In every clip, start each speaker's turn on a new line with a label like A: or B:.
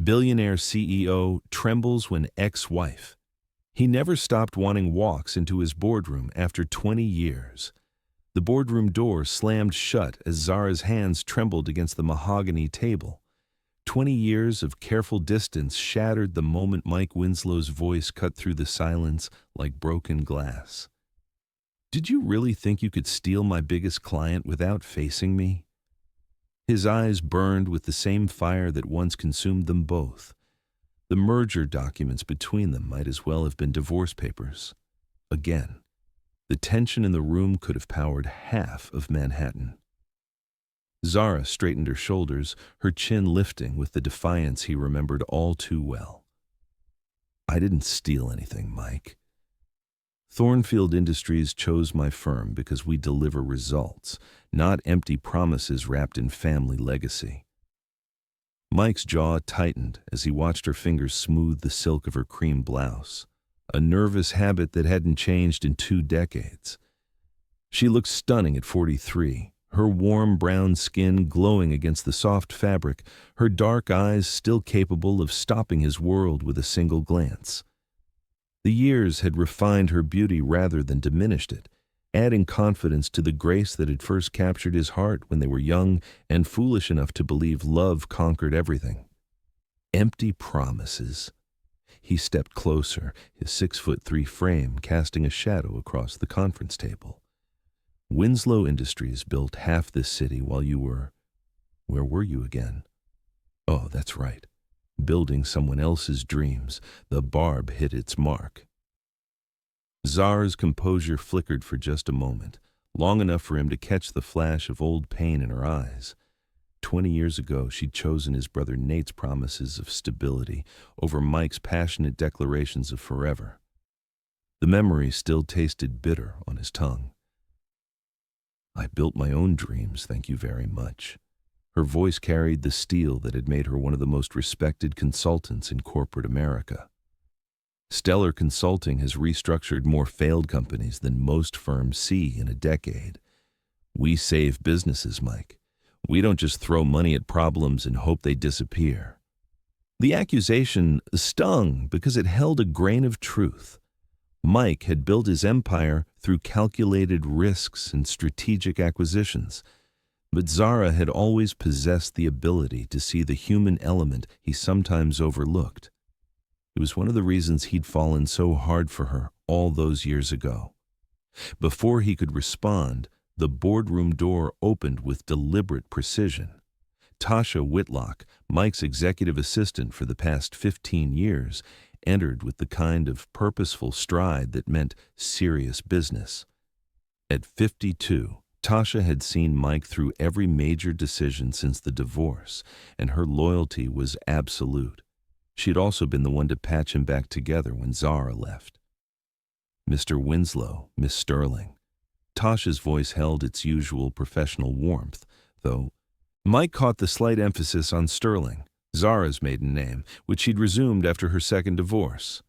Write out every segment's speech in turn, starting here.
A: Billionaire CEO trembles when ex-wife. He never stopped wanting walks into his boardroom after 20 years. The boardroom door slammed shut as Zara's hands trembled against the mahogany table. 20 years of careful distance shattered the moment Mike Winslow's voice cut through the silence like broken glass. "Did you really think you could steal my biggest client without facing me?" His eyes burned with the same fire that once consumed them both. The merger documents between them might as well have been divorce papers. Again, the tension in the room could have powered half of Manhattan. Zara straightened her shoulders, her chin lifting with the defiance he remembered all too well. "I didn't steal anything, Mike. Thornfield Industries chose my firm because we deliver results, not empty promises wrapped in family legacy." Mike's jaw tightened as he watched her fingers smooth the silk of her cream blouse, a nervous habit that hadn't changed in 2 decades. She looked stunning at 43, her warm brown skin glowing against the soft fabric, her dark eyes still capable of stopping his world with a single glance. The years had refined her beauty rather than diminished it, adding confidence to the grace that had first captured his heart when they were young and foolish enough to believe love conquered everything. Empty promises. He stepped closer, his 6'3" frame casting a shadow across the conference table. "Winslow Industries built half this city while you were... Where were you again? Oh, that's right. Building someone else's dreams." The barb hit its mark. Zara's composure flickered for just a moment, long enough for him to catch the flash of old pain in her eyes. 20 years ago, she'd chosen his brother Nate's promises of stability over Mike's passionate declarations of forever. The memory still tasted bitter on his tongue. "I built my own dreams, thank you very much." Her voice carried the steel that had made her one of the most respected consultants in corporate America. Stellar Consulting has restructured more failed companies than most firms see in a decade. "We save businesses, Mike. We don't just throw money at problems and hope they disappear." The accusation stung because it held a grain of truth. Mike had built his empire through calculated risks and strategic acquisitions, but Zara had always possessed the ability to see the human element he sometimes overlooked. It was one of the reasons he'd fallen so hard for her all those years ago. Before he could respond, the boardroom door opened with deliberate precision. Tasha Whitlock, Mike's executive assistant for the past 15 years, entered with the kind of purposeful stride that meant serious business. At 52, Tasha had seen Mike through every major decision since the divorce, and her loyalty was absolute. She'd also been the one to patch him back together when Zara left. "Mr. Winslow, Miss Sterling." Tasha's voice held its usual professional warmth, though Mike caught the slight emphasis on Sterling, Zara's maiden name, which she'd resumed after her second divorce.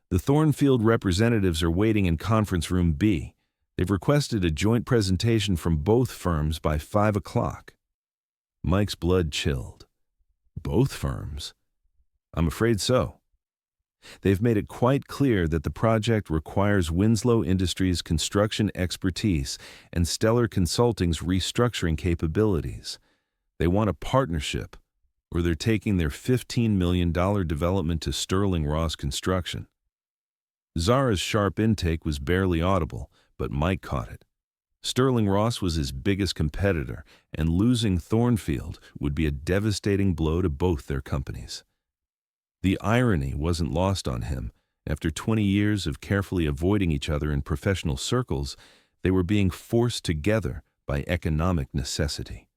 A: "The Thornfield representatives are waiting in conference room B. They've requested a joint presentation from both firms by 5 o'clock. Mike's blood chilled. "Both firms?" "I'm afraid so. They've made it quite clear that the project requires Winslow Industries' construction expertise and Stellar Consulting's restructuring capabilities. They want a partnership, or they're taking their $15 million development to Sterling Ross Construction." Zara's sharp intake was barely audible, but Mike caught it. Sterling Ross was his biggest competitor, and losing Thornfield would be a devastating blow to both their companies. The irony wasn't lost on him. After 20 years of carefully avoiding each other in professional circles, they were being forced together by economic necessity.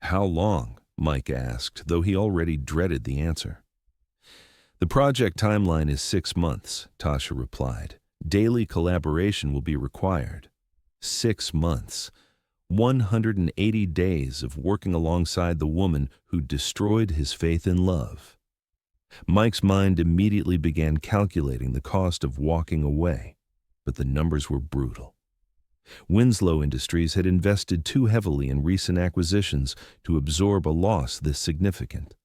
A: "How long?" Mike asked, though he already dreaded the answer. "The project timeline is 6 months, Tasha replied. "Daily collaboration will be required." 6 months. 180 days of working alongside the woman who destroyed his faith in love. Mike's mind immediately began calculating the cost of walking away, but the numbers were brutal. Winslow Industries had invested too heavily in recent acquisitions to absorb a loss this significant.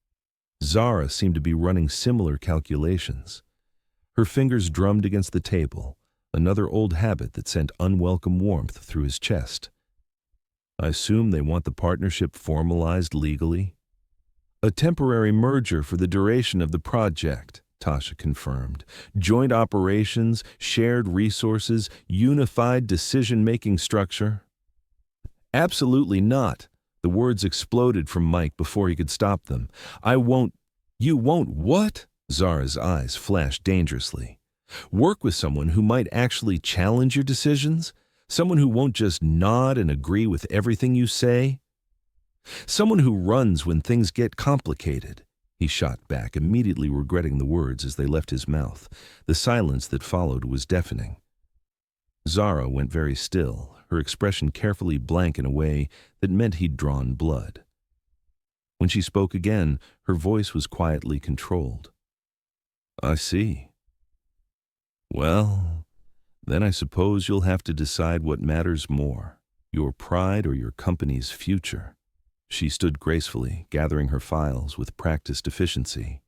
A: Zara seemed to be running similar calculations. Her fingers drummed against the table, another old habit that sent unwelcome warmth through his chest. I assume they want the partnership formalized legally? A temporary merger for the duration of the project, Tasha confirmed. Joint operations, shared resources, unified decision-making structure. Absolutely not. The words exploded from Mike before he could stop them. I won't. You won't what? Zara's eyes flashed dangerously. Work with someone who might actually challenge your decisions? Someone who won't just nod and agree with everything you say? Someone who runs when things get complicated. He shot back, immediately regretting the words as they left his mouth. The silence that followed was deafening. Zara went very still, her expression carefully blank in a way that meant he'd drawn blood. When she spoke again, her voice was quietly controlled. I see. Well, then I suppose you'll have to decide what matters more, your pride or your company's future. She stood gracefully, gathering her files with practiced efficiency.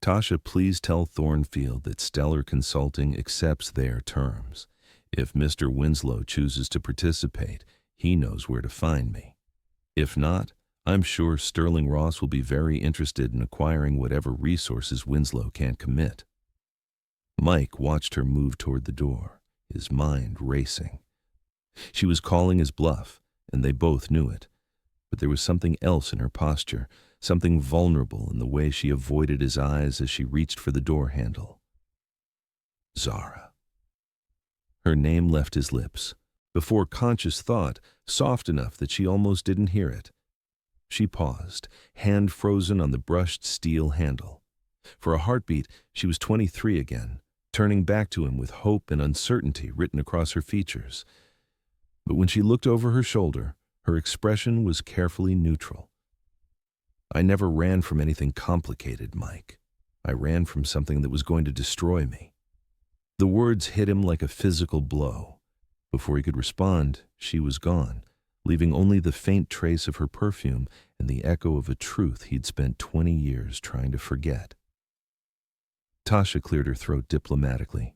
A: Tasha, please tell Thornfield that Stellar Consulting accepts their terms. If Mr. Winslow chooses to participate, he knows where to find me. If not, I'm sure Sterling Ross will be very interested in acquiring whatever resources Winslow can't commit. Mike watched her move toward the door, his mind racing. She was calling his bluff, and they both knew it. But there was something else in her posture, something vulnerable in the way she avoided his eyes as she reached for the door handle. Zara. Her name left his lips, before conscious thought, soft enough that she almost didn't hear it. She paused, hand frozen on the brushed steel handle. For a heartbeat, she was 23 again, turning back to him with hope and uncertainty written across her features. But when she looked over her shoulder, her expression was carefully neutral. I never ran from anything complicated, Mike. I ran from something that was going to destroy me. The words hit him like a physical blow. Before he could respond, she was gone, leaving only the faint trace of her perfume and the echo of a truth he'd spent 20 years trying to forget. Tasha cleared her throat diplomatically.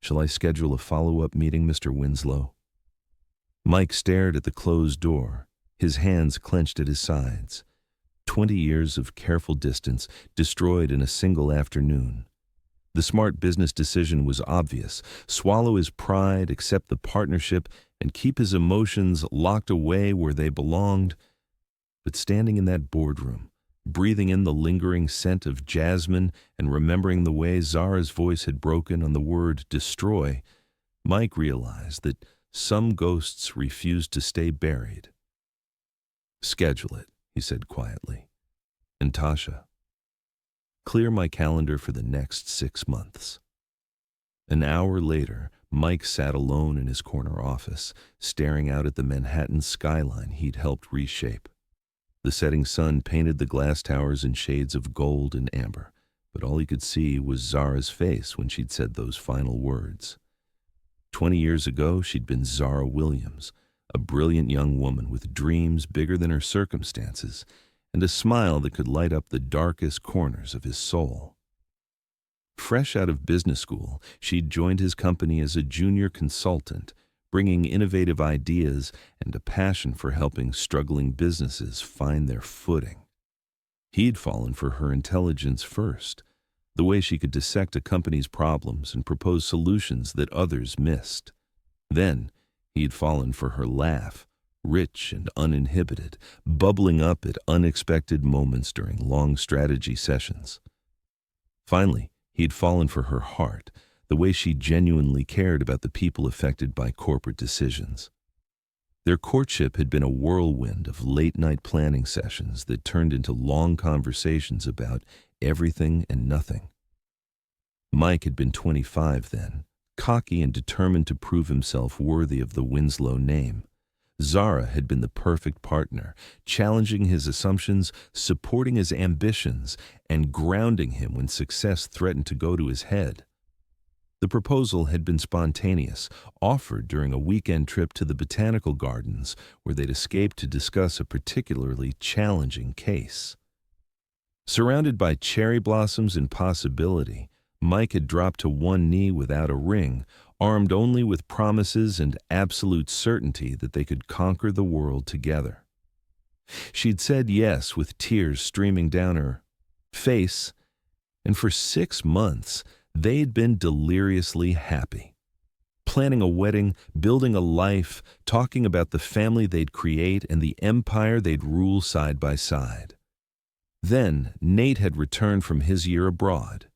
A: Shall I schedule a follow-up meeting, Mr. Winslow? Mike stared at the closed door, his hands clenched at his sides. 20 years of careful distance destroyed in a single afternoon. The smart business decision was obvious: swallow his pride, accept the partnership, and keep his emotions locked away where they belonged. But standing in that boardroom, breathing in the lingering scent of jasmine and remembering the way Zara's voice had broken on the word destroy, Mike realized that some ghosts refused to stay buried. Schedule it, he said quietly. And Tasha, clear my calendar for the next 6 months. An hour later, Mike sat alone in his corner office, staring out at the Manhattan skyline he'd helped reshape. The setting sun painted the glass towers in shades of gold and amber, but all he could see was Zara's face when she'd said those final words. 20 years ago, she'd been Zara Williams, a brilliant young woman with dreams bigger than her circumstances and a smile that could light up the darkest corners of his soul. Fresh out of business school, she'd joined his company as a junior consultant, bringing innovative ideas and a passion for helping struggling businesses find their footing. He'd fallen for her intelligence first, the way she could dissect a company's problems and propose solutions that others missed. Then, he'd fallen for her laugh, rich and uninhibited, bubbling up at unexpected moments during long strategy sessions. Finally, he'd fallen for her heart, the way she genuinely cared about the people affected by corporate decisions. Their courtship had been a whirlwind of late-night planning sessions that turned into long conversations about everything and nothing. Mike had been 25 then, cocky and determined to prove himself worthy of the Winslow name. Zara had been the perfect partner, challenging his assumptions, supporting his ambitions, and grounding him when success threatened to go to his head. The proposal had been spontaneous, offered during a weekend trip to the botanical gardens where they'd escaped to discuss a particularly challenging case. Surrounded by cherry blossoms and possibility, Mike had dropped to one knee without a ring, armed only with promises and absolute certainty that they could conquer the world together. She'd said yes with tears streaming down her face, and for 6 months they'd been deliriously happy. Planning a wedding, building a life, talking about the family they'd create and the empire they'd rule side by side. Then Nate had returned from his year abroad.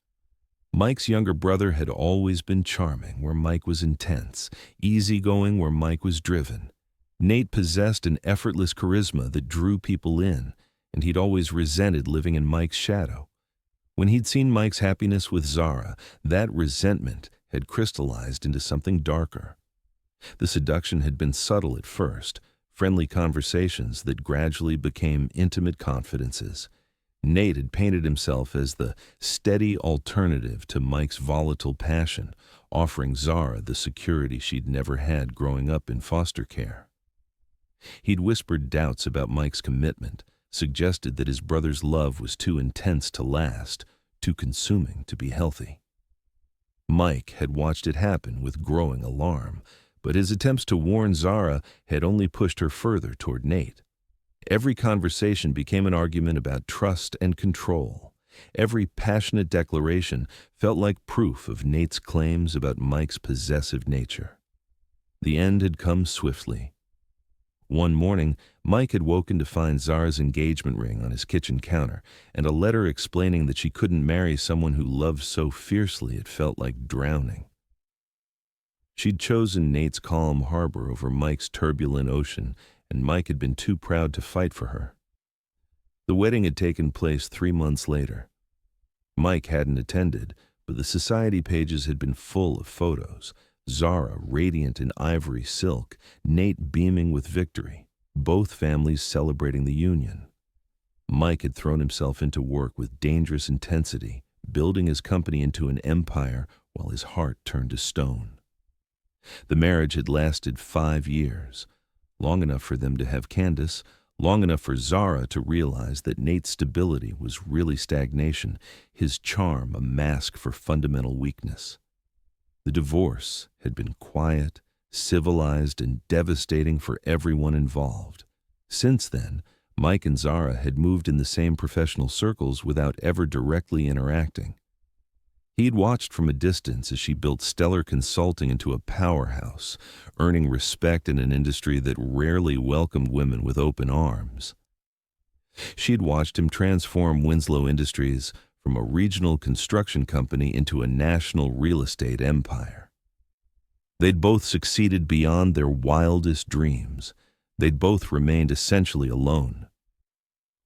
A: Mike's younger brother had always been charming where Mike was intense, easygoing where Mike was driven. Nate possessed an effortless charisma that drew people in, and he'd always resented living in Mike's shadow. When he'd seen Mike's happiness with Zara, that resentment had crystallized into something darker. The seduction had been subtle at first, friendly conversations that gradually became intimate confidences. Nate had painted himself as the steady alternative to Mike's volatile passion, offering Zara the security she'd never had growing up in foster care. He'd whispered doubts about Mike's commitment, suggested that his brother's love was too intense to last, too consuming to be healthy. Mike had watched it happen with growing alarm, but his attempts to warn Zara had only pushed her further toward Nate. Every conversation became an argument about trust and control. Every passionate declaration felt like proof of Nate's claims about Mike's possessive nature. The end had come swiftly. One morning, Mike had woken to find Zara's engagement ring on his kitchen counter and a letter explaining that she couldn't marry someone who loved so fiercely it felt like drowning. She'd chosen Nate's calm harbor over Mike's turbulent ocean, and Mike had been too proud to fight for her. The wedding had taken place 3 months later. Mike hadn't attended, but the society pages had been full of photos. Zara radiant in ivory silk, Nate beaming with victory, both families celebrating the union. Mike had thrown himself into work with dangerous intensity, building his company into an empire while his heart turned to stone. The marriage had lasted 5 years, long enough for them to have Candace, long enough for Zara to realize that Nate's stability was really stagnation, his charm a mask for fundamental weakness. The divorce had been quiet, civilized, and devastating for everyone involved. Since then, Mike and Zara had moved in the same professional circles without ever directly interacting. He'd watched from a distance as she built stellar consulting into a powerhouse, earning respect in an industry that rarely welcomed women with open arms. She'd watched him transform Winslow Industries from a regional construction company into a national real estate empire. They'd both succeeded beyond their wildest dreams. They'd both remained essentially alone.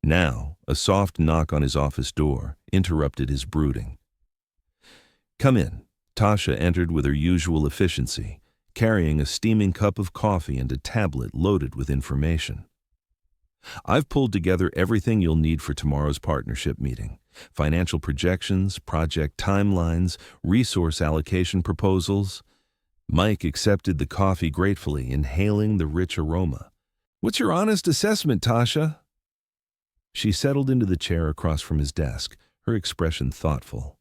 A: Now, a soft knock on his office door interrupted his brooding. "Come in." Tasha entered with her usual efficiency, carrying a steaming cup of coffee and a tablet loaded with information. "I've pulled together everything you'll need for tomorrow's partnership meeting. Financial projections, project timelines, resource allocation proposals." Mike accepted the coffee gratefully, inhaling the rich aroma. "What's your honest assessment, Tasha?" She settled into the chair across from his desk, her expression thoughtful.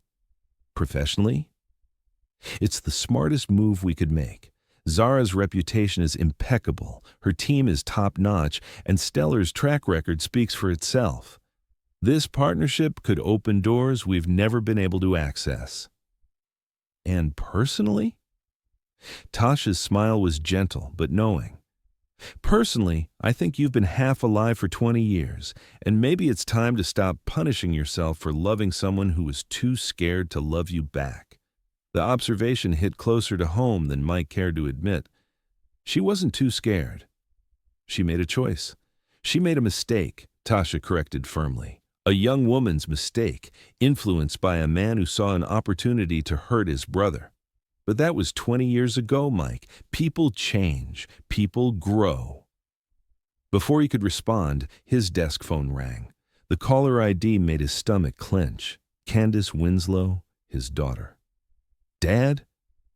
A: "Professionally? It's the smartest move we could make. Zara's reputation is impeccable, her team is top-notch, and Stellar's track record speaks for itself. This partnership could open doors we've never been able to access." "And personally?" Tasha's smile was gentle but knowing. "Personally, I think you've been half alive for 20 years, and maybe it's time to stop punishing yourself for loving someone who was too scared to love you back." The observation hit closer to home than Mike cared to admit. She wasn't too scared. She made a choice. She made a mistake, Tasha corrected firmly. A young woman's mistake, influenced by a man who saw an opportunity to hurt his brother. But that was 20 years ago, Mike. People change. People grow. Before he could respond, his desk phone rang. The caller ID made his stomach clench. Candace Winslow, his daughter. "Dad?"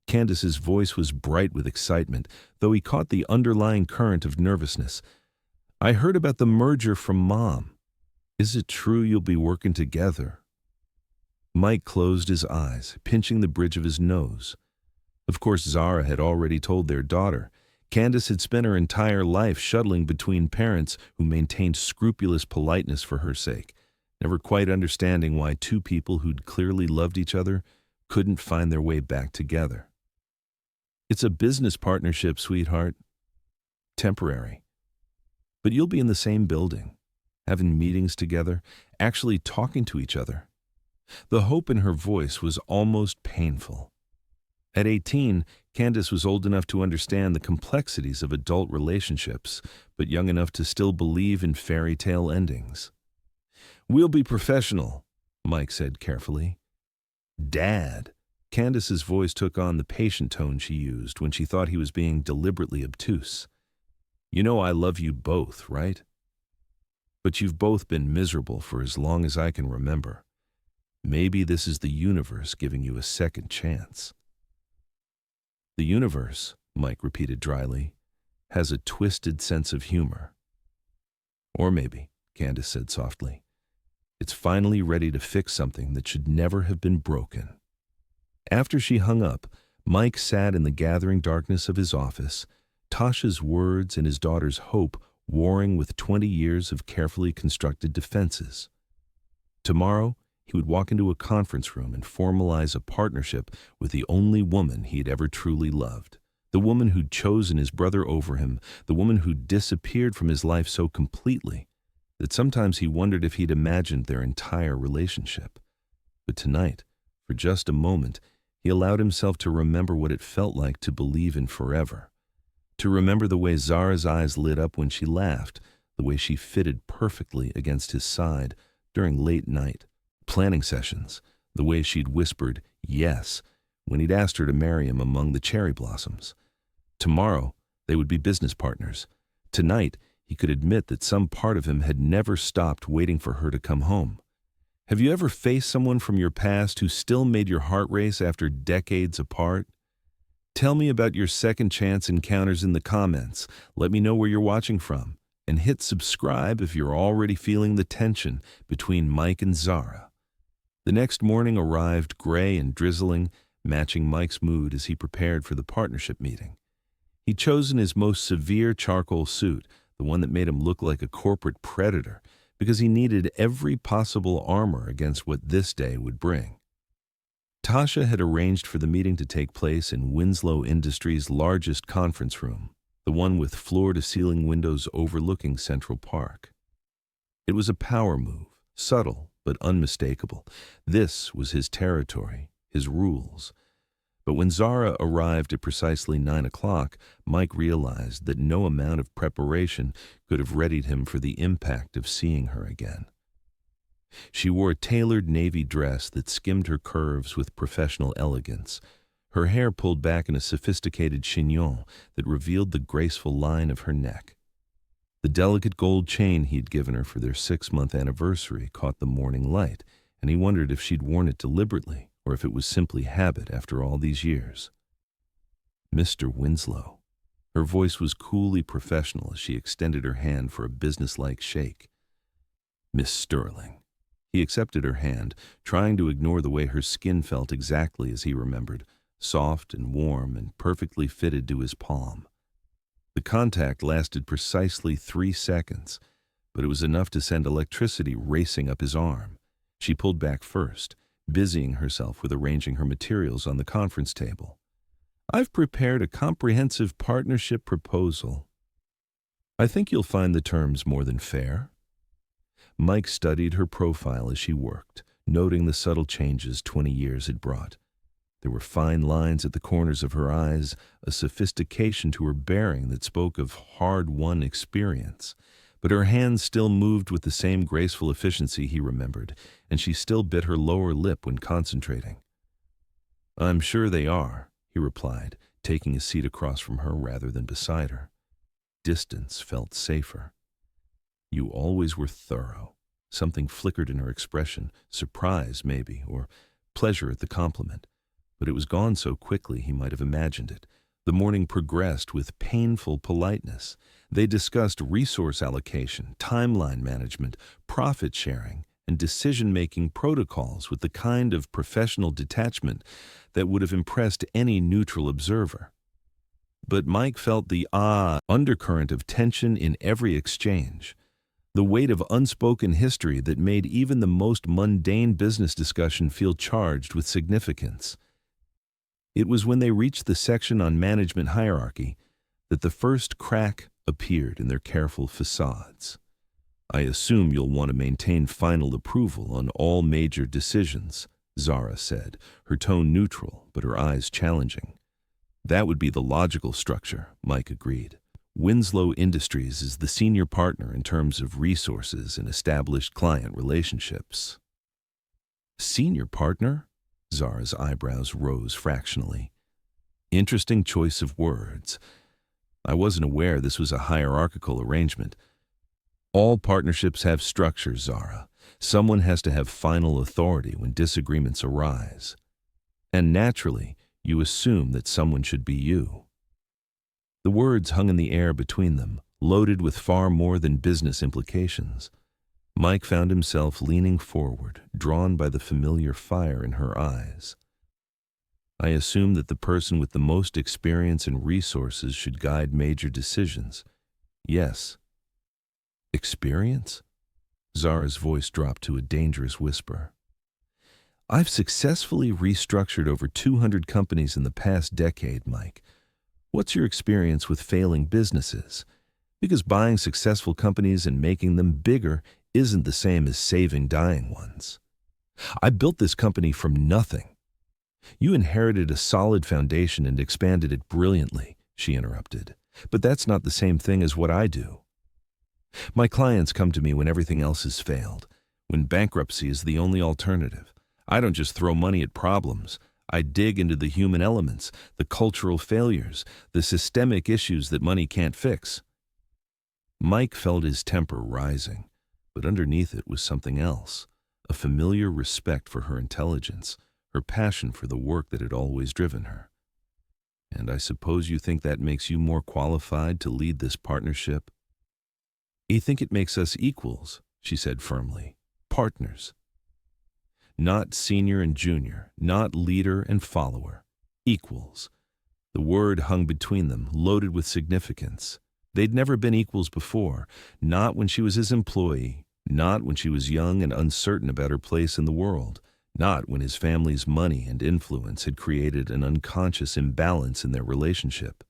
A: Candace's voice was bright with excitement, though he caught the underlying current of nervousness. "I heard about the merger from Mom. Is it true you'll be working together? Mike closed his eyes, pinching the bridge of his nose. Of course, Zara had already told their daughter. Candace had spent her entire life shuttling between parents who maintained scrupulous politeness for her sake, never quite understanding why two people who'd clearly loved each other couldn't find their way back together. It's a business partnership, sweetheart. Temporary. But you'll be in the same building, having meetings together, actually talking to each other. The hope in her voice was almost painful. At 18, Candace was old enough to understand the complexities of adult relationships, but young enough to still believe in fairy tale endings. We'll be professional, Mike said carefully. Dad. Candace's voice took on the patient tone she used when she thought he was being deliberately obtuse. You know I love you both, right? But you've both been miserable for as long as I can remember. Maybe this is the universe giving you a second chance. The universe, Mike repeated dryly, has a twisted sense of humor. Or maybe, Candace said softly, it's finally ready to fix something that should never have been broken. After she hung up, Mike sat in the gathering darkness of his office, Tasha's words and his daughter's hope warring with 20 years of carefully constructed defenses. Tomorrow, he would walk into a conference room and formalize a partnership with the only woman he had ever truly loved, the woman who'd chosen his brother over him, the woman who'd disappeared from his life so completely that sometimes he wondered if he'd imagined their entire relationship. But tonight, for just a moment, he allowed himself to remember what it felt like to believe in forever, to remember the way Zara's eyes lit up when she laughed, the way she fitted perfectly against his side during late night planning sessions, the way she'd whispered yes when he'd asked her to marry him among the cherry blossoms. Tomorrow, they would be business partners. Tonight, he could admit that some part of him had never stopped waiting for her to come home. Have you ever faced someone from your past who still made your heart race after decades apart? Tell me about your second chance encounters in the comments. Let me know where you're watching from. And hit subscribe if you're already feeling the tension between Mike and Zara. The next morning arrived gray and drizzling, matching Mike's mood as he prepared for the partnership meeting. He'd chosen his most severe charcoal suit, the one that made him look like a corporate predator, because he needed every possible armor against what this day would bring. Tasha had arranged for the meeting to take place in Winslow Industries' largest conference room, the one with floor-to-ceiling windows overlooking Central Park. It was a power move, subtle but unmistakable. This was his territory, his rules. But when Zara arrived at precisely 9 o'clock, Mike realized that no amount of preparation could have readied him for the impact of seeing her again. She wore a tailored navy dress that skimmed her curves with professional elegance, her hair pulled back in a sophisticated chignon that revealed the graceful line of her neck. The delicate gold chain he'd given her for their 6-month anniversary caught the morning light, and he wondered if she'd worn it deliberately or if it was simply habit after all these years. Mr. Winslow. Her voice was coolly professional as she extended her hand for a businesslike shake. Miss Sterling. He accepted her hand, trying to ignore the way her skin felt exactly as he remembered, soft and warm and perfectly fitted to his palm. The contact lasted precisely 3 seconds, but it was enough to send electricity racing up his arm. She pulled back first, busying herself with arranging her materials on the conference table. I've prepared a comprehensive partnership proposal. I think you'll find the terms more than fair. Mike studied her profile as she worked, noting the subtle changes 20 years had brought. There were fine lines at the corners of her eyes, a sophistication to her bearing that spoke of hard-won experience. But her hands still moved with the same graceful efficiency he remembered, and she still bit her lower lip when concentrating. I'm sure they are, he replied, taking a seat across from her rather than beside her. Distance felt safer. You always were thorough. Something flickered in her expression, surprise maybe, or pleasure at the compliment. But it was gone so quickly he might have imagined it, The morning progressed with painful politeness. They discussed resource allocation, timeline management, profit sharing, and decision-making protocols with the kind of professional detachment that would have impressed any neutral observer. But Mike felt the undercurrent of tension in every exchange, the weight of unspoken history that made even the most mundane business discussion feel charged with significance. It was when they reached the section on management hierarchy that the first crack appeared in their careful facades. "I assume you'll want to maintain final approval on all major decisions," Zara said, her tone neutral but her eyes challenging. "That would be the logical structure," Mike agreed. "Winslow Industries is the senior partner in terms of resources and established client relationships." "Senior partner?" Zara's eyebrows rose fractionally. "Interesting choice of words. I wasn't aware this was a hierarchical arrangement. All partnerships have structure, Zara. Someone has to have final authority when disagreements arise. And naturally, you assume that someone should be you." The words hung in the air between them, loaded with far more than business implications. Mike found himself leaning forward, drawn by the familiar fire in her eyes. "I assume that the person with the most experience and resources should guide major decisions. Yes." "Experience?" Zara's voice dropped to a dangerous whisper. "I've successfully restructured over 200 companies in the past decade, Mike. What's your experience with failing businesses? Because buying successful companies and making them bigger isn't the same as saving dying ones. I built this company from nothing." "You inherited a solid foundation and expanded it brilliantly," she interrupted. "But that's not the same thing as what I do. My clients come to me when everything else has failed, when bankruptcy is the only alternative. I don't just throw money at problems. I dig into the human elements, the cultural failures, the systemic issues that money can't fix." Mike felt his temper rising, but underneath it was something else, a familiar respect for her intelligence, her passion for the work that had always driven her. "And I suppose you think that makes you more qualified to lead this partnership?" "I think it makes us equals," she said firmly. "Partners. Not senior and junior, not leader and follower. Equals." The word hung between them, loaded with significance. They'd never been equals before, not when she was his employee, not when she was young and uncertain about her place in the world, not when his family's money and influence had created an unconscious imbalance in their relationship.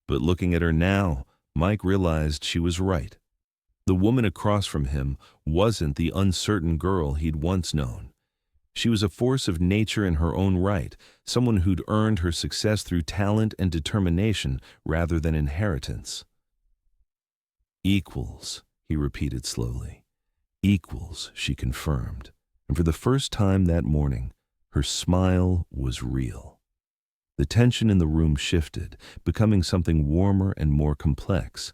A: But looking at her now, Mike realized she was right. The woman across from him wasn't the uncertain girl he'd once known. She was a force of nature in her own right, someone who'd earned her success through talent and determination rather than inheritance. "Equals," he repeated slowly. "Equals," she confirmed, and for the first time that morning, her smile was real. The tension in the room shifted, becoming something warmer and more complex.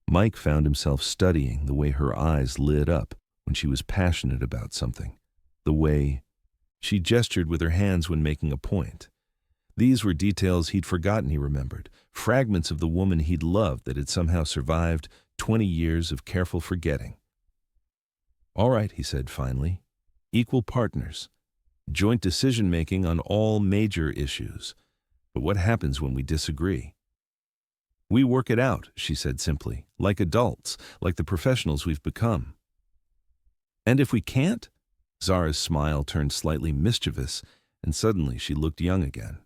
A: Mike found himself studying the way her eyes lit up when she was passionate about something, the way she gestured with her hands when making a point. These were details he'd forgotten, he remembered, fragments of the woman he'd loved that had somehow survived 20 years of careful forgetting. "All right," he said finally. "Equal partners. Joint decision-making on all major issues. But what happens when we disagree?" "We work it out," she said simply, "like adults, like the professionals we've become." "And if we can't?" Zara's smile turned slightly mischievous, and suddenly she looked young again.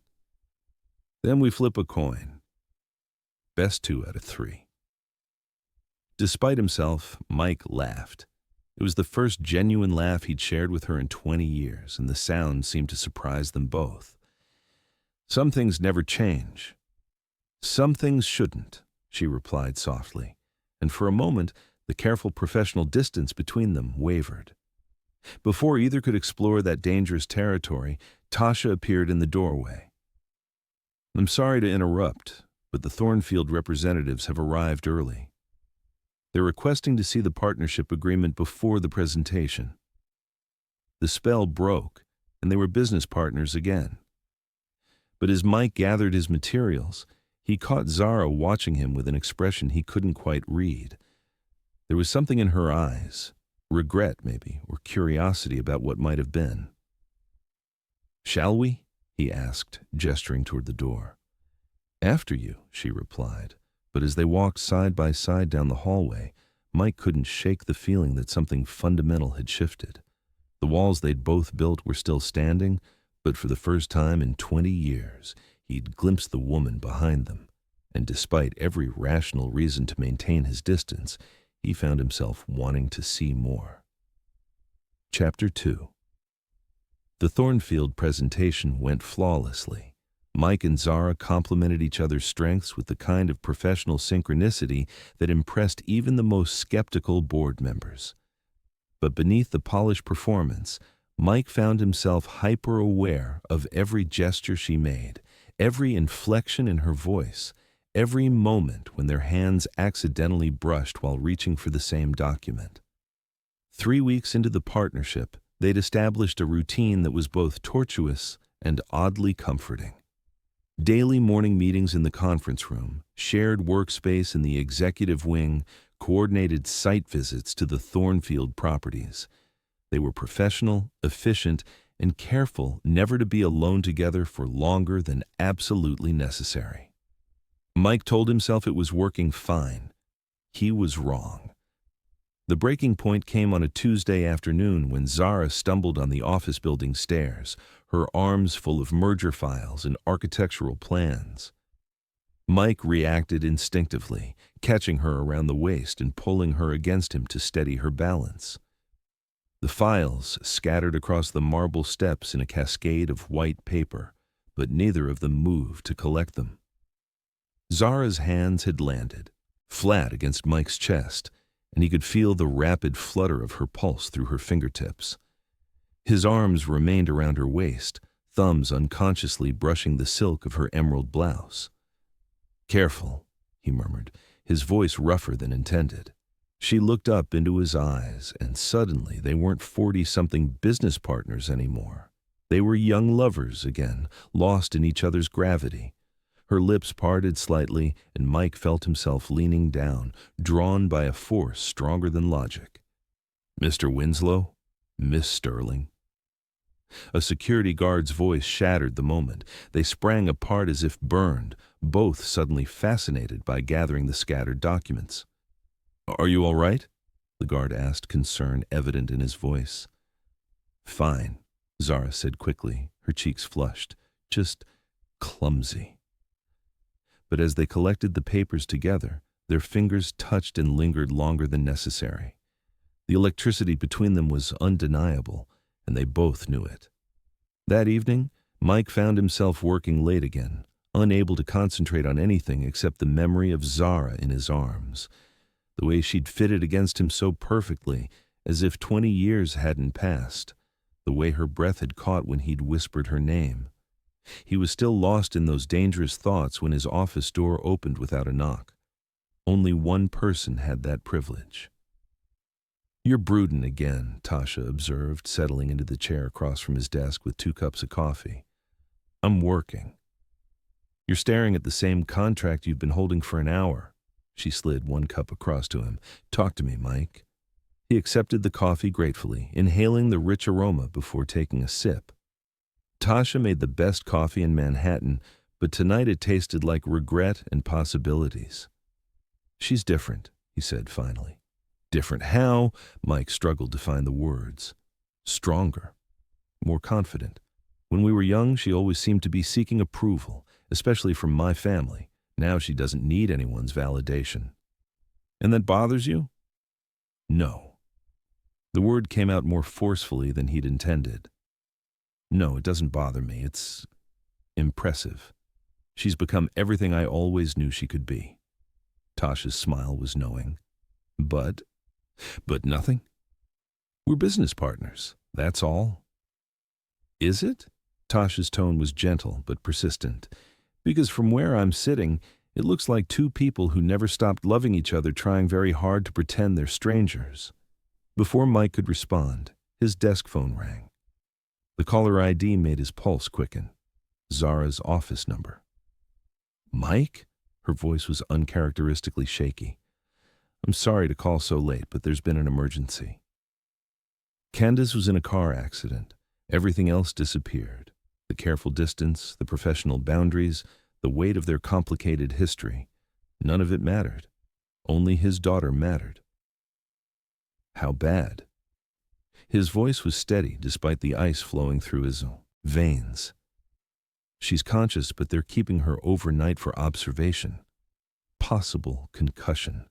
A: "Then we flip a coin. Best 2 out of 3. Despite himself, Mike laughed. It was the first genuine laugh he'd shared with her in 20 years, and the sound seemed to surprise them both. "Some things never change." "Some things shouldn't," she replied softly, and for a moment the careful professional distance between them wavered. Before either could explore that dangerous territory, Tasha appeared in the doorway. "I'm sorry to interrupt, but the Thornfield representatives have arrived early. They're requesting to see the partnership agreement before the presentation." The spell broke, and they were business partners again. But as Mike gathered his materials, he caught Zara watching him with an expression he couldn't quite read. There was something in her eyes, regret maybe, or curiosity about what might have been. "Shall we?" he asked, gesturing toward the door. "After you," she replied, but as they walked side by side down the hallway, Mike couldn't shake the feeling that something fundamental had shifted. The walls they'd both built were still standing, but for the first time in 20 years, he'd glimpsed the woman behind them, and despite every rational reason to maintain his distance, he found himself wanting to see more. Chapter 2. The Thornfield presentation went flawlessly. Mike and Zara complemented each other's strengths with the kind of professional synchronicity that impressed even the most skeptical board members. But beneath the polished performance, Mike found himself hyper-aware of every gesture she made, every inflection in her voice, every moment when their hands accidentally brushed while reaching for the same document. 3 weeks into the partnership, they'd established a routine that was both tortuous and oddly comforting. Daily morning meetings in the conference room, shared workspace in the executive wing, coordinated site visits to the Thornfield properties. They were professional, efficient, and careful never to be alone together for longer than absolutely necessary. Mike told himself it was working fine. He was wrong. The breaking point came on a Tuesday afternoon when Zara stumbled on the office building stairs, her arms full of merger files and architectural plans. Mike reacted instinctively, catching her around the waist and pulling her against him to steady her balance. The files scattered across the marble steps in a cascade of white paper, but neither of them moved to collect them. Zara's hands had landed, flat against Mike's chest, and he could feel the rapid flutter of her pulse through her fingertips. His arms remained around her waist, thumbs unconsciously brushing the silk of her emerald blouse. "Careful," he murmured, his voice rougher than intended. She looked up into his eyes, and suddenly they weren't 40-something business partners anymore. They were young lovers again, lost in each other's gravity. Her lips parted slightly, and Mike felt himself leaning down, drawn by a force stronger than logic. "Mr. Winslow? Miss Sterling?" A security guard's voice shattered the moment. They sprang apart as if burned, both suddenly fascinated by gathering the scattered documents. "Are you all right?" the guard asked, concern evident in his voice. "Fine," Zara said quickly, her cheeks flushed. "Just clumsy." But as they collected the papers together, their fingers touched and lingered longer than necessary. The electricity between them was undeniable, and they both knew it. That evening, Mike found himself working late again, unable to concentrate on anything except the memory of Zara in his arms. The way she'd fitted against him so perfectly, as if 20 years hadn't passed. The way her breath had caught when he'd whispered her name. He was still lost in those dangerous thoughts when his office door opened without a knock. Only one person had that privilege. "You're broodin' again," Tasha observed, settling into the chair across from his desk with 2 cups of coffee. "I'm working." "You're staring at the same contract you've been holding for an hour." She slid 1 cup across to him. "Talk to me, Mike." He accepted the coffee gratefully, inhaling the rich aroma before taking a sip. Tasha made the best coffee in Manhattan, but tonight it tasted like regret and possibilities. "She's different," he said finally. "Different how?" Mike struggled to find the words. "Stronger. More confident. When we were young, she always seemed to be seeking approval, especially from my family. Now she doesn't need anyone's validation." "And that bothers you?" "No." The word came out more forcefully than he'd intended. "No, it doesn't bother me. It's impressive. She's become everything I always knew she could be." Tasha's smile was knowing. But nothing? "We're business partners, that's all." "Is it?" Tasha's tone was gentle but persistent. "Because from where I'm sitting, it looks like 2 people who never stopped loving each other trying very hard to pretend they're strangers." Before Mike could respond, his desk phone rang. The caller ID made his pulse quicken. Zara's office number. Mike? Her voice was uncharacteristically shaky. I'm sorry to call so late, but there's been an emergency. Candace was in a car accident. Everything else disappeared. The careful distance, the professional boundaries, the weight of their complicated history. None of it mattered. Only his daughter mattered. How bad? His voice was steady despite the ice flowing through his veins. She's conscious, but they're keeping her overnight for observation. Possible concussion.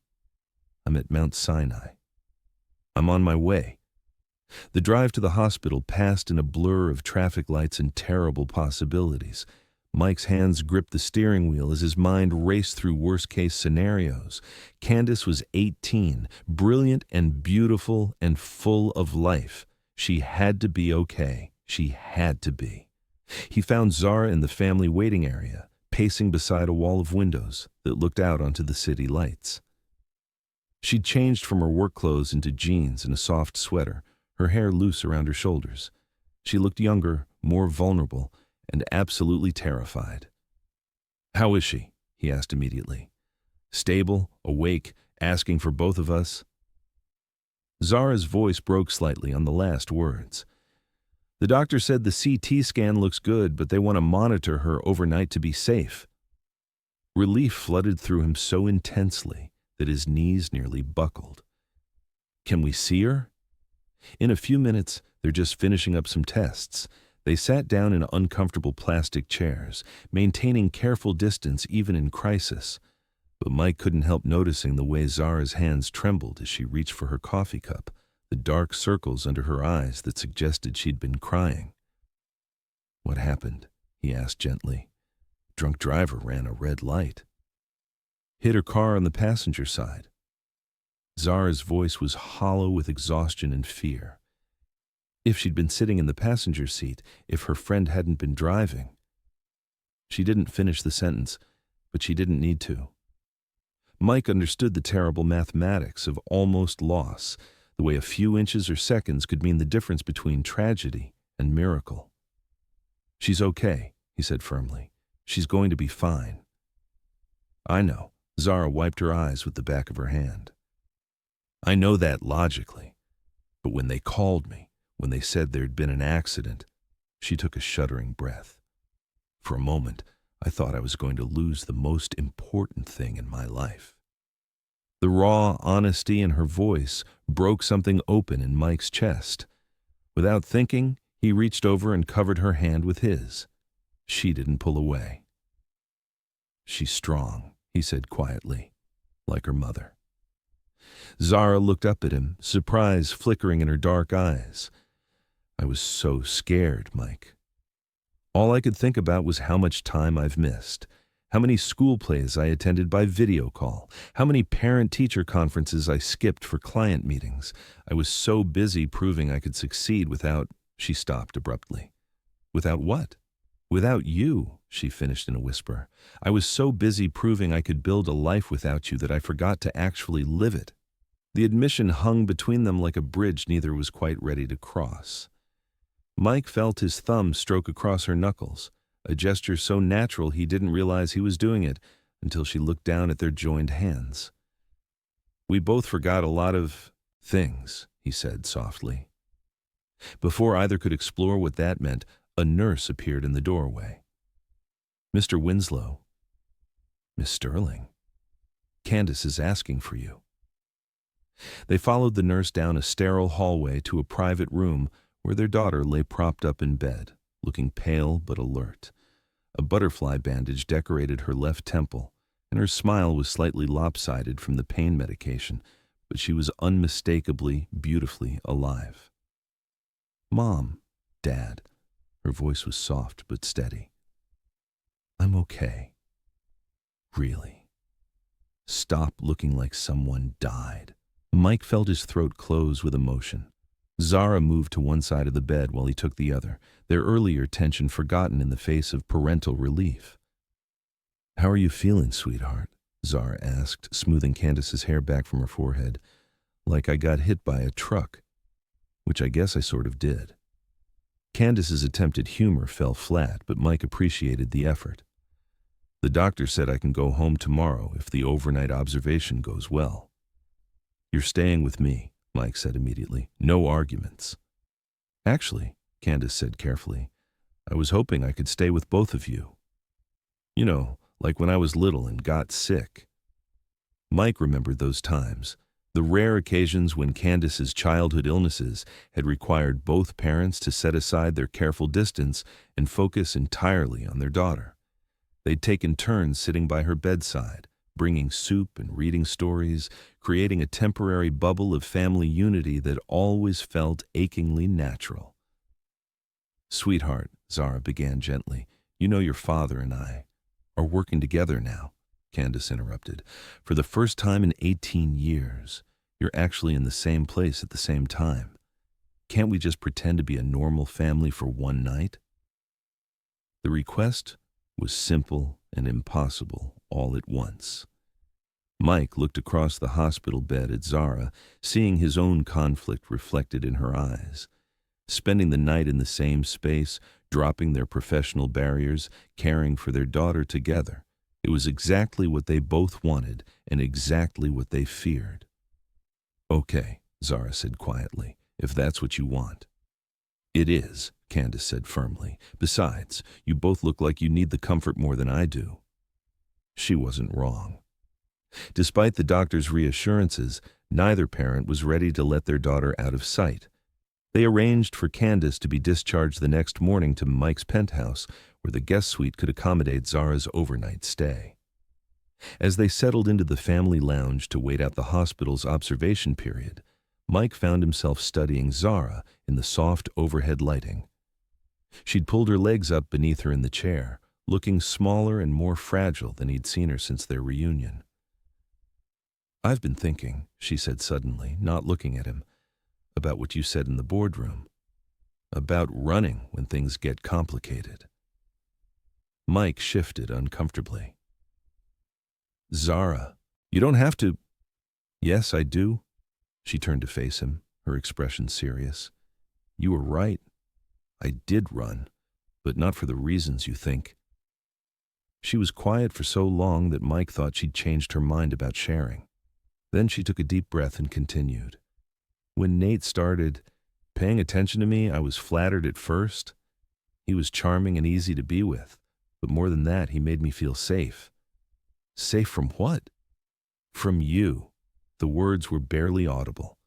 A: I'm at Mount Sinai. I'm on my way. The drive to the hospital passed in a blur of traffic lights and terrible possibilities. Mike's hands gripped the steering wheel as his mind raced through worst-case scenarios. Candace was 18, brilliant and beautiful and full of life. She had to be okay. She had to be. He found Zara in the family waiting area, pacing beside a wall of windows that looked out onto the city lights. She'd changed from her work clothes into jeans and a soft sweater, her hair loose around her shoulders. She looked younger, more vulnerable, and absolutely terrified. How is she? He asked immediately. Stable, awake, asking for both of us? Zara's voice broke slightly on the last words. The doctor said the CT scan looks good, but they want to monitor her overnight to be safe. Relief flooded through him so intensely that his knees nearly buckled. Can we see her? In a few minutes, they're just finishing up some tests. They sat down in uncomfortable plastic chairs, maintaining careful distance even in crisis. But Mike couldn't help noticing the way Zara's hands trembled as she reached for her coffee cup, the dark circles under her eyes that suggested she'd been crying. What happened? He asked gently. Drunk driver ran a red light. Hit her car on the passenger side. Zara's voice was hollow with exhaustion and fear. If she'd been sitting in the passenger seat, if her friend hadn't been driving. She didn't finish the sentence, but she didn't need to. Mike understood the terrible mathematics of almost loss, the way a few inches or seconds could mean the difference between tragedy and miracle. She's okay, he said firmly. She's going to be fine. I know. Zara wiped her eyes with the back of her hand. I know that logically, but when they called me, when they said there'd been an accident, she took a shuddering breath. For a moment, I thought I was going to lose the most important thing in my life. The raw honesty in her voice broke something open in Mike's chest. Without thinking, he reached over and covered her hand with his. She didn't pull away. She's strong, he said quietly, like her mother. Zara looked up at him, surprise flickering in her dark eyes. I was so scared, Mike. All I could think about was how much time I've missed, how many school plays I attended by video call, how many parent-teacher conferences I skipped for client meetings. I was so busy proving I could succeed without... She stopped abruptly. Without what? Without you, she finished in a whisper. I was so busy proving I could build a life without you that I forgot to actually live it. The admission hung between them like a bridge neither was quite ready to cross. Mike felt his thumb stroke across her knuckles, a gesture so natural he didn't realize he was doing it until she looked down at their joined hands. We both forgot a lot of things, he said softly. Before either could explore what that meant, a nurse appeared in the doorway. Mr. Winslow. Miss Sterling. Candace is asking for you. They followed the nurse down a sterile hallway to a private room where their daughter lay propped up in bed, looking pale but alert. A butterfly bandage decorated her left temple, and her smile was slightly lopsided from the pain medication, but she was unmistakably, beautifully alive. Mom, Dad. Her voice was soft but steady. I'm okay. Really. Stop looking like someone died. Mike felt his throat close with emotion. Zara moved to one side of the bed while he took the other, their earlier tension forgotten in the face of parental relief. How are you feeling, sweetheart? Zara asked, smoothing Candace's hair back from her forehead. Like I got hit by a truck, which I guess I sort of did. Candace's attempted humor fell flat, but Mike appreciated the effort. The doctor said I can go home tomorrow if the overnight observation goes well. You're staying with me, Mike said immediately. No arguments. Actually, Candace said carefully, I was hoping I could stay with both of you. You know, like when I was little and got sick. Mike remembered those times, the rare occasions when Candace's childhood illnesses had required both parents to set aside their careful distance and focus entirely on their daughter. They'd taken turns sitting by her bedside, bringing soup and reading stories, creating a temporary bubble of family unity that always felt achingly natural. Sweetheart, Zara began gently, you know your father and I are working together now, Candace interrupted. For the first time in 18 years, you're actually in the same place at the same time. Can't we just pretend to be a normal family for one night? The request was simple and impossible all at once. Mike looked across the hospital bed at Zara, seeing his own conflict reflected in her eyes. Spending the night in the same space, dropping their professional barriers, caring for their daughter together. It was exactly what they both wanted and exactly what they feared. Okay, Zara said quietly, if that's what you want. It is, Candace said firmly. Besides, you both look like you need the comfort more than I do. She wasn't wrong. Despite the doctor's reassurances, neither parent was ready to let their daughter out of sight. They arranged for Candace to be discharged the next morning to Mike's penthouse, where the guest suite could accommodate Zara's overnight stay. As they settled into the family lounge to wait out the hospital's observation period, Mike found himself studying Zara in the soft overhead lighting. She'd pulled her legs up beneath her in the chair, looking smaller and more fragile than he'd seen her since their reunion. I've been thinking, she said suddenly, not looking at him, about what you said in the boardroom. About running when things get complicated. Mike shifted uncomfortably. Zara, you don't have to. Yes, I do. She turned to face him, her expression serious. You were right. I did run, but not for the reasons you think. She was quiet for so long that Mike thought she'd changed her mind about sharing. Then she took a deep breath and continued. When Nate started paying attention to me, I was flattered at first. He was charming and easy to be with, but more than that, he made me feel safe. Safe from what? From you. The words were barely audible.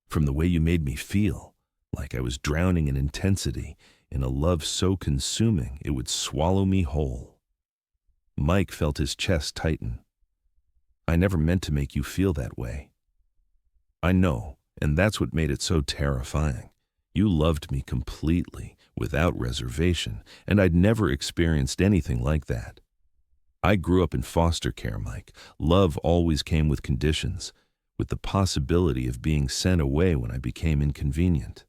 A: From the way you made me feel, like I was drowning in intensity, in a love so consuming it would swallow me whole. Mike felt his chest tighten. I never meant to make you feel that way. I know, and that's what made it so terrifying. You loved me completely, without reservation, and I'd never experienced anything like that. I grew up in foster care, Mike. Love always came with conditions, with the possibility of being sent away when I became inconvenient.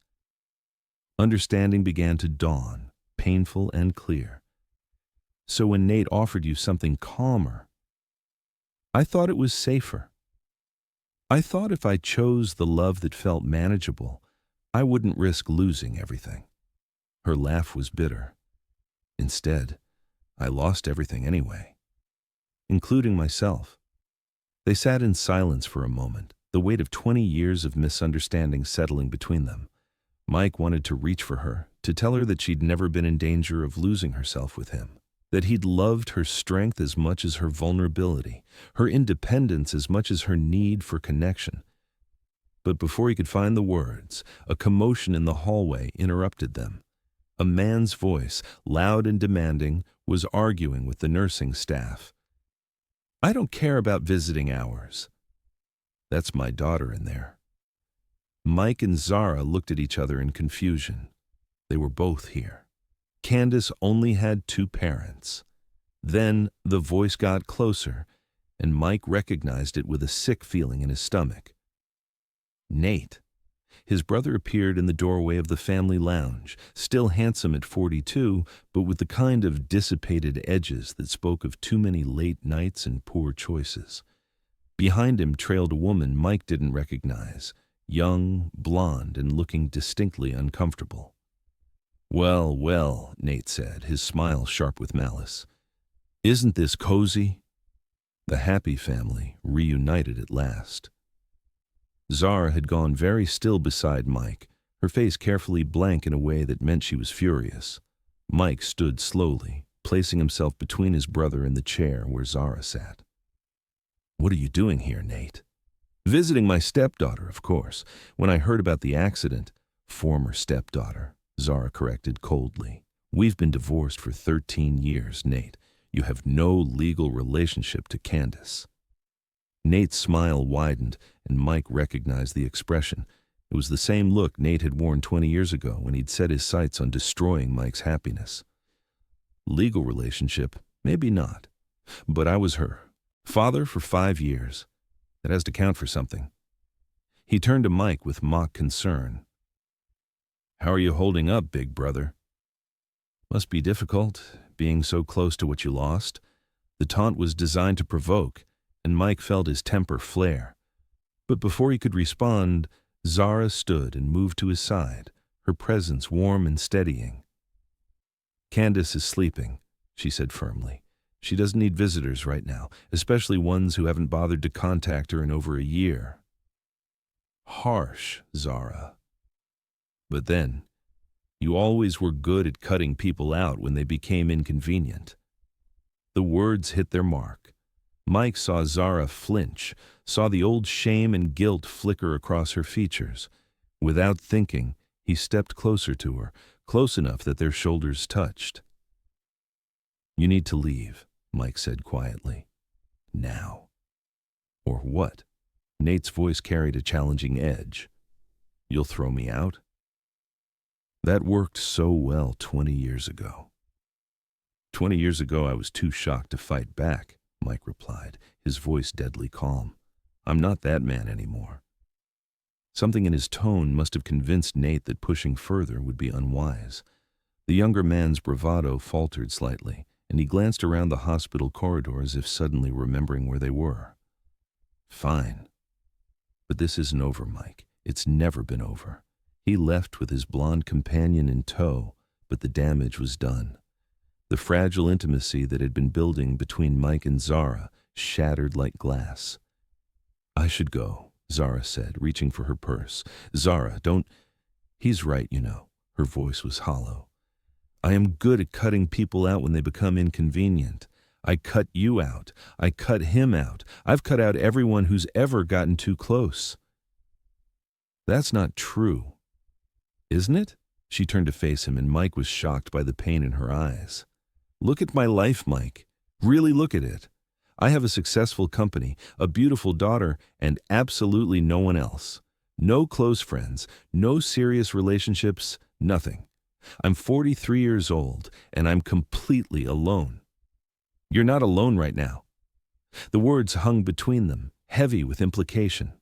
A: Understanding began to dawn, painful and clear. So when Nate offered you something calmer, I thought it was safer. I thought if I chose the love that felt manageable, I wouldn't risk losing everything. Her laugh was bitter. Instead, I lost everything anyway, including myself. They sat in silence for a moment, the weight of 20 years of misunderstanding settling between them. Mike wanted to reach for her, to tell her that she'd never been in danger of losing herself with him, that he'd loved her strength as much as her vulnerability, her independence as much as her need for connection. But before he could find the words, a commotion in the hallway interrupted them. A man's voice, loud and demanding, was arguing with the nursing staff. I don't care about visiting hours. That's my daughter in there. Mike and Zara looked at each other in confusion. They were both here. Candace only had 2 parents. Then the voice got closer, and Mike recognized it with a sick feeling in his stomach. Nate. His brother appeared in the doorway of the family lounge, still handsome at 42, but with the kind of dissipated edges that spoke of too many late nights and poor choices. Behind him trailed a woman Mike didn't recognize, young, blonde, and looking distinctly uncomfortable. Well, well, Nate said, his smile sharp with malice. Isn't this cozy? The happy family reunited at last. Zara had gone very still beside Mike, her face carefully blank in a way that meant she was furious. Mike stood slowly, placing himself between his brother and the chair where Zara sat. What are you doing here, Nate? Visiting my stepdaughter, of course. When I heard about the accident, former stepdaughter, Zara corrected coldly. We've been divorced for 13 years, Nate. You have no legal relationship to Candace. Nate's smile widened, and Mike recognized the expression. It was the same look Nate had worn 20 years ago when he'd set his sights on destroying Mike's happiness. Legal relationship, maybe not. But I was her father for 5 years. That has to count for something. He turned to Mike with mock concern. How are you holding up, big brother? Must be difficult, being so close to what you lost. The taunt was designed to provoke, and Mike felt his temper flare. But before he could respond, Zara stood and moved to his side, her presence warm and steadying. Candace is sleeping, she said firmly. She doesn't need visitors right now, especially ones who haven't bothered to contact her in over a year. Harsh, Zara. But then, you always were good at cutting people out when they became inconvenient. The words hit their mark. Mike saw Zara flinch, saw the old shame and guilt flicker across her features. Without thinking, he stepped closer to her, close enough that their shoulders touched. You need to leave, Mike said quietly. Now. Or what? Nate's voice carried a challenging edge. You'll throw me out? That worked so well 20 years ago. 20 years ago, I was too shocked to fight back, Mike replied, his voice deadly calm. I'm not that man anymore. Something in his tone must have convinced Nate that pushing further would be unwise. The younger man's bravado faltered slightly, and he glanced around the hospital corridor as if suddenly remembering where they were. Fine. But this isn't over, Mike. It's never been over. He left with his blonde companion in tow, but the damage was done. The fragile intimacy that had been building between Mike and Zara shattered like glass. I should go, Zara said, reaching for her purse. Zara, don't... He's right, you know. Her voice was hollow. I am good at cutting people out when they become inconvenient. I cut you out. I cut him out. I've cut out everyone who's ever gotten too close. That's not true. Isn't it? She turned to face him, and Mike was shocked by the pain in her eyes. Look at my life, Mike. Really look at it. I have a successful company, a beautiful daughter, and absolutely no one else. No close friends, no serious relationships, nothing. I'm 43 years old, and I'm completely alone. You're not alone right now. The words hung between them, heavy with implication.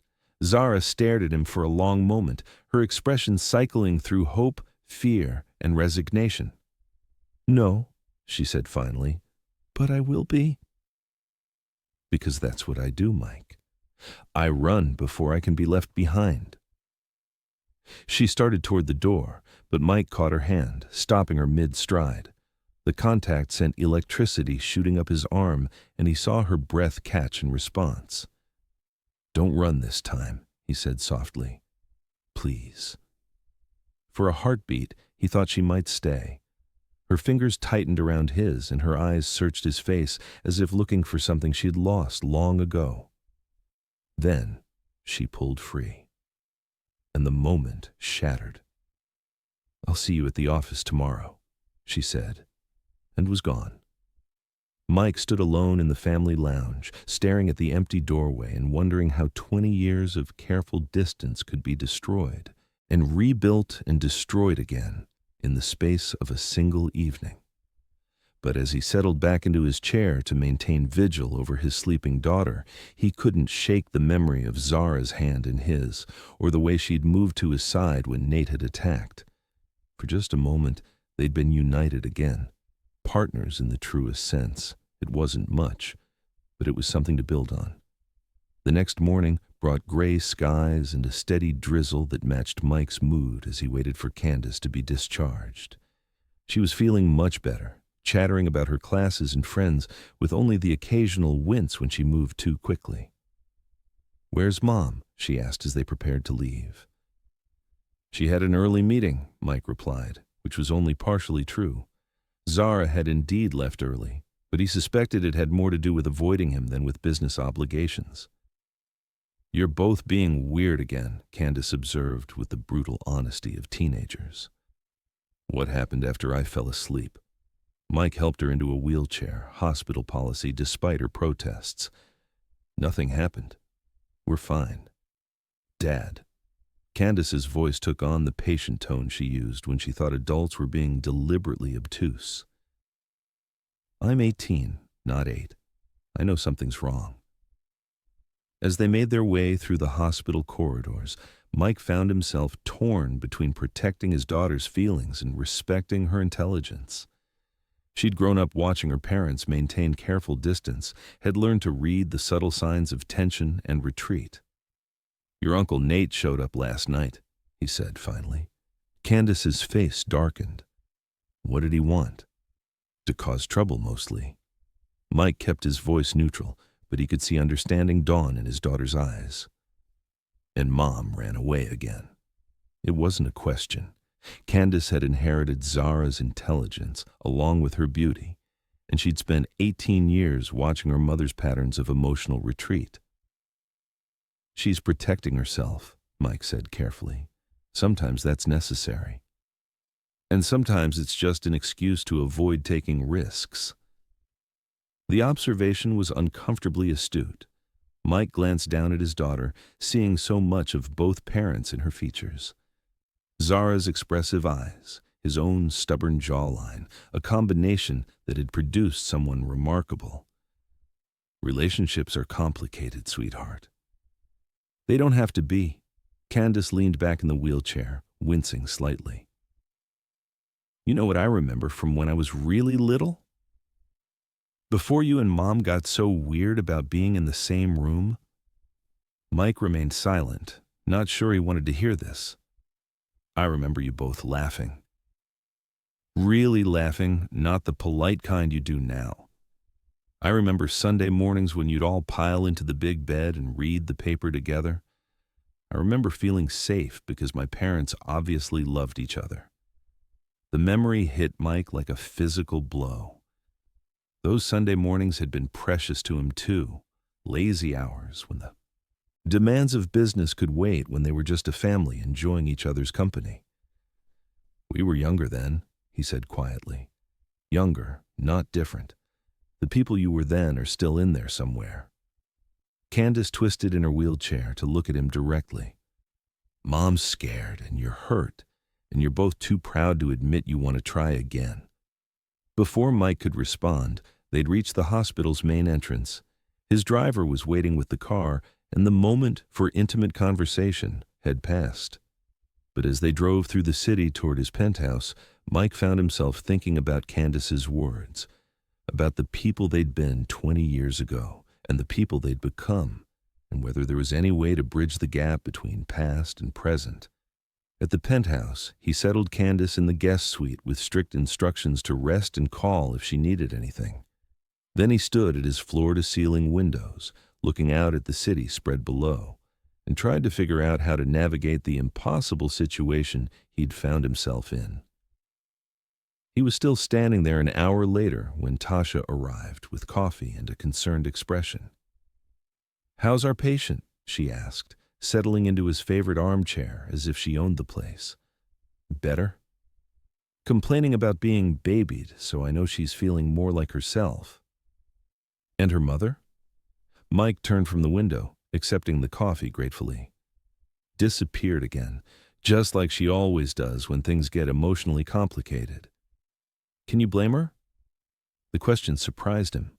A: Zara stared at him for a long moment, her expression cycling through hope, fear, and resignation. No, she said finally, but I will be. Because that's what I do, Mike. I run before I can be left behind. She started toward the door, but Mike caught her hand, stopping her mid-stride. The contact sent electricity shooting up his arm, and he saw her breath catch in response. Don't run this time, he said softly. Please. For a heartbeat, he thought she might stay. Her fingers tightened around his, and her eyes searched his face as if looking for something she had lost long ago. Then she pulled free, and the moment shattered. I'll see you at the office tomorrow, she said, and was gone. Mike stood alone in the family lounge, staring at the empty doorway and wondering how 20 years of careful distance could be destroyed and rebuilt and destroyed again in the space of a single evening. But as he settled back into his chair to maintain vigil over his sleeping daughter, he couldn't shake the memory of Zara's hand in his, or the way she'd moved to his side when Nate had attacked. For just a moment, they'd been united again, partners in the truest sense. It wasn't much, but it was something to build on. The next morning brought gray skies and a steady drizzle that matched Mike's mood as he waited for Candace to be discharged. She was feeling much better, chattering about her classes and friends with only the occasional wince when she moved too quickly. "Where's Mom?" she asked as they prepared to leave. "She had an early meeting," Mike replied, which was only partially true. Zara had indeed left early, but he suspected it had more to do with avoiding him than with business obligations. "You're both being weird again," Candace observed with the brutal honesty of teenagers. "What happened after I fell asleep?" Mike helped her into a wheelchair, hospital policy despite her protests. "Nothing happened. We're fine." "Dad." Candace's voice took on the patient tone she used when she thought adults were being deliberately obtuse. "I'm 18, not 8. I know something's wrong." As they made their way through the hospital corridors, Mike found himself torn between protecting his daughter's feelings and respecting her intelligence. She'd grown up watching her parents maintain careful distance, had learned to read the subtle signs of tension and retreat. "Your Uncle Nate showed up last night," he said finally. Candace's face darkened. "What did he want?" "To cause trouble, mostly." Mike kept his voice neutral, but he could see understanding dawn in his daughter's eyes. "And Mom ran away again." It wasn't a question. Candace had inherited Zara's intelligence along with her beauty, and she'd spent 18 years watching her mother's patterns of emotional retreat. "She's protecting herself," Mike said carefully. "Sometimes that's necessary. And sometimes it's just an excuse to avoid taking risks." The observation was uncomfortably astute. Mike glanced down at his daughter, seeing so much of both parents in her features. Zara's expressive eyes, his own stubborn jawline, a combination that had produced someone remarkable. "Relationships are complicated, sweetheart." "They don't have to be." Candace leaned back in the wheelchair, wincing slightly. "You know what I remember from when I was really little? Before you and Mom got so weird about being in the same room." Mike remained silent, not sure he wanted to hear this. "I remember you both laughing. Really laughing, not the polite kind you do now. I remember Sunday mornings when you'd all pile into the big bed and read the paper together. I remember feeling safe because my parents obviously loved each other." The memory hit Mike like a physical blow. Those Sunday mornings had been precious to him too, lazy hours when the demands of business could wait, when they were just a family enjoying each other's company. "We were younger then," he said quietly. "Younger, not different. The people you were then are still in there somewhere." Candace twisted in her wheelchair to look at him directly. "Mom's scared and you're hurt, and you're both too proud to admit you want to try again." Before Mike could respond, they'd reached the hospital's main entrance. His driver was waiting with the car, and the moment for intimate conversation had passed. But as they drove through the city toward his penthouse, Mike found himself thinking about Candace's words, about the people they'd been 20 years ago, and the people they'd become, and whether there was any way to bridge the gap between past and present. At the penthouse, he settled Candace in the guest suite with strict instructions to rest and call if she needed anything. Then he stood at his floor-to-ceiling windows, looking out at the city spread below, and tried to figure out how to navigate the impossible situation he'd found himself in. He was still standing there an hour later when Tasha arrived with coffee and a concerned expression. "How's our patient?" she asked, settling into his favorite armchair as if she owned the place. "Better? Complaining about being babied, so I know she's feeling more like herself." "And her mother?" Mike turned from the window, accepting the coffee gratefully. "Disappeared again, just like she always does when things get emotionally complicated." "Can you blame her?" The question surprised him.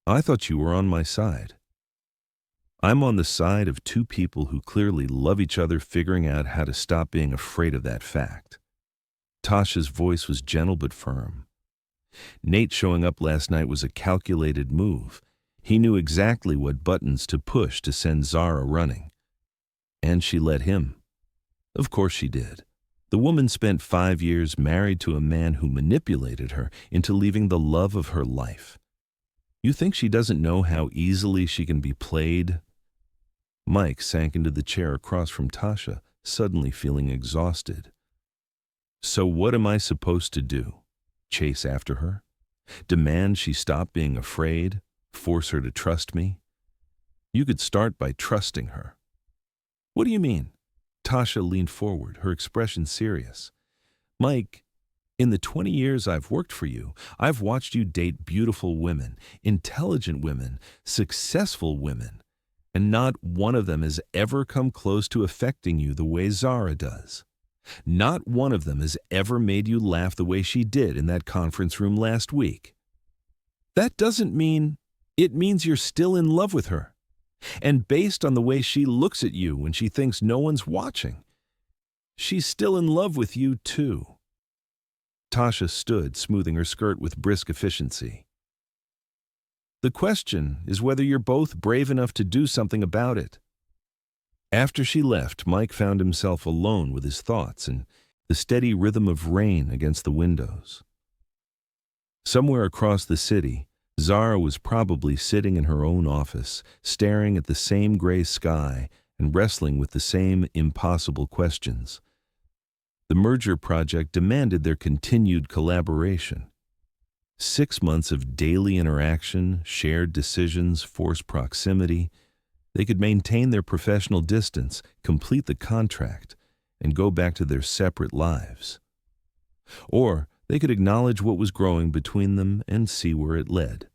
A: "I thought you were on my side." "I'm on the side of two people who clearly love each other figuring out how to stop being afraid of that fact." Tasha's voice was gentle but firm. "Nate showing up last night was a calculated move. He knew exactly what buttons to push to send Zara running. And she let him. Of course she did. The woman spent 5 years married to a man who manipulated her into leaving the love of her life. You think she doesn't know how easily she can be played? Mike sank into the chair across from Tasha, suddenly feeling exhausted. So what am I supposed to do? Chase after her? Demand she stop being afraid? Force her to trust me? You could start by trusting her. What do you mean? Tasha leaned forward, her expression serious. Mike, in the 20 years I've worked for you, I've watched you date beautiful women, intelligent women, successful women, and not one of them has ever come close to affecting you the way Zara does. Not one of them has ever made you laugh the way she did in that conference room last week. That doesn't mean, it means you're still in love with her. And based on the way she looks at you when she thinks no one's watching, she's still in love with you too. Tasha stood, smoothing her skirt with brisk efficiency. The question is whether you're both brave enough to do something about it. After she left, Mike found himself alone with his thoughts and the steady rhythm of rain against the windows. Somewhere across the city, Zara was probably sitting in her own office, staring at the same gray sky and wrestling with the same impossible questions. The merger project demanded their continued collaboration. 6 months of daily interaction, shared decisions, forced proximity. They could maintain their professional distance, complete the contract, and go back to their separate lives. Or they could acknowledge what was growing between them and see where it led.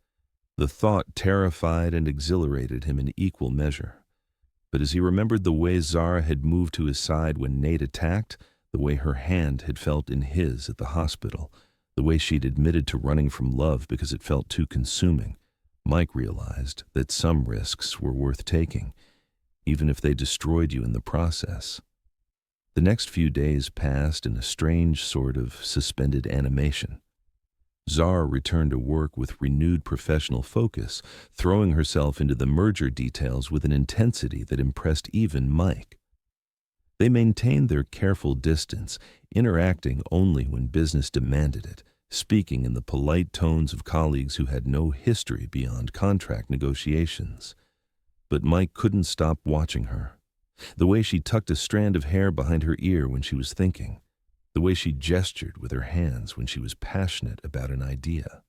A: The thought terrified and exhilarated him in equal measure. But as he remembered the way Zara had moved to his side when Nate attacked, the way her hand had felt in his at the hospital, the way she'd admitted to running from love because it felt too consuming, Mike realized that some risks were worth taking, even if they destroyed you in the process. The next few days passed in a strange sort of suspended animation. Zara returned to work with renewed professional focus, throwing herself into the merger details with an intensity that impressed even Mike. They maintained their careful distance, interacting only when business demanded it, speaking in the polite tones of colleagues who had no history beyond contract negotiations. But Mike couldn't stop watching her. The way she tucked a strand of hair behind her ear when she was thinking. The way she gestured with her hands when she was passionate about an idea.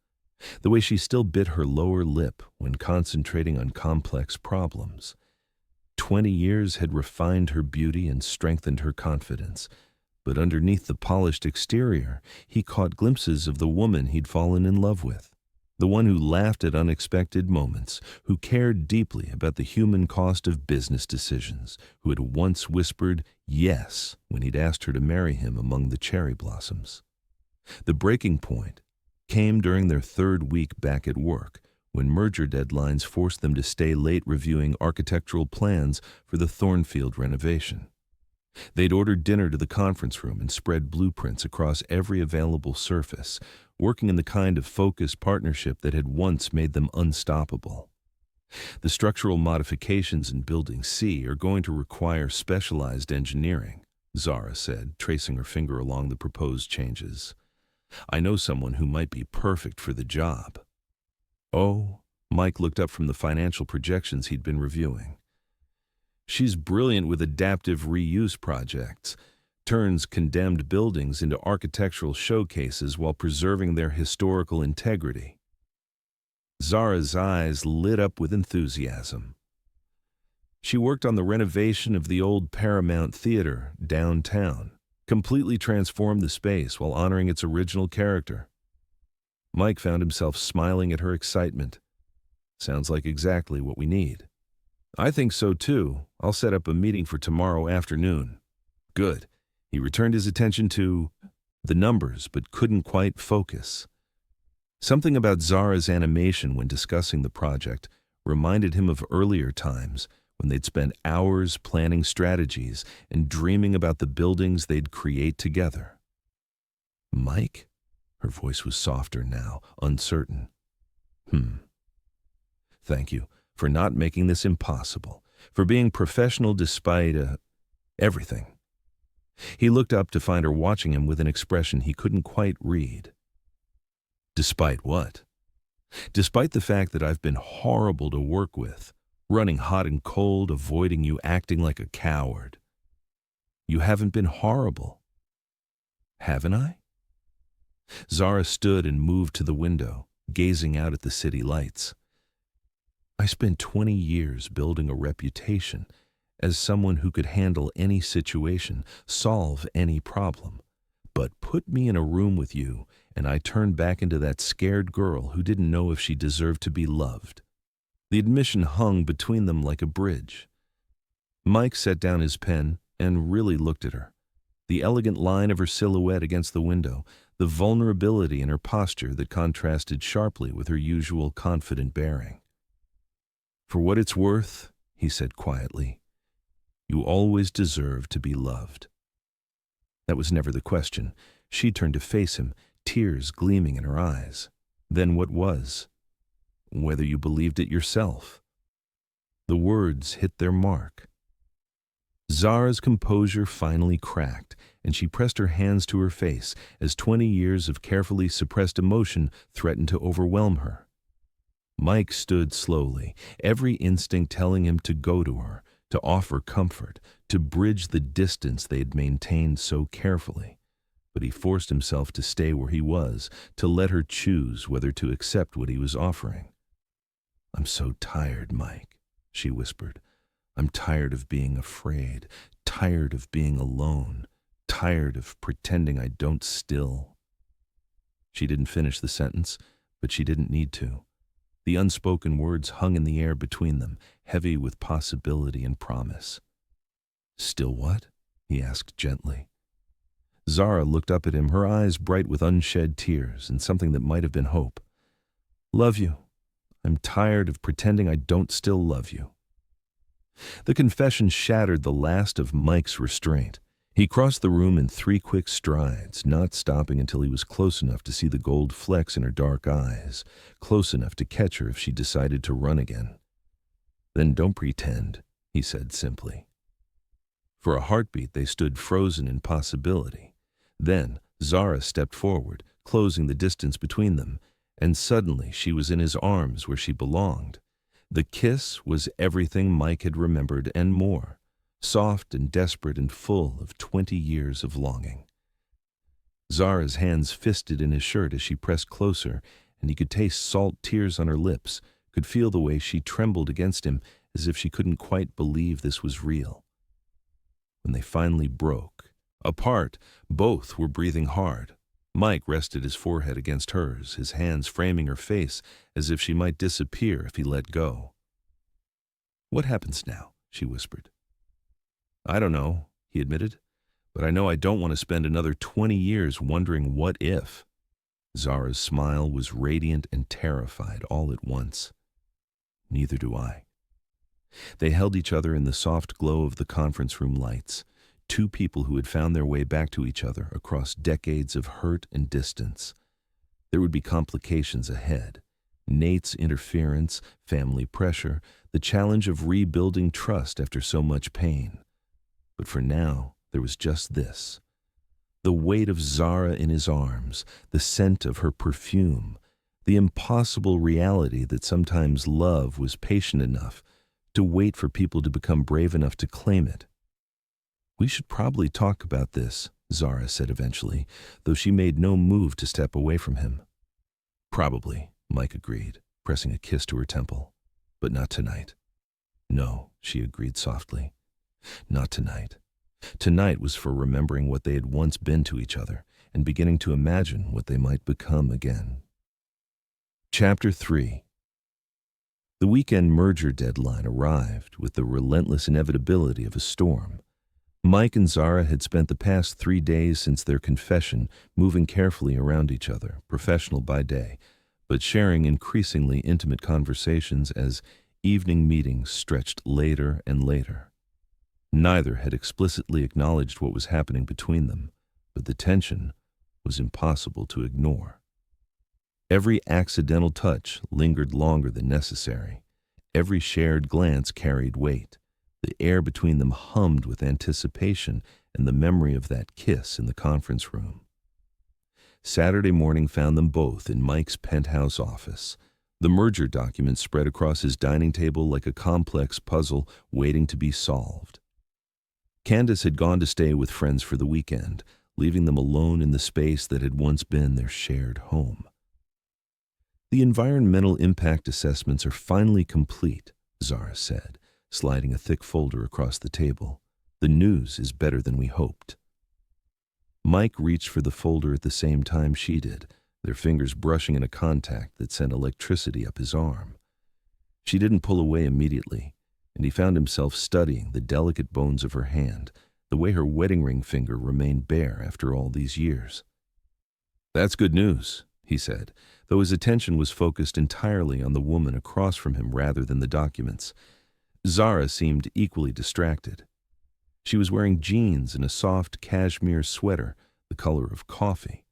A: The way she still bit her lower lip when concentrating on complex problems. 20 years had refined her beauty and strengthened her confidence, but underneath the polished exterior, he caught glimpses of the woman he'd fallen in love with. The one who laughed at unexpected moments, who cared deeply about the human cost of business decisions, who had once whispered yes when he'd asked her to marry him among the cherry blossoms. The breaking point came during their 3rd week back at work, when merger deadlines forced them to stay late reviewing architectural plans for the Thornfield renovation. They'd ordered dinner to the conference room and spread blueprints across every available surface, working in the kind of focused partnership that had once made them unstoppable. The structural modifications in Building C are going to require specialized engineering, Zara said, tracing her finger along the proposed changes. I know someone who might be perfect for the job. Oh, Mike looked up from the financial projections he'd been reviewing. She's brilliant with adaptive reuse projects, turns condemned buildings into architectural showcases while preserving their historical integrity. Zara's eyes lit up with enthusiasm. She worked on the renovation of the old Paramount Theater downtown, completely transformed the space while honoring its original character. Mike found himself smiling at her excitement. Sounds like exactly what we need. I think so too. I'll set up a meeting for tomorrow afternoon. Good. He returned his attention to the numbers, but couldn't quite focus. Something about Zara's animation when discussing the project reminded him of earlier times when they'd spent hours planning strategies and dreaming about the buildings they'd create together. Mike? Her voice was softer now, uncertain. Thank you for not making this impossible, for being professional despite everything. He looked up to find her watching him with an expression he couldn't quite read. Despite what? Despite the fact that I've been horrible to work with, running hot and cold, avoiding you, acting like a coward. You haven't been horrible. Haven't I? Zara stood and moved to the window, gazing out at the city lights. I spent 20 years building a reputation as someone who could handle any situation, solve any problem. But put me in a room with you, and I turned back into that scared girl who didn't know if she deserved to be loved. The admission hung between them like a bridge. Mike set down his pen and really looked at her. The elegant line of her silhouette against the window, the vulnerability in her posture that contrasted sharply with her usual confident bearing. For what it's worth, he said quietly, you always deserve to be loved. That was never the question. She turned to face him, tears gleaming in her eyes. Then what was? Whether you believed it yourself. The words hit their mark. Zara's composure finally cracked, and she pressed her hands to her face as 20 years of carefully suppressed emotion threatened to overwhelm her. Mike stood slowly, every instinct telling him to go to her, to offer comfort, to bridge the distance they had maintained so carefully. But he forced himself to stay where he was, to let her choose whether to accept what he was offering. I'm so tired, Mike, she whispered. I'm tired of being afraid, tired of being alone, tired of pretending I don't still. She didn't finish the sentence, but she didn't need to. The unspoken words hung in the air between them, heavy with possibility and promise. Still what? He asked gently. Zara looked up at him, her eyes bright with unshed tears and something that might have been hope. Love you. I'm tired of pretending I don't still love you. The confession shattered the last of Mike's restraint. He crossed the room in 3 quick strides, not stopping until he was close enough to see the gold flecks in her dark eyes, close enough to catch her if she decided to run again. Then don't pretend, he said simply. For a heartbeat, they stood frozen in possibility. Then Zara stepped forward, closing the distance between them, and suddenly she was in his arms where she belonged. The kiss was everything Mike had remembered and more, soft and desperate and full of 20 years of longing. Zara's hands fisted in his shirt as she pressed closer, and he could taste salt tears on her lips, could feel the way she trembled against him as if she couldn't quite believe this was real. When they finally broke, apart, both were breathing hard. Mike rested his forehead against hers, his hands framing her face as if she might disappear if he let go. What happens now? She whispered. I don't know, he admitted, but I know I don't want to spend another 20 years wondering what if. Zara's smile was radiant and terrified all at once. Neither do I. They held each other in the soft glow of the conference room lights, 2 people who had found their way back to each other across decades of hurt and distance. There would be complications ahead. Nate's interference, family pressure, the challenge of rebuilding trust after so much pain. But for now, there was just this. The weight of Zara in his arms, the scent of her perfume, the impossible reality that sometimes love was patient enough to wait for people to become brave enough to claim it. We should probably talk about this, Zara said eventually, though she made no move to step away from him. Probably, Mike agreed, pressing a kiss to her temple. But not tonight. No, she agreed softly. Not tonight. Tonight was for remembering what they had once been to each other and beginning to imagine what they might become again. Chapter 3. The weekend merger deadline arrived with the relentless inevitability of a storm. Mike and Zara had spent the past 3 days since their confession moving carefully around each other, professional by day, but sharing increasingly intimate conversations as evening meetings stretched later and later. Neither had explicitly acknowledged what was happening between them, but the tension was impossible to ignore. Every accidental touch lingered longer than necessary. Every shared glance carried weight. The air between them hummed with anticipation and the memory of that kiss in the conference room. Saturday morning found them both in Mike's penthouse office. The merger document spread across his dining table like a complex puzzle waiting to be solved. Candace had gone to stay with friends for the weekend, leaving them alone in the space that had once been their shared home. The environmental impact assessments are finally complete, Zara said, sliding a thick folder across the table. The news is better than we hoped. Mike reached for the folder at the same time she did, their fingers brushing in a contact that sent electricity up his arm. She didn't pull away immediately, and he found himself studying the delicate bones of her hand, the way her wedding ring finger remained bare after all these years. "That's good news," he said, though his attention was focused entirely on the woman across from him rather than the documents. Zara seemed equally distracted. She was wearing jeans and a soft cashmere sweater, the color of coffee,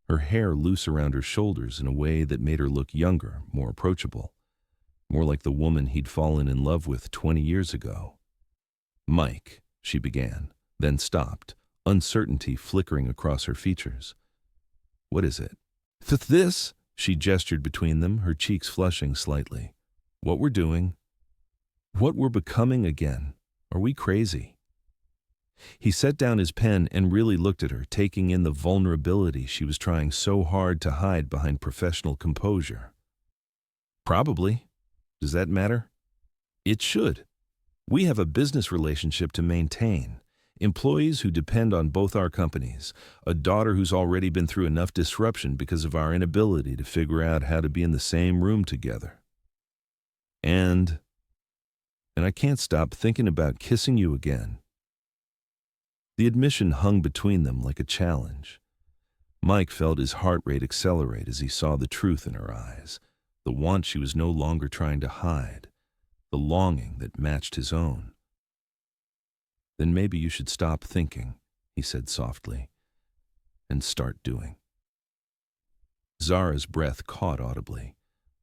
A: her hair loose around her shoulders in a way that made her look younger, more approachable, more like the woman he'd fallen in love with 20 years ago. "Mike," she began, then stopped, uncertainty flickering across her features. "What is it?" "This," she gestured between them, her cheeks flushing slightly. "What we're doing. What we're becoming again. Are we crazy?" He set down his pen and really looked at her, taking in the vulnerability she was trying so hard to hide behind professional composure. "Probably. Does that matter?" "It should. We have a business relationship to maintain. Employees who depend on both our companies, a daughter who's already been through enough disruption because of our inability to figure out how to be in the same room together. And I can't stop thinking about kissing you again." The admission hung between them like a challenge. Mike felt his heart rate accelerate as he saw the truth in her eyes, the want she was no longer trying to hide, the longing that matched his own. "Then maybe you should stop thinking," he said softly, "and start doing." Zara's breath caught audibly.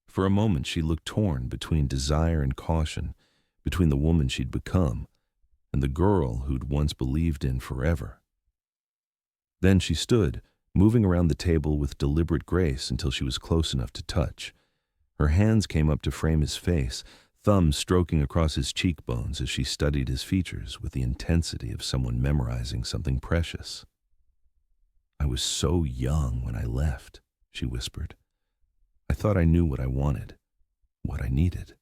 A: For a moment she looked torn between desire and caution, between the woman she'd become and the girl who'd once believed in forever. Then she stood, moving around the table with deliberate grace until she was close enough to touch. Her hands came up to frame his face, thumbs stroking across his cheekbones as she studied his features with the intensity of someone memorizing something precious. "I was so young when I left," she whispered. "I thought I knew what I wanted, what I needed.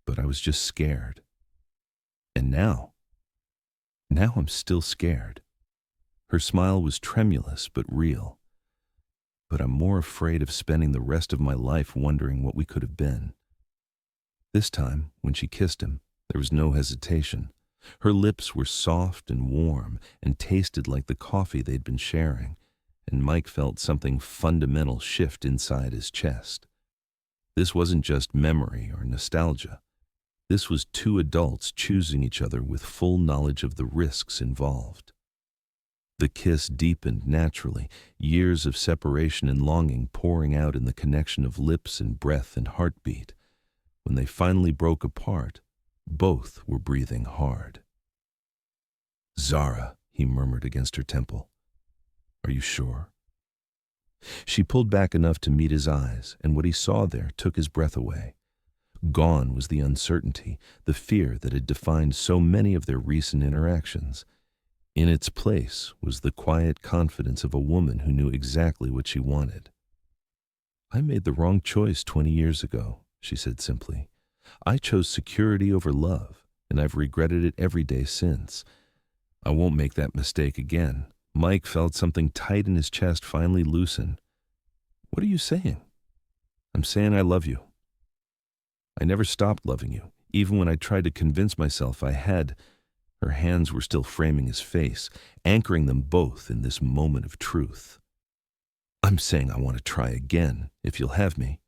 A: But I was just scared. And now I'm still scared." Her smile was tremulous but real. "But I'm more afraid of spending the rest of my life wondering what we could have been." This time, when she kissed him, there was no hesitation. Her lips were soft and warm and tasted like the coffee they'd been sharing, and Mike felt something fundamental shift inside his chest. This wasn't just memory or nostalgia. This was two adults choosing each other with full knowledge of the risks involved. The kiss deepened naturally, years of separation and longing pouring out in the connection of lips and breath and heartbeat. When they finally broke apart, both were breathing hard. "Zara," he murmured against her temple. "Are you sure?" She pulled back enough to meet his eyes, and what he saw there took his breath away. Gone was the uncertainty, the fear that had defined so many of their recent interactions. In its place was the quiet confidence of a woman who knew exactly what she wanted. "I made the wrong choice 20 years ago," she said simply. "I chose security over love, and I've regretted it every day since. I won't make that mistake again." Mike felt something tight in his chest finally loosen. "What are you saying?" "I'm saying I love you. I never stopped loving you, even when I tried to convince myself I had." Her hands were still framing his face, anchoring them both in this moment of truth. "I'm saying I want to try again, if you'll have me."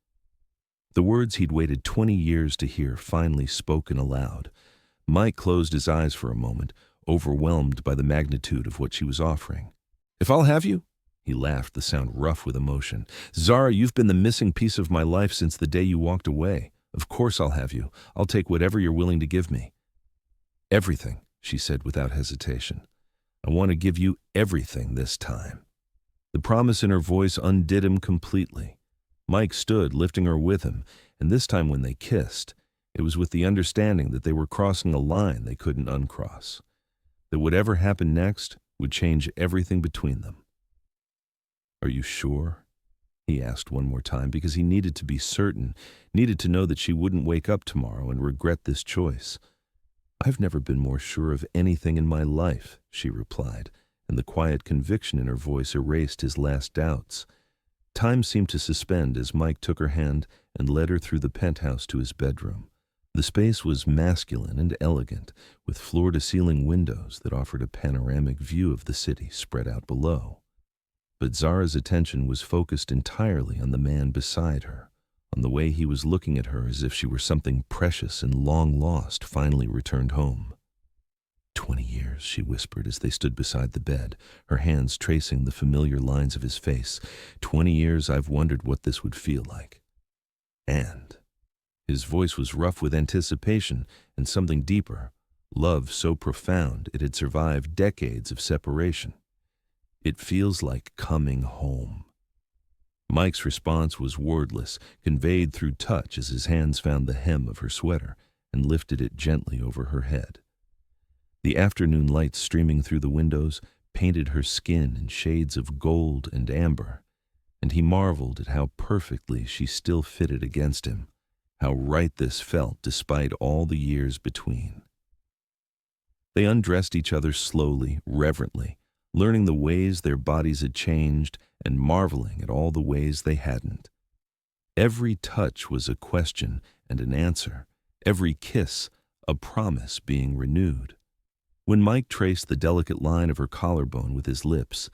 A: The words he'd waited 20 years to hear finally spoken aloud. Mike closed his eyes for a moment, overwhelmed by the magnitude of what she was offering. "If I'll have you?" He laughed, the sound rough with emotion. "Zara, you've been the missing piece of my life since the day you walked away. Of course I'll have you. I'll take whatever you're willing to give me." "Everything," she said without hesitation. I want to give you everything this time." The promise in her voice undid him completely. Mike stood, lifting her with him, and this time when they kissed, it was with the understanding that they were crossing a line they couldn't uncross, that whatever happened next would change everything between them. "Are you sure?" he asked one more time, because he needed to be certain, needed to know that she wouldn't wake up tomorrow and regret this choice. "I've never been more sure of anything in my life," she replied, and the quiet conviction in her voice erased his last doubts. Time seemed to suspend as Mike took her hand and led her through the penthouse to his bedroom. The space was masculine and elegant, with floor-to-ceiling windows that offered a panoramic view of the city spread out below. But Zara's attention was focused entirely on the man beside her, on the way he was looking at her as if she were something precious and long lost, finally returned home. 20 years, she whispered as they stood beside the bed, her hands tracing the familiar lines of his face. 20 years I've wondered what this would feel like. And his voice was rough with anticipation and something deeper, love so profound it had survived decades of separation. It feels like coming home. Mike's response was wordless, conveyed through touch as his hands found the hem of her sweater and lifted it gently over her head. The afternoon light streaming through the windows painted her skin in shades of gold and amber, and he marveled at how perfectly she still fitted against him, how right this felt despite all the years between. They undressed each other slowly, reverently, learning the ways their bodies had changed and marveling at all the ways they hadn't. Every touch was a question and an answer, every kiss a promise being renewed. When Mike traced the delicate line of her collarbone with his lips,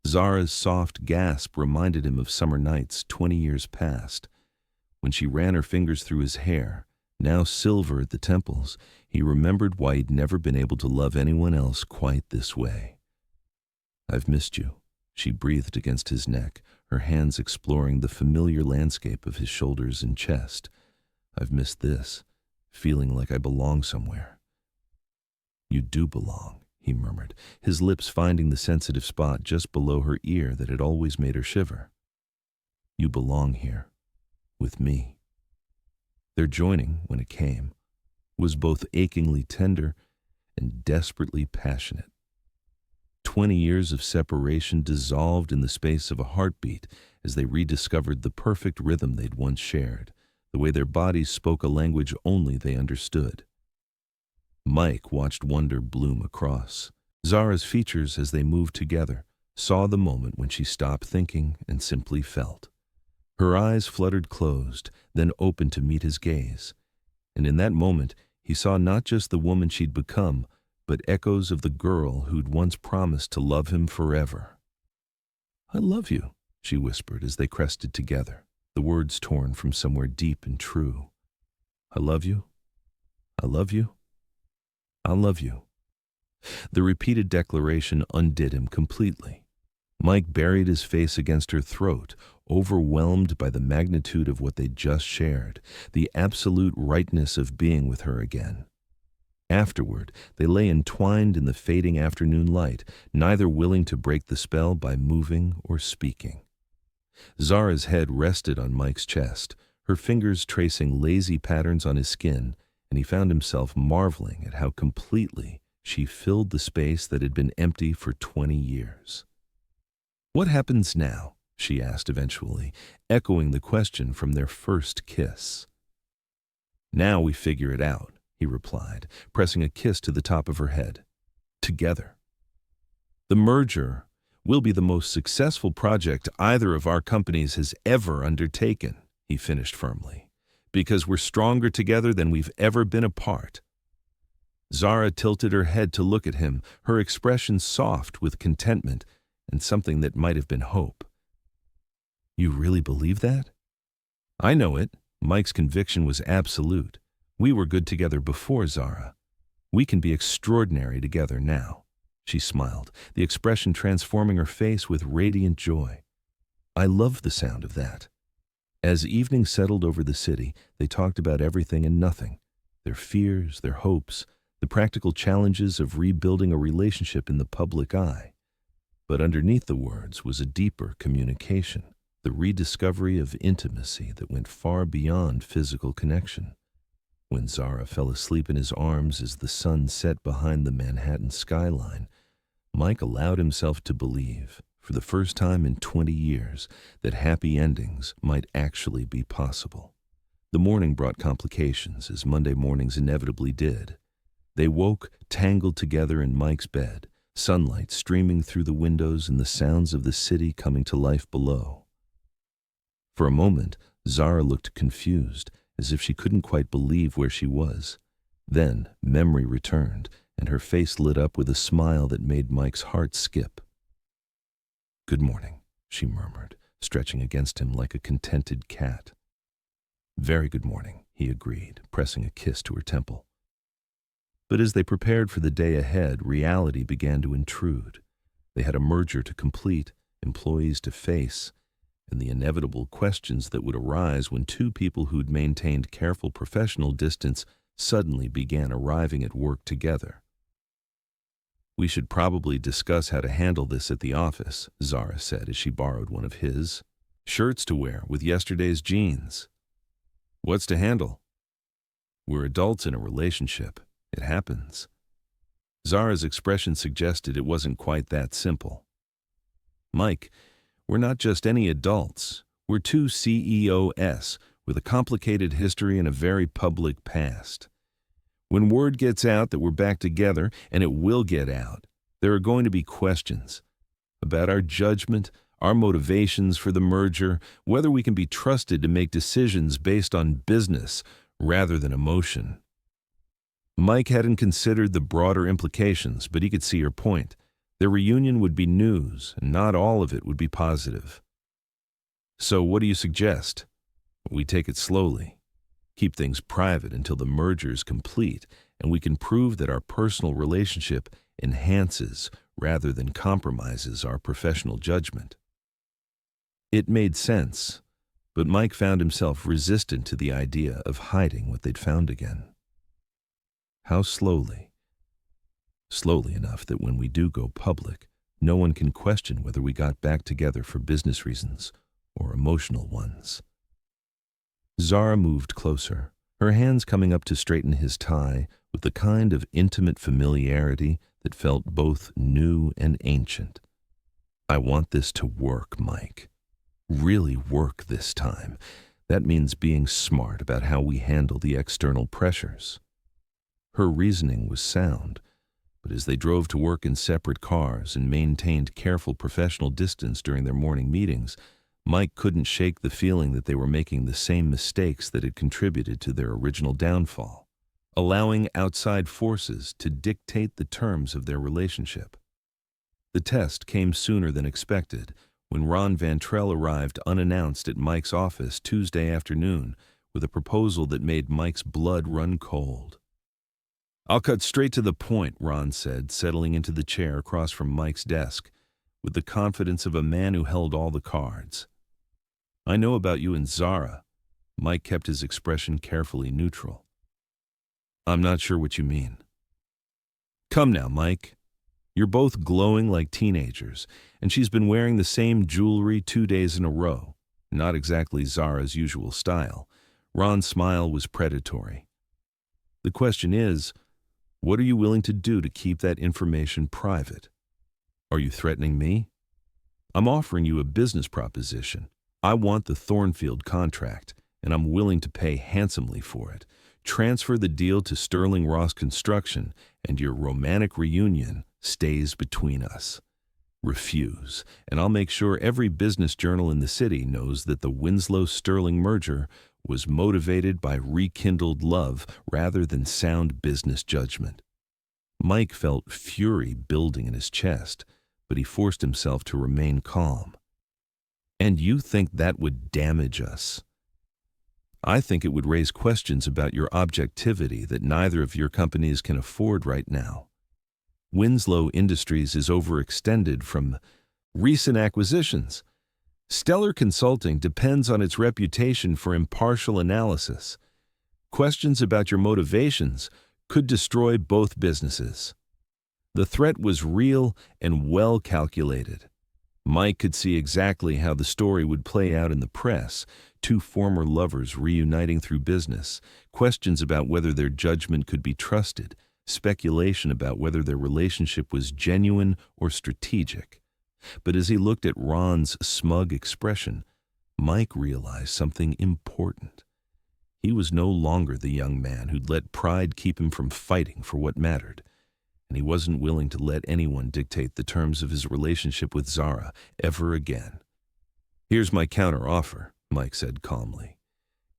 A: Zara's soft gasp reminded him of summer nights 20 years past. When she ran her fingers through his hair, now silver at the temples, he remembered why he'd never been able to love anyone else quite this way. "I've missed you," she breathed against his neck, her hands exploring the familiar landscape of his shoulders and chest. "I've missed this, feeling like I belong somewhere." "You do belong," he murmured, his lips finding the sensitive spot just below her ear that had always made her shiver. "You belong here, with me." Their joining, when it came, was both achingly tender and desperately passionate. 20 years of separation dissolved in the space of a heartbeat as they rediscovered the perfect rhythm they'd once shared, the way their bodies spoke a language only they understood. Mike watched wonder bloom across Zara's features as they moved together, saw the moment when she stopped thinking and simply felt. Her eyes fluttered closed, then opened to meet his gaze. And in that moment, he saw not just the woman she'd become, but echoes of the girl who'd once promised to love him forever. "I love you," she whispered as they crested together, the words torn from somewhere deep and true. "I love you. I love you. I love you." The repeated declaration undid him completely. Mike buried his face against her throat, overwhelmed by the magnitude of what they'd just shared, the absolute rightness of being with her again. Afterward, they lay entwined in the fading afternoon light, neither willing to break the spell by moving or speaking. Zara's head rested on Mike's chest, her fingers tracing lazy patterns on his skin, and he found himself marveling at how completely she filled the space that had been empty for 20 years. "What happens now?" she asked eventually, echoing the question from their first kiss. "Now we figure it out," he replied, pressing a kiss to the top of her head. "Together. The merger will be the most successful project either of our companies has ever undertaken," he finished firmly, "because we're stronger together than we've ever been apart." Zara tilted her head to look at him, her expression soft with contentment and something that might have been hope. "You really believe that?" "I know it." Mike's conviction was absolute. "We were good together before, Zara. We can be extraordinary together now." She smiled, the expression transforming her face with radiant joy. "I love the sound of that." As evening settled over the city, they talked about everything and nothing, their fears, their hopes, the practical challenges of rebuilding a relationship in the public eye. But underneath the words was a deeper communication, the rediscovery of intimacy that went far beyond physical connection. When Zara fell asleep in his arms as the sun set behind the Manhattan skyline, Mike allowed himself to believe, for the first time in 20 years, that happy endings might actually be possible. The morning brought complications, as Monday mornings inevitably did. They woke, tangled together in Mike's bed, sunlight streaming through the windows and the sounds of the city coming to life below. For a moment, Zara looked confused, as if she couldn't quite believe where she was. Then memory returned, and her face lit up with a smile that made Mike's heart skip. "Good morning," she murmured, stretching against him like a contented cat. "Very good morning," he agreed, pressing a kiss to her temple. But as they prepared for the day ahead, reality began to intrude. They had a merger to complete, employees to face, and the inevitable questions that would arise when two people who'd maintained careful professional distance suddenly began arriving at work together. "We should probably discuss how to handle this at the office," Zara said as she borrowed one of his. "Shirts to wear with yesterday's jeans." "What's to handle?" "We're adults in a relationship. It happens." Zara's expression suggested it wasn't quite that simple. "Mike, we're not just any adults. We're two CEOs with a complicated history and a very public past. When word gets out that we're back together, and it will get out, there are going to be questions about our judgment, our motivations for the merger, whether we can be trusted to make decisions based on business rather than emotion." Mike hadn't considered the broader implications, but he could see her point. Their reunion would be news, and not all of it would be positive. "So what do you suggest?" "We take it slowly. Keep things private until the merger is complete, and we can prove that our personal relationship enhances rather than compromises our professional judgment." It made sense, but Mike found himself resistant to the idea of hiding what they'd found again. "How slowly?" "Slowly enough that when we do go public, no one can question whether we got back together for business reasons or emotional ones." Zara moved closer, her hands coming up to straighten his tie with the kind of intimate familiarity that felt both new and ancient. "I want this to work, Mike. Really work this time. That means being smart about how we handle the external pressures." Her reasoning was sound, but as they drove to work in separate cars and maintained careful professional distance during their morning meetings, Mike couldn't shake the feeling that they were making the same mistakes that had contributed to their original downfall, allowing outside forces to dictate the terms of their relationship. The test came sooner than expected when Ron Vantrell arrived unannounced at Mike's office Tuesday afternoon with a proposal that made Mike's blood run cold. "I'll cut straight to the point," Ron said, settling into the chair across from Mike's desk, with the confidence of a man who held all the cards. "I know about you and Zara." Mike kept his expression carefully neutral. "I'm not sure what you mean." "Come now, Mike. You're both glowing like teenagers, and she's been wearing the same jewelry 2 days in a row. Not exactly Zara's usual style." Ron's smile was predatory. "The question is, what are you willing to do to keep that information private? Are you threatening me? I'm offering you a business proposition. I want the Thornfield contract, and I'm willing to pay handsomely for it. Transfer the deal to Sterling Ross Construction, and your romantic reunion stays between us. Refuse, and I'll make sure every business journal in the city knows that the Winslow-Sterling merger was motivated by rekindled love rather than sound business judgment." Mike felt fury building in his chest, but he forced himself to remain calm. "And you think that would damage us?" "I think it would raise questions about your objectivity that neither of your companies can afford right now. Winslow Industries is overextended from recent acquisitions. Stellar Consulting depends on its reputation for impartial analysis. Questions about your motivations could destroy both businesses. The threat was real and well calculated. Mike could see exactly how the story would play out in the press: two former lovers reuniting through business, questions about whether their judgment could be trusted, speculation about whether their relationship was genuine or strategic. But as he looked at Ron's smug expression, Mike realized something important. He was no longer the young man who'd let pride keep him from fighting for what mattered, and he wasn't willing to let anyone dictate the terms of his relationship with Zara ever again. "Here's my counter-offer," Mike said calmly.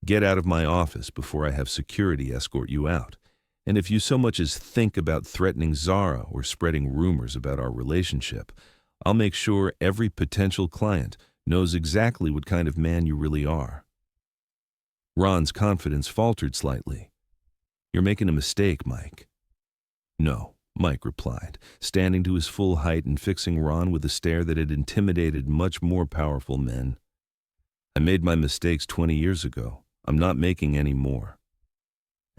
A: "Get out of my office before I have security escort you out. And if you so much as think about threatening Zara or spreading rumors about our relationship, I'll make sure every potential client knows exactly what kind of man you really are." Ron's confidence faltered slightly. "You're making a mistake, Mike." "No," Mike replied, standing to his full height and fixing Ron with a stare that had intimidated much more powerful men. "I made my mistakes 20 years ago. I'm not making any more."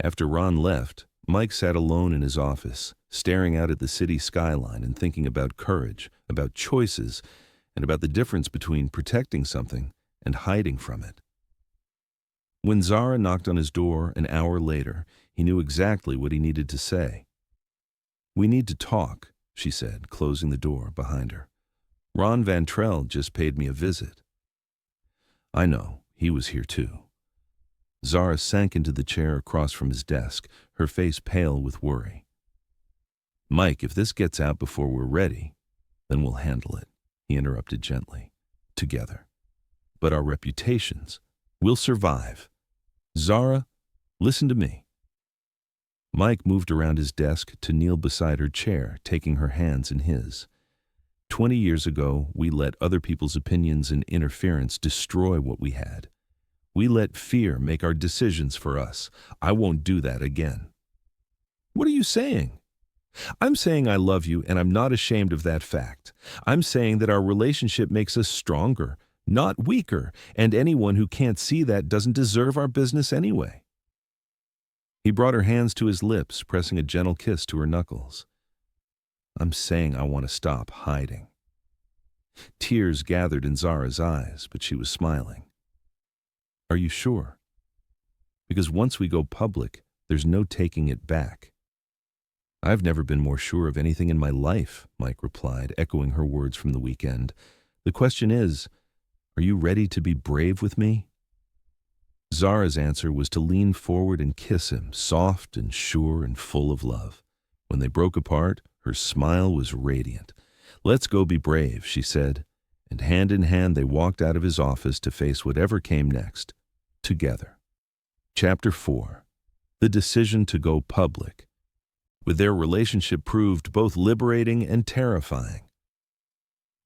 A: After Ron left, Mike sat alone in his office, staring out at the city skyline and thinking about courage, about choices, and about the difference between protecting something and hiding from it. When Zara knocked on his door an hour later, he knew exactly what he needed to say. "We need to talk," she said, closing the door behind her. "Ron Van Trell just paid me a visit." "I know, he was here too." Zara sank into the chair across from his desk, her face pale with worry. "Mike, if this gets out before we're ready, then we'll handle it," he interrupted gently. "Together. But our reputations, we'll survive. Zara, listen to me." Mike moved around his desk to kneel beside her chair, taking her hands in his. 20 years ago, we let other people's opinions and interference destroy what we had. We let fear make our decisions for us. I won't do that again." "What are you saying?" "I'm saying I love you, and I'm not ashamed of that fact. I'm saying that our relationship makes us stronger, not weaker, and anyone who can't see that doesn't deserve our business anyway." He brought her hands to his lips, pressing a gentle kiss to her knuckles. "I'm saying I want to stop hiding." Tears gathered in Zara's eyes, but she was smiling. "Are you sure? Because once we go public, there's no taking it back." "I've never been more sure of anything in my life," Mike replied, echoing her words from the weekend. "The question is, are you ready to be brave with me?" Zara's answer was to lean forward and kiss him, soft and sure and full of love. When they broke apart, her smile was radiant. "Let's go be brave," she said, and hand in hand they walked out of his office to face whatever came next, together. Chapter 4. The decision to go public. With their relationship proved both liberating and terrifying.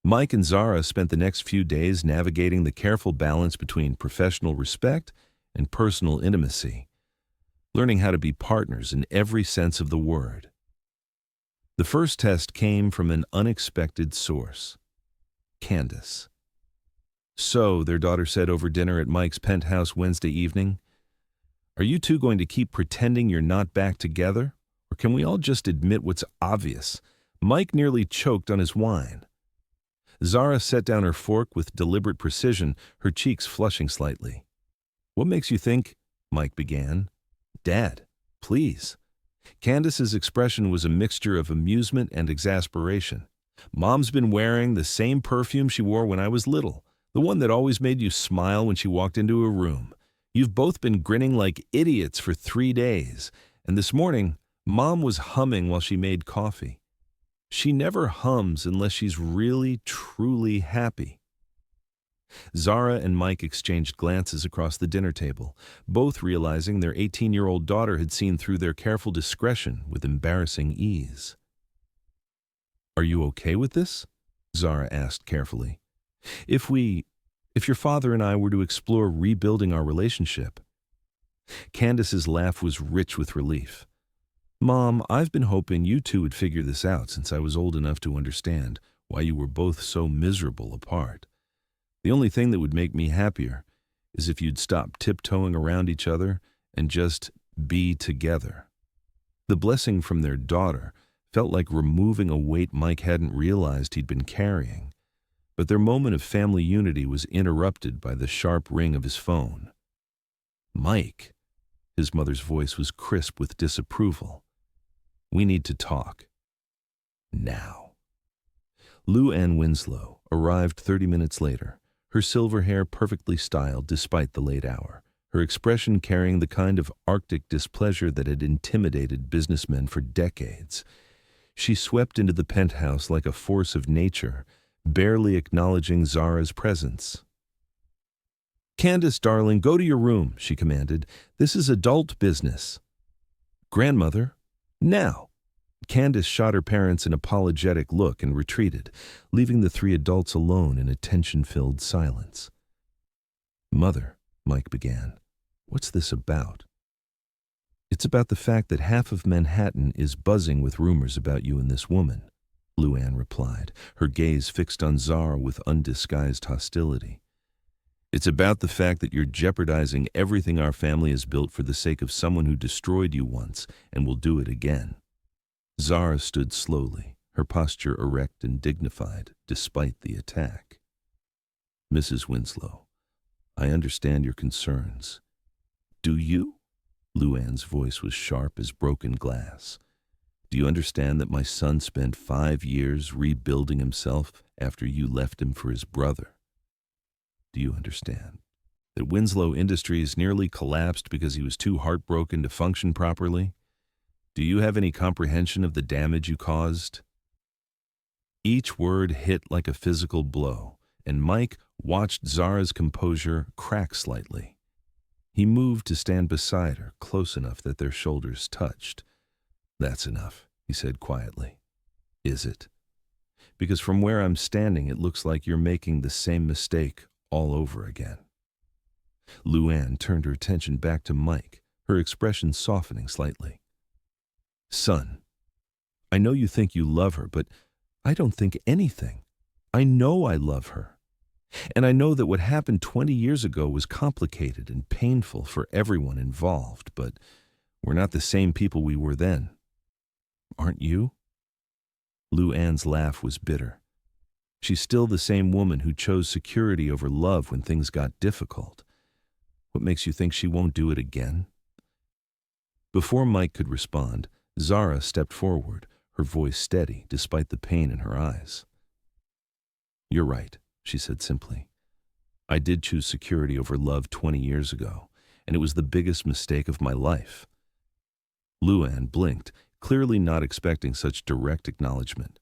A: Mike and Zara spent the next few days navigating the careful balance between professional respect and personal intimacy, learning how to be partners in every sense of the word. The first test came from an unexpected source: Candace. "So," their daughter said over dinner at Mike's penthouse Wednesday evening, "are you two going to keep pretending you're not back together? Or can we all just admit what's obvious?" Mike nearly choked on his wine. Zara set down her fork with deliberate precision, her cheeks flushing slightly. "What makes you think—" Mike began. "Dad, please." Candace's expression was a mixture of amusement and exasperation. "Mom's been wearing the same perfume she wore when I was little, the one that always made you smile when she walked into a room. You've both been grinning like idiots for 3 days, and this morning, Mom was humming while she made coffee. She never hums unless she's really, truly happy." Zara and Mike exchanged glances across the dinner table, both realizing their 18-year-old daughter had seen through their careful discretion with embarrassing ease. "Are you okay with this?" Zara asked carefully. If your father and I were to explore rebuilding our relationship." Candace's laugh was rich with relief. "Mom, I've been hoping you two would figure this out since I was old enough to understand why you were both so miserable apart. The only thing that would make me happier is if you'd stop tiptoeing around each other and just be together." The blessing from their daughter felt like removing a weight Mike hadn't realized he'd been carrying, but their moment of family unity was interrupted by the sharp ring of his phone. "Mike," his mother's voice was crisp with disapproval. "We need to talk. Now." Lou Ann Winslow arrived 30 minutes later, her silver hair perfectly styled despite the late hour, her expression carrying the kind of Arctic displeasure that had intimidated businessmen for decades. She swept into the penthouse like a force of nature, barely acknowledging Zara's presence. "Candace, darling, go to your room," she commanded. "This is adult business." "Grandmother, now." Candace shot her parents an apologetic look and retreated, leaving the three adults alone in a tension-filled silence. "Mother," Mike began, "what's this about?" "It's about the fact that half of Manhattan is buzzing with rumors about you and this woman," Lou Ann replied, her gaze fixed on Zara with undisguised hostility. "It's about the fact that you're jeopardizing everything our family has built for the sake of someone who destroyed you once and will do it again." Zara stood slowly, her posture erect and dignified, despite the attack. "Mrs. Winslow, I understand your concerns." "Do you?" Lou Ann's voice was sharp as broken glass. "Do you understand that my son spent 5 years rebuilding himself after you left him for his brother? Do you understand that Winslow Industries nearly collapsed because he was too heartbroken to function properly? Do you have any comprehension of the damage you caused?" Each word hit like a physical blow, and Mike watched Zara's composure crack slightly. He moved to stand beside her, close enough that their shoulders touched. "That's enough," he said quietly. "Is it? Because from where I'm standing, it looks like you're making the same mistake all over again." Lou Ann turned her attention back to Mike, her expression softening slightly. "Son, I know you think you love her, but I don't think anything. I know I love her. And I know that what happened 20 years ago was complicated and painful for everyone involved, but we're not the same people we were then. Aren't you?" Lou Ann's laugh was bitter. She's still the same woman who chose security over love when things got difficult. What makes you think she won't do it again? Before Mike could respond, Zara stepped forward, her voice steady despite the pain in her eyes. "You're right," she said simply. "I did choose security over love 20 years ago, and it was the biggest mistake of my life." Lou Ann blinked, clearly not expecting such direct acknowledgement.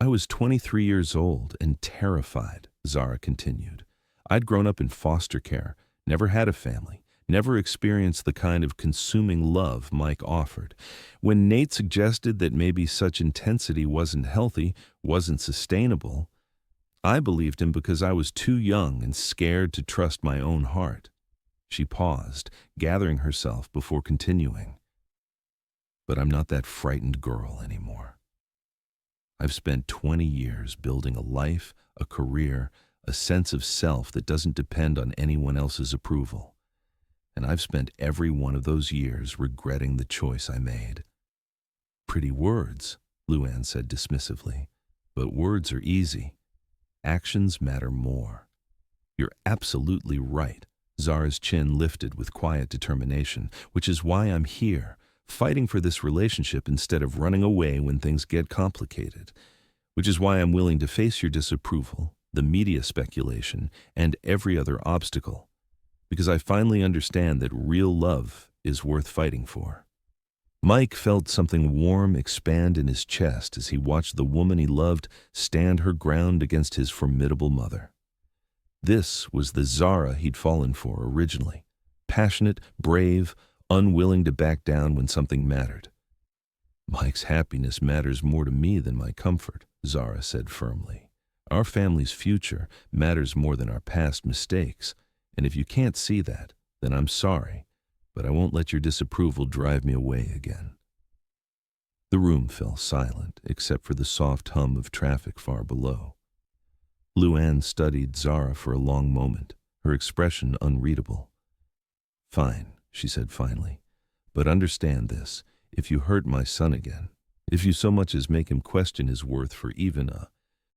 A: "I was 23 years old and terrified," Zara continued. "I'd grown up in foster care, never had a family, never experienced the kind of consuming love Mike offered. When Nate suggested that maybe such intensity wasn't healthy, wasn't sustainable, I believed him because I was too young and scared to trust my own heart." She paused, gathering herself before continuing. "But I'm not that frightened girl anymore. I've spent 20 years building a life, a career, a sense of self that doesn't depend on anyone else's approval. And I've spent every one of those years regretting the choice I made." "Pretty words," Lou Ann said dismissively. "But words are easy. Actions matter more." "You're absolutely right." Zara's chin lifted with quiet determination, "which is why I'm here, fighting for this relationship instead of running away when things get complicated. Which is why I'm willing to face your disapproval, the media speculation, and every other obstacle. Because I finally understand that real love is worth fighting for." Mike felt something warm expand in his chest as he watched the woman he loved stand her ground against his formidable mother. This was the Zara he'd fallen for originally, passionate, brave, unwilling to back down when something mattered. "Mike's happiness matters more to me than my comfort," Zara said firmly. "Our family's future matters more than our past mistakes, and if you can't see that, then I'm sorry, but I won't let your disapproval drive me away again." The room fell silent, except for the soft hum of traffic far below. Lou Ann studied Zara for a long moment, her expression unreadable. "Fine," she said finally, "but understand this. if you hurt my son again, if you so much as make him question his worth for even a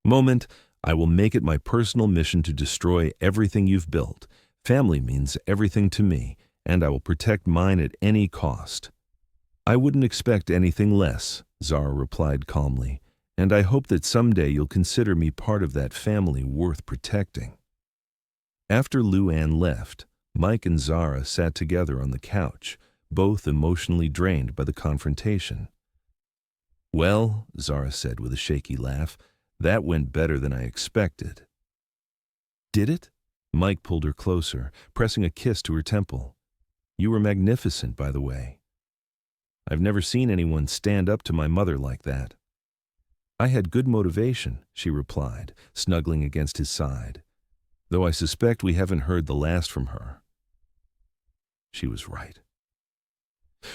A: moment, I will make it my personal mission to destroy everything you've built. Family means everything to me, and I will protect mine at any cost." "I wouldn't expect anything less," Zara replied calmly, "and I hope that someday you'll consider me part of that family worth protecting." After Luann left, Mike and Zara sat together on the couch, both emotionally drained by the confrontation. "Well," Zara said with a shaky laugh, "that went better than I expected." "Did it?" Mike pulled her closer, pressing a kiss to her temple. "You were magnificent, by the way. I've never seen anyone stand up to my mother like that." "I had good motivation," she replied, snuggling against his side, "though I suspect we haven't heard the last from her." She was right.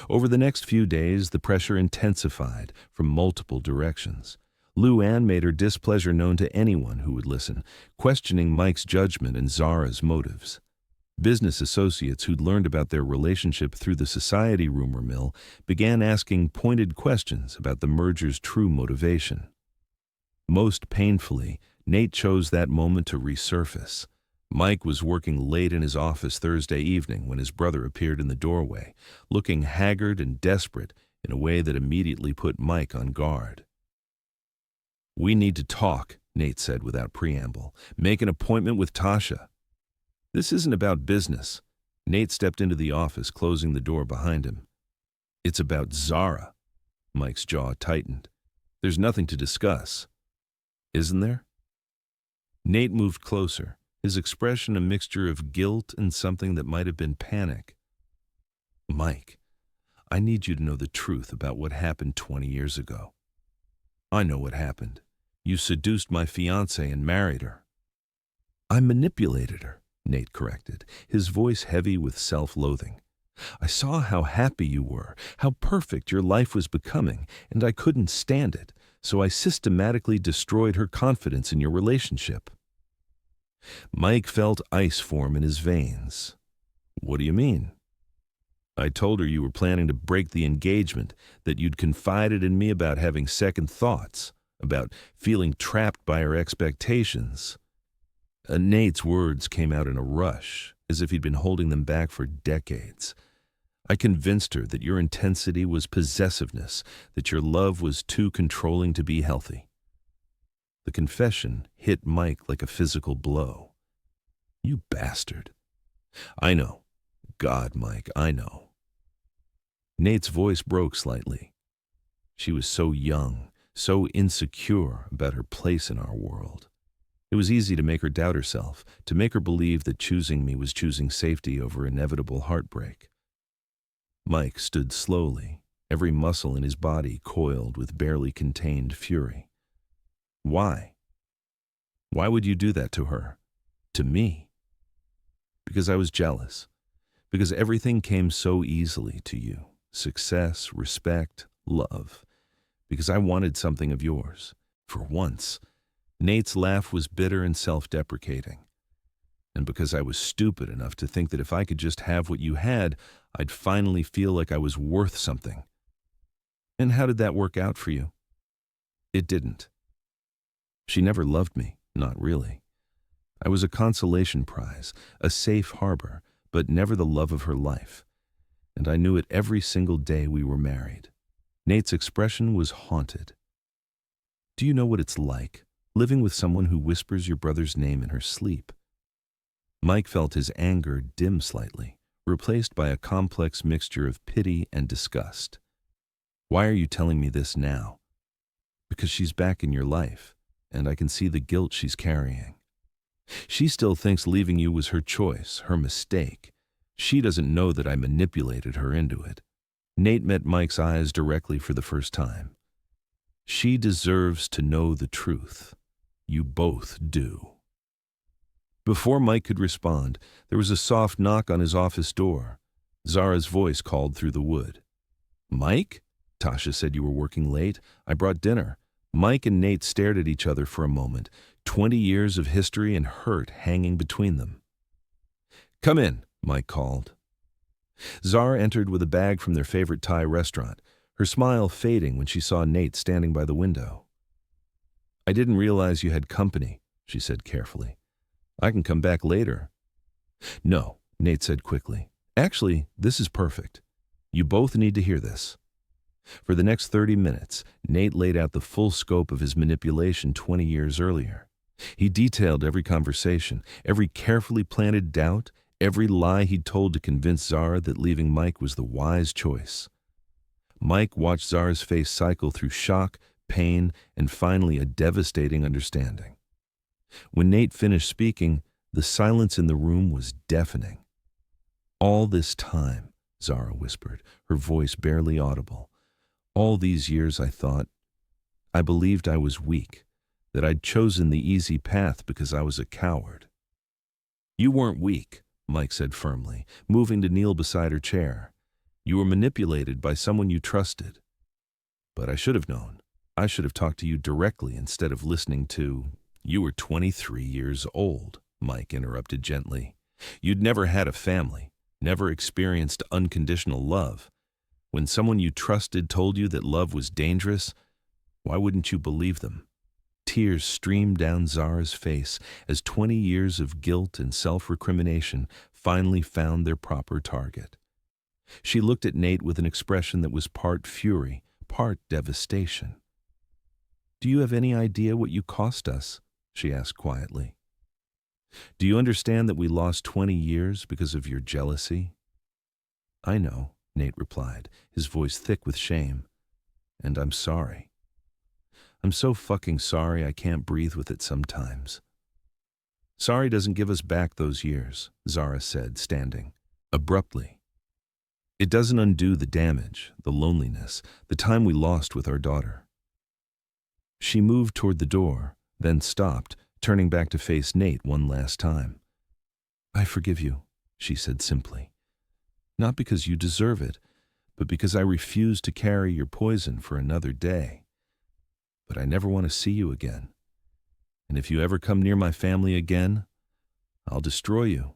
A: Over the next few days, the pressure intensified from multiple directions. Luann made her displeasure known to anyone who would listen, questioning Mike's judgment and Zara's motives. Business associates who'd learned about their relationship through the society rumor mill began asking pointed questions about the merger's true motivation. Most painfully, Nate chose that moment to resurface. Mike was working late in his office Thursday evening when his brother appeared in the doorway, looking haggard and desperate in a way that immediately put Mike on guard. "We need to talk," Nate said without preamble. "Make an appointment with Tasha." "This isn't about business." Nate stepped into the office, closing the door behind him. "It's about Zara." Mike's jaw tightened. "There's nothing to discuss." "Isn't there?" Nate moved closer, his expression a mixture of guilt and something that might have been panic. "Mike, I need you to know the truth about what happened 20 years ago." "I know what happened. You seduced my fiancée and married her." "I manipulated her," Nate corrected, his voice heavy with self-loathing. "I saw how happy you were, how perfect your life was becoming, and I couldn't stand it, so I systematically destroyed her confidence in your relationship." Mike felt ice form in his veins. "What do you mean?" "I told her you were planning to break the engagement, that you'd confided in me about having second thoughts, about feeling trapped by her expectations." Nate's words came out in a rush, as if he'd been holding them back for decades. "I convinced her that your intensity was possessiveness, that your love was too controlling to be healthy." The confession hit Mike like a physical blow. "You bastard." "I know. God, Mike, I know." Nate's voice broke slightly. She was so young, so insecure about her place in our world. It was easy to make her doubt herself, to make her believe that choosing me was choosing safety over inevitable heartbreak. Mike stood slowly, every muscle in his body coiled with barely contained fury. "Why? Why would you do that to her? To me?" "Because I was jealous. Because everything came so easily to you. Success, respect, love. Because I wanted something of yours. For once." Nate's laugh was bitter and self-deprecating. "And because I was stupid enough to think that if I could just have what you had, I'd finally feel like I was worth something." "And how did that work out for you?" "It didn't. She never loved me, not really. I was a consolation prize, a safe harbor, but never the love of her life. And I knew it every single day we were married." Nate's expression was haunted. "Do you know what it's like, living with someone who whispers your brother's name in her sleep?" Mike felt his anger dim slightly, replaced by a complex mixture of pity and disgust. "Why are you telling me this now?" "Because she's back in your life, and I can see the guilt she's carrying. She still thinks leaving you was her choice, her mistake. She doesn't know that I manipulated her into it." Nate met Mike's eyes directly for the first time. "She deserves to know the truth. You both do." Before Mike could respond, there was a soft knock on his office door. Zara's voice called through the wood. "Mike? Tasha said you were working late. I brought dinner." Mike and Nate stared at each other for a moment, 20 years of history and hurt hanging between them. "Come in," Mike called. Zara entered with a bag from their favorite Thai restaurant. her smile fading when she saw Nate standing by the window. "I didn't realize you had company," she said carefully. "I can come back later." "No," Nate said quickly. "Actually, this is perfect. You both need to hear this." For the next 30 minutes, Nate laid out the full scope of his manipulation 20 years earlier. He detailed every conversation, every carefully planted doubt, every lie he'd told to convince Zara that leaving Mike was the wise choice. Mike watched Zara's face cycle through shock, pain, and finally a devastating understanding. When Nate finished speaking, the silence in the room was deafening. "All this time," Zara whispered, her voice barely audible, "all these years I believed I was weak, that I'd chosen the easy path because I was a coward." "You weren't weak," Mike said firmly, moving to kneel beside her chair. "You were manipulated by someone you trusted. But I should have known. I should have talked to you directly instead of listening to—" "You were 23 years old," Mike interrupted gently. "You'd never had a family, never experienced unconditional love. When someone you trusted told you that love was dangerous, why wouldn't you believe them?" Tears streamed down Zara's face as 20 years of guilt and self-recrimination finally found their proper target. She looked at Nate with an expression that was part fury, part devastation. "Do you have any idea what you cost us?" she asked quietly. "Do you understand that we lost 20 years because of your jealousy?" "I know," Nate replied, his voice thick with shame. "And I'm sorry. I'm so fucking sorry I can't breathe with it sometimes." "Sorry doesn't give us back those years," Zara said, standing abruptly. "It doesn't undo the damage, the loneliness, the time we lost with our daughter." She moved toward the door, then stopped, turning back to face Nate one last time. "I forgive you," she said simply. "Not because you deserve it, but because I refuse to carry your poison for another day. But I never want to see you again. And if you ever come near my family again, I'll destroy you."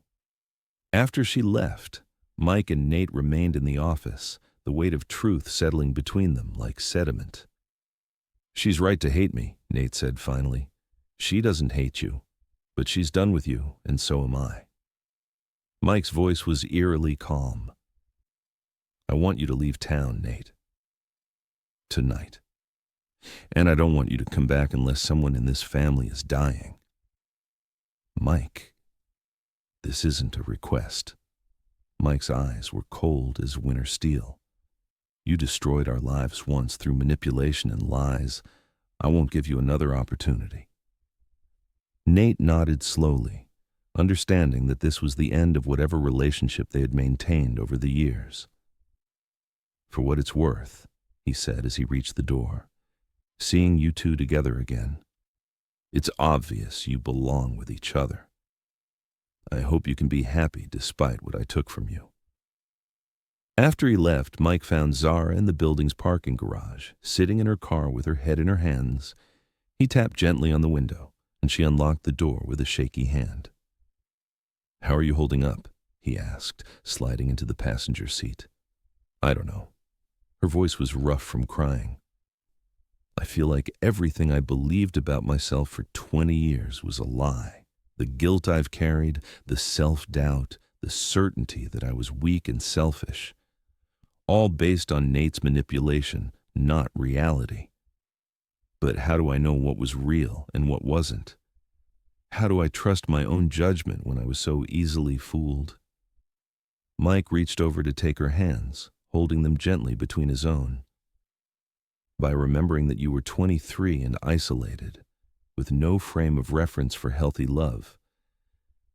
A: After she left, Mike and Nate remained in the office, the weight of truth settling between them like sediment. "She's right to hate me," Nate said finally. "She doesn't hate you, but she's done with you, and so am I." Mike's voice was eerily calm. "I want you to leave town, Nate. Tonight. And I don't want you to come back unless someone in this family is dying." "Mike, this isn't a request." Mike's eyes were cold as winter steel. "You destroyed our lives once through manipulation and lies. I won't give you another opportunity." Nate nodded slowly, understanding that this was the end of whatever relationship they had maintained over the years. "For what it's worth," he said as he reached the door, "seeing you two together again, it's obvious you belong with each other. I hope you can be happy despite what I took from you." After he left, Mike found Zara in the building's parking garage, sitting in her car with her head in her hands. He tapped gently on the window, and she unlocked the door with a shaky hand. "How are you holding up?" he asked, sliding into the passenger seat. "I don't know." Her voice was rough from crying. "I feel like everything I believed about myself for 20 years was a lie. The guilt I've carried, the self-doubt, the certainty that I was weak and selfish. All based on Nate's manipulation, not reality. But how do I know what was real and what wasn't? How do I trust my own judgment when I was so easily fooled?" Mike reached over to take her hands, holding them gently between his own. "By remembering that you were 23 and isolated, with no frame of reference for healthy love,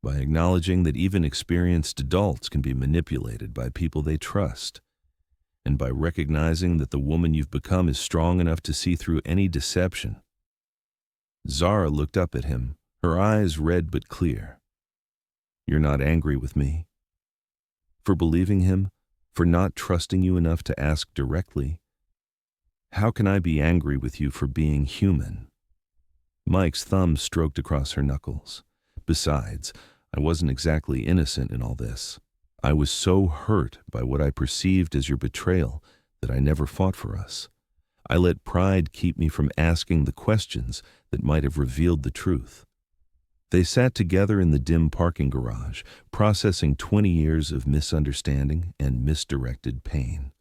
A: by acknowledging that even experienced adults can be manipulated by people they trust, and by recognizing that the woman you've become is strong enough to see through any deception." Zara looked up at him, her eyes red but clear. "You're not angry with me? For believing him? For not trusting you enough to ask directly? How can I be angry with you for being human?" Mike's thumb stroked across her knuckles. "Besides, I wasn't exactly innocent in all this. I was so hurt by what I perceived as your betrayal that I never fought for us. I let pride keep me from asking the questions that might have revealed the truth. They sat together in the dim parking garage, processing 20 years of misunderstanding and misdirected pain.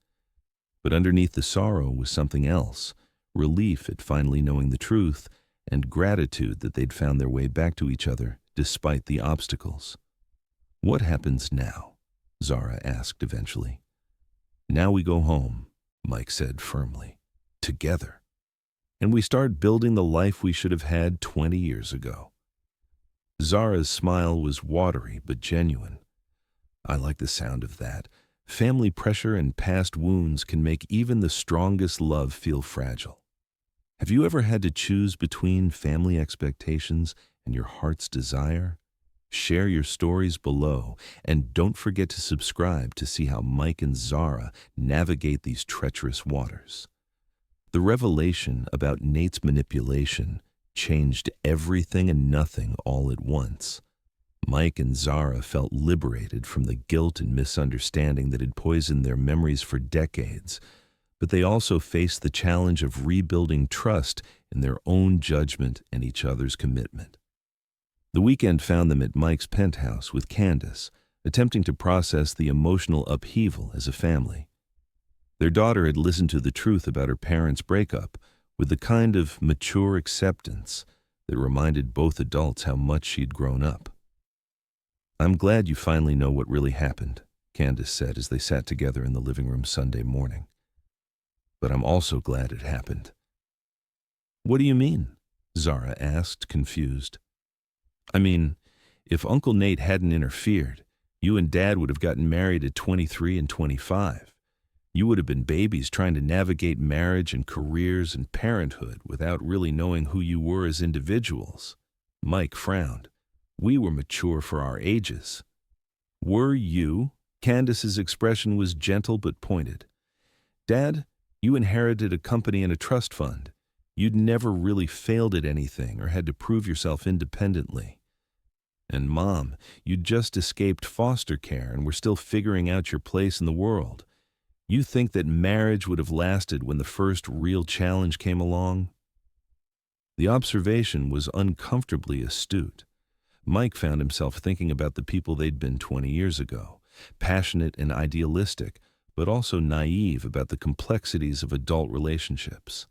A: But underneath the sorrow was something else, relief at finally knowing the truth, and gratitude that they'd found their way back to each other despite the obstacles. "What happens now?" Zara asked eventually. "Now we go home," Mike said firmly. "Together. And we start building the life we should have had 20 years ago." Zara's smile was watery but genuine. "I like the sound of that. Family pressure and past wounds can make even the strongest love feel fragile. Have you ever had to choose between family expectations and your heart's desire? Share your stories below, and don't forget to subscribe to see how Mike and Zara navigate these treacherous waters. The revelation about Nate's manipulation changed everything and nothing all at once. Mike and Zara felt liberated from the guilt and misunderstanding that had poisoned their memories for decades, but they also faced the challenge of rebuilding trust in their own judgment and each other's commitment. The weekend found them at Mike's penthouse with Candace, attempting to process the emotional upheaval as a family. Their daughter had listened to the truth about her parents' breakup with the kind of mature acceptance that reminded both adults how much she'd grown up. "I'm glad you finally know what really happened," Candace said as they sat together in the living room Sunday morning. "But I'm also glad it happened." "What do you mean?" Zara asked, confused. "I mean, if Uncle Nate hadn't interfered, you and Dad would have gotten married at 23 and 25. You would have been babies trying to navigate marriage and careers and parenthood without really knowing who you were as individuals." Mike frowned. "We were mature for our ages." "Were you?" Candace's expression was gentle but pointed. "Dad, you inherited a company and a trust fund. You'd never really failed at anything or had to prove yourself independently. And Mom, you'd just escaped foster care and were still figuring out your place in the world. You think that marriage would have lasted when the first real challenge came along?" The observation was uncomfortably astute. Mike found himself thinking about the people they'd been 20 years ago, passionate and idealistic, but also naive about the complexities of adult relationships.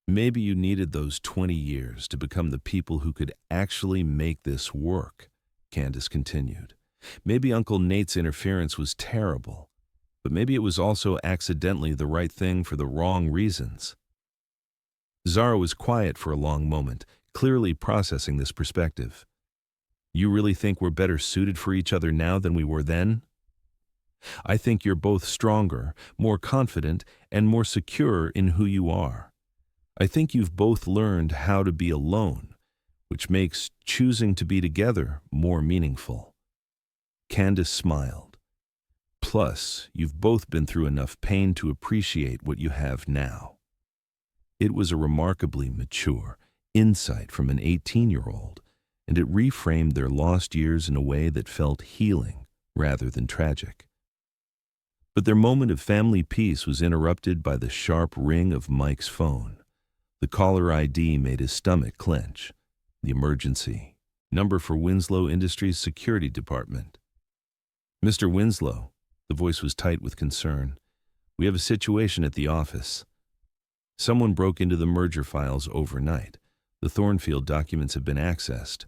A: "Maybe you needed those 20 years to become the people who could actually make this work," Candace continued. "Maybe Uncle Nate's interference was terrible, but maybe it was also accidentally the right thing for the wrong reasons." Zara was quiet for a long moment, clearly processing this perspective. "You really think we're better suited for each other now than we were then?" "I think you're both stronger, more confident, and more secure in who you are. I think you've both learned how to be alone, which makes choosing to be together more meaningful." Candace smiled. "Plus, you've both been through enough pain to appreciate what you have now." It was a remarkably mature insight from an 18-year-old, and it reframed their lost years in a way that felt healing rather than tragic. But their moment of family peace was interrupted by the sharp ring of Mike's phone. The caller ID made his stomach clench. The emergency. Number for Winslow Industries Security Department. "Mr. Winslow," the voice was tight with concern. "We have a situation at the office. Someone broke into the merger files overnight. The Thornfield documents have been accessed."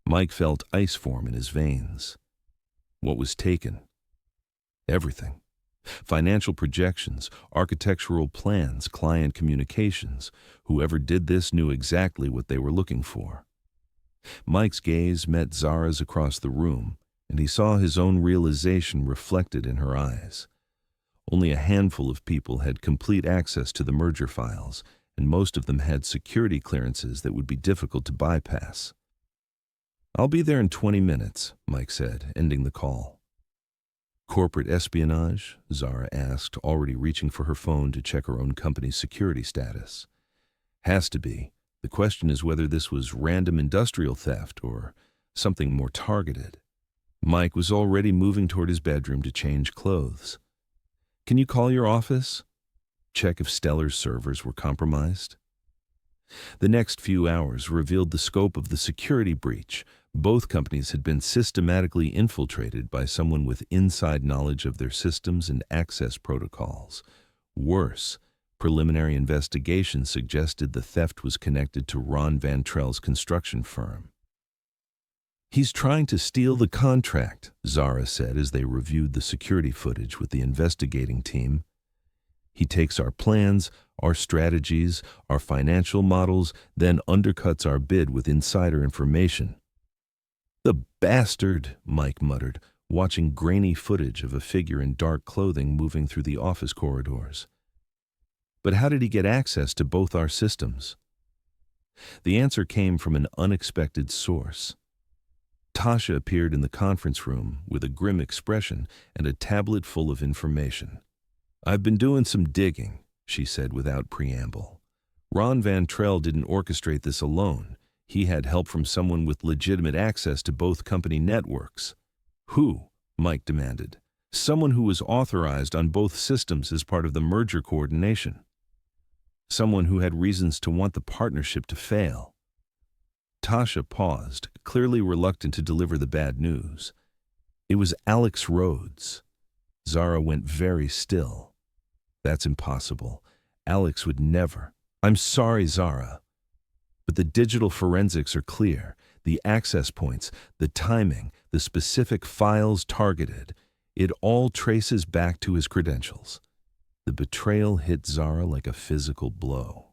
A: Mike felt ice form in his veins. "What was taken?" "Everything. Financial projections, architectural plans, client communications. Whoever did this knew exactly what they were looking for." Mike's gaze met Zara's across the room, and he saw his own realization reflected in her eyes. Only a handful of people had complete access to the merger files, and most of them had security clearances that would be difficult to bypass. "I'll be there in 20 minutes, Mike said, ending the call. "Corporate espionage?" Zara asked, already reaching for her phone to check her own company's security status. "Has to be. The question is whether this was random industrial theft or something more targeted." Mike was already moving toward his bedroom to change clothes. Can you call your office? Check if Stellar's servers were compromised? The next few hours revealed the scope of the security breach. Both companies had been systematically infiltrated by someone with inside knowledge of their systems and access protocols. Worse, preliminary investigation suggested the theft was connected to Ron Van Trell's construction firm. He's trying to steal the contract, Zara said as they reviewed the security footage with the investigating team. He takes our plans, our strategies, our financial models, then undercuts our bid with insider information. The bastard, Mike muttered, watching grainy footage of a figure in dark clothing moving through the office corridors. But how did he get access to both our systems? The answer came from an unexpected source. Tasha appeared in the conference room with a grim expression and a tablet full of information. I've been doing some digging, she said without preamble. Ron Van Trell didn't orchestrate this alone. He had help from someone with legitimate access to both company networks. Who? Mike demanded. Someone who was authorized on both systems as part of the merger coordination. Someone who had reasons to want the partnership to fail. Tasha paused, clearly reluctant to deliver the bad news. It was Alex Rhodes. Zara went very still. That's impossible. Alex would never. I'm sorry, Zara. But the digital forensics are clear. The access points, the timing, the specific files targeted. It all traces back to his credentials. The betrayal hit Zara like a physical blow.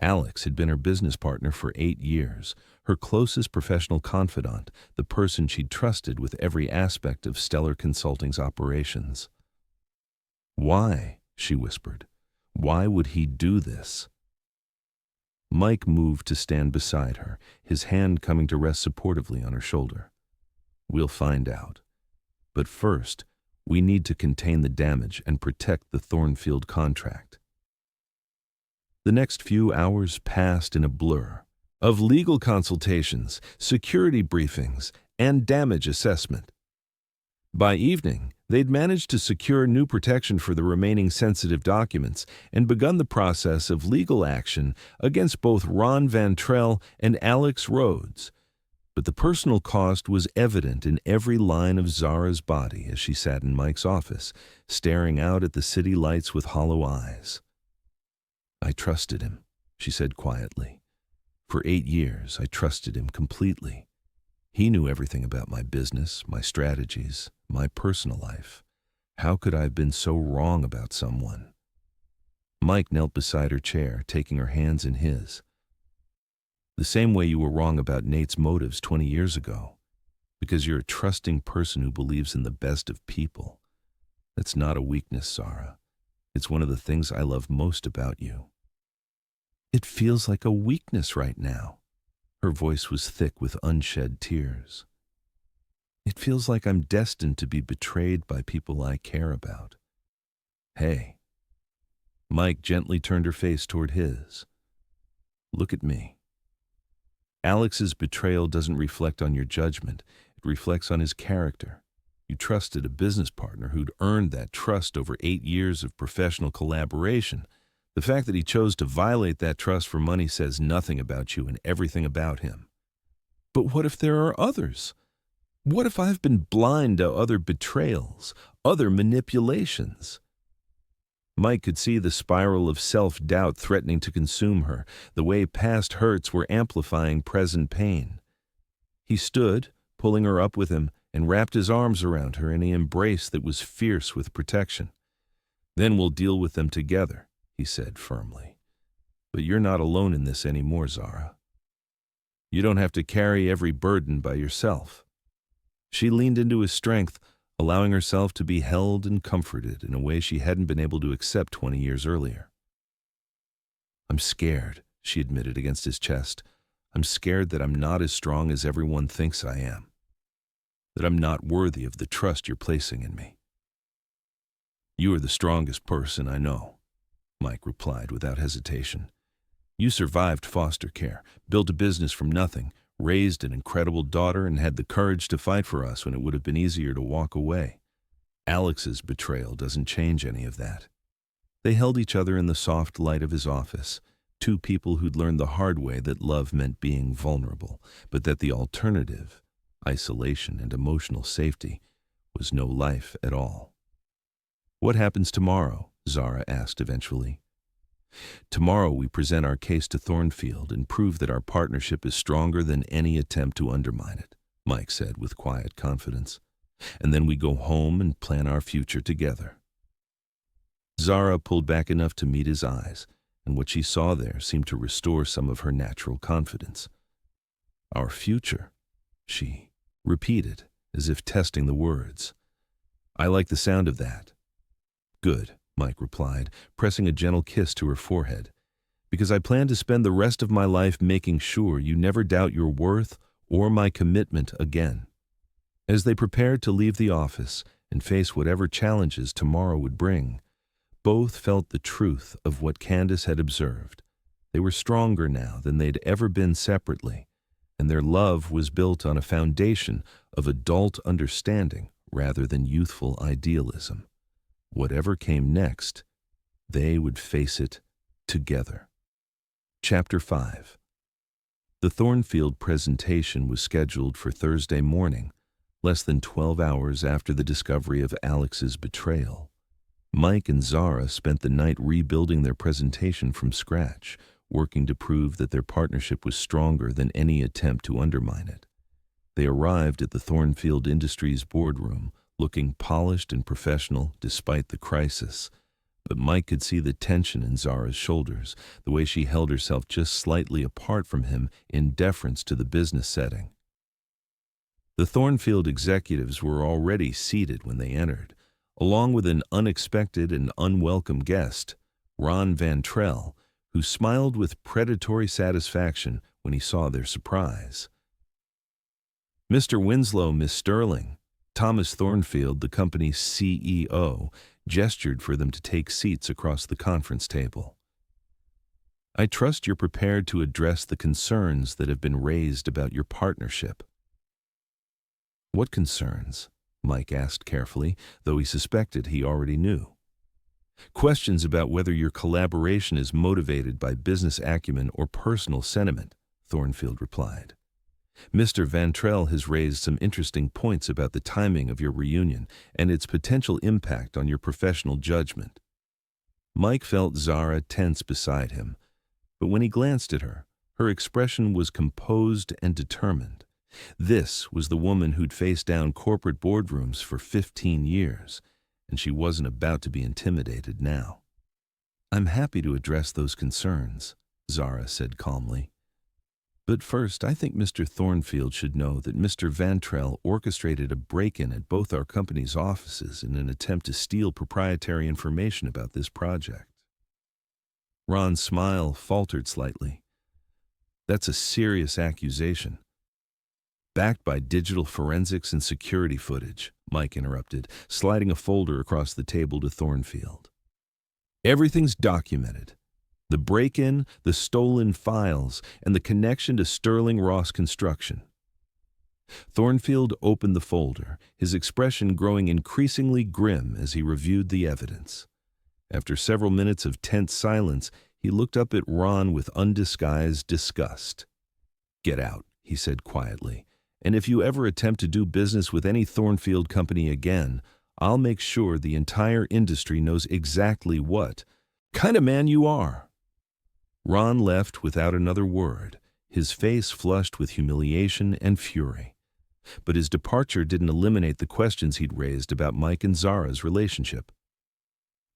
A: Alex had been her business partner for 8 years, her closest professional confidant, the person she'd trusted with every aspect of Stellar Consulting's operations. Why? She whispered. Why would he do this? Mike moved to stand beside her, his hand coming to rest supportively on her shoulder. We'll find out. But first, we need to contain the damage and protect the Thornfield contract. The next few hours passed in a blur of legal consultations, security briefings, and damage assessment. By evening, they'd managed to secure new protection for the remaining sensitive documents and begun the process of legal action against both Ron Van Trell and Alex Rhodes. But the personal cost was evident in every line of Zara's body as she sat in Mike's office, staring out at the city lights with hollow eyes. I trusted him, she said quietly. For 8 years, I trusted him completely. He knew everything about my business, my strategies, my personal life. How could I have been so wrong about someone? Mike knelt beside her chair, taking her hands in his. The same way you were wrong about Nate's motives 20 years ago, because you're a trusting person who believes in the best of people. That's not a weakness, Zara. It's one of the things I love most about you. It feels like a weakness right now. Her voice was thick with unshed tears. It feels like I'm destined to be betrayed by people I care about. Hey. Mike gently turned her face toward his. Look at me. Alex's betrayal doesn't reflect on your judgment. It reflects on his character. You trusted a business partner who'd earned that trust over 8 years of professional collaboration. The fact that he chose to violate that trust for money says nothing about you and everything about him. But what if there are others? What if I've been blind to other betrayals, other manipulations? Mike could see the spiral of self-doubt threatening to consume her, the way past hurts were amplifying present pain. He stood, pulling her up with him, and wrapped his arms around her in an embrace that was fierce with protection. Then we'll deal with them together, he said firmly. But you're not alone in this anymore, Zara. You don't have to carry every burden by yourself. She leaned into his strength, allowing herself to be held and comforted in a way she hadn't been able to accept 20 years earlier. I'm scared, she admitted against his chest. I'm scared that I'm not as strong as everyone thinks I am. That I'm not worthy of the trust you're placing in me. You are the strongest person I know, Mike replied without hesitation. You survived foster care, built a business from nothing, raised an incredible daughter, and had the courage to fight for us when it would have been easier to walk away. Alex's betrayal doesn't change any of that. They held each other in the soft light of his office, two people who'd learned the hard way that love meant being vulnerable, but that the alternative, isolation and emotional safety, was no life at all. "What happens tomorrow?" Zara asked eventually. "Tomorrow we present our case to Thornfield and prove that our partnership is stronger than any attempt to undermine it," Mike said with quiet confidence. "And then we go home and plan our future together." Zara pulled back enough to meet his eyes, and what she saw there seemed to restore some of her natural confidence. "Our future," she repeated, as if testing the words. "I like the sound of that." "Good," Mike replied, pressing a gentle kiss to her forehead, "because I plan to spend the rest of my life making sure you never doubt your worth or my commitment again." As they prepared to leave the office and face whatever challenges tomorrow would bring, both felt the truth of what Candace had observed. They were stronger now than they'd ever been separately, and their love was built on a foundation of adult understanding rather than youthful idealism. Whatever came next, they would face it together. Chapter 5. The Thornfield presentation was scheduled for Thursday morning, less than 12 hours after the discovery of Alex's betrayal. Mike and Zara spent the night rebuilding their presentation from scratch, working to prove that their partnership was stronger than any attempt to undermine it. They arrived at the Thornfield Industries boardroom, looking polished and professional despite the crisis. But Mike could see the tension in Zara's shoulders, the way she held herself just slightly apart from him in deference to the business setting. The Thornfield executives were already seated when they entered, along with an unexpected and unwelcome guest, Ron Vantrell, who smiled with predatory satisfaction when he saw their surprise. "Mr. Winslow, Miss Sterling," Thomas Thornfield, the company's CEO, gestured for them to take seats across the conference table. "I trust you're prepared to address the concerns that have been raised about your partnership." "What concerns?" Mike asked carefully, though he suspected he already knew. "Questions about whether your collaboration is motivated by business acumen or personal sentiment," Thornfield replied. "Mr. Vantrell has raised some interesting points about the timing of your reunion and its potential impact on your professional judgment." Mike felt Zara tense beside him, but when he glanced at her, her expression was composed and determined. This was the woman who'd faced down corporate boardrooms for 15 years, and she wasn't about to be intimidated now. "I'm happy to address those concerns," Zara said calmly. "But first, I think Mr. Thornfield should know that Mr. Vantrell orchestrated a break-in at both our company's offices in an attempt to steal proprietary information about this project." Ron's smile faltered slightly. "That's a serious accusation." "Backed by digital forensics and security footage," Mike interrupted, sliding a folder across the table to Thornfield. "Everything's documented. The break-in, the stolen files, and the connection to Sterling Ross Construction." Thornfield opened the folder, his expression growing increasingly grim as he reviewed the evidence. After several minutes of tense silence, he looked up at Ron with undisguised disgust. "Get out," he said quietly. "And if you ever attempt to do business with any Thornfield company again, I'll make sure the entire industry knows exactly what kind of man you are." Ron left without another word, his face flushed with humiliation and fury. But his departure didn't eliminate the questions he'd raised about Mike and Zara's relationship.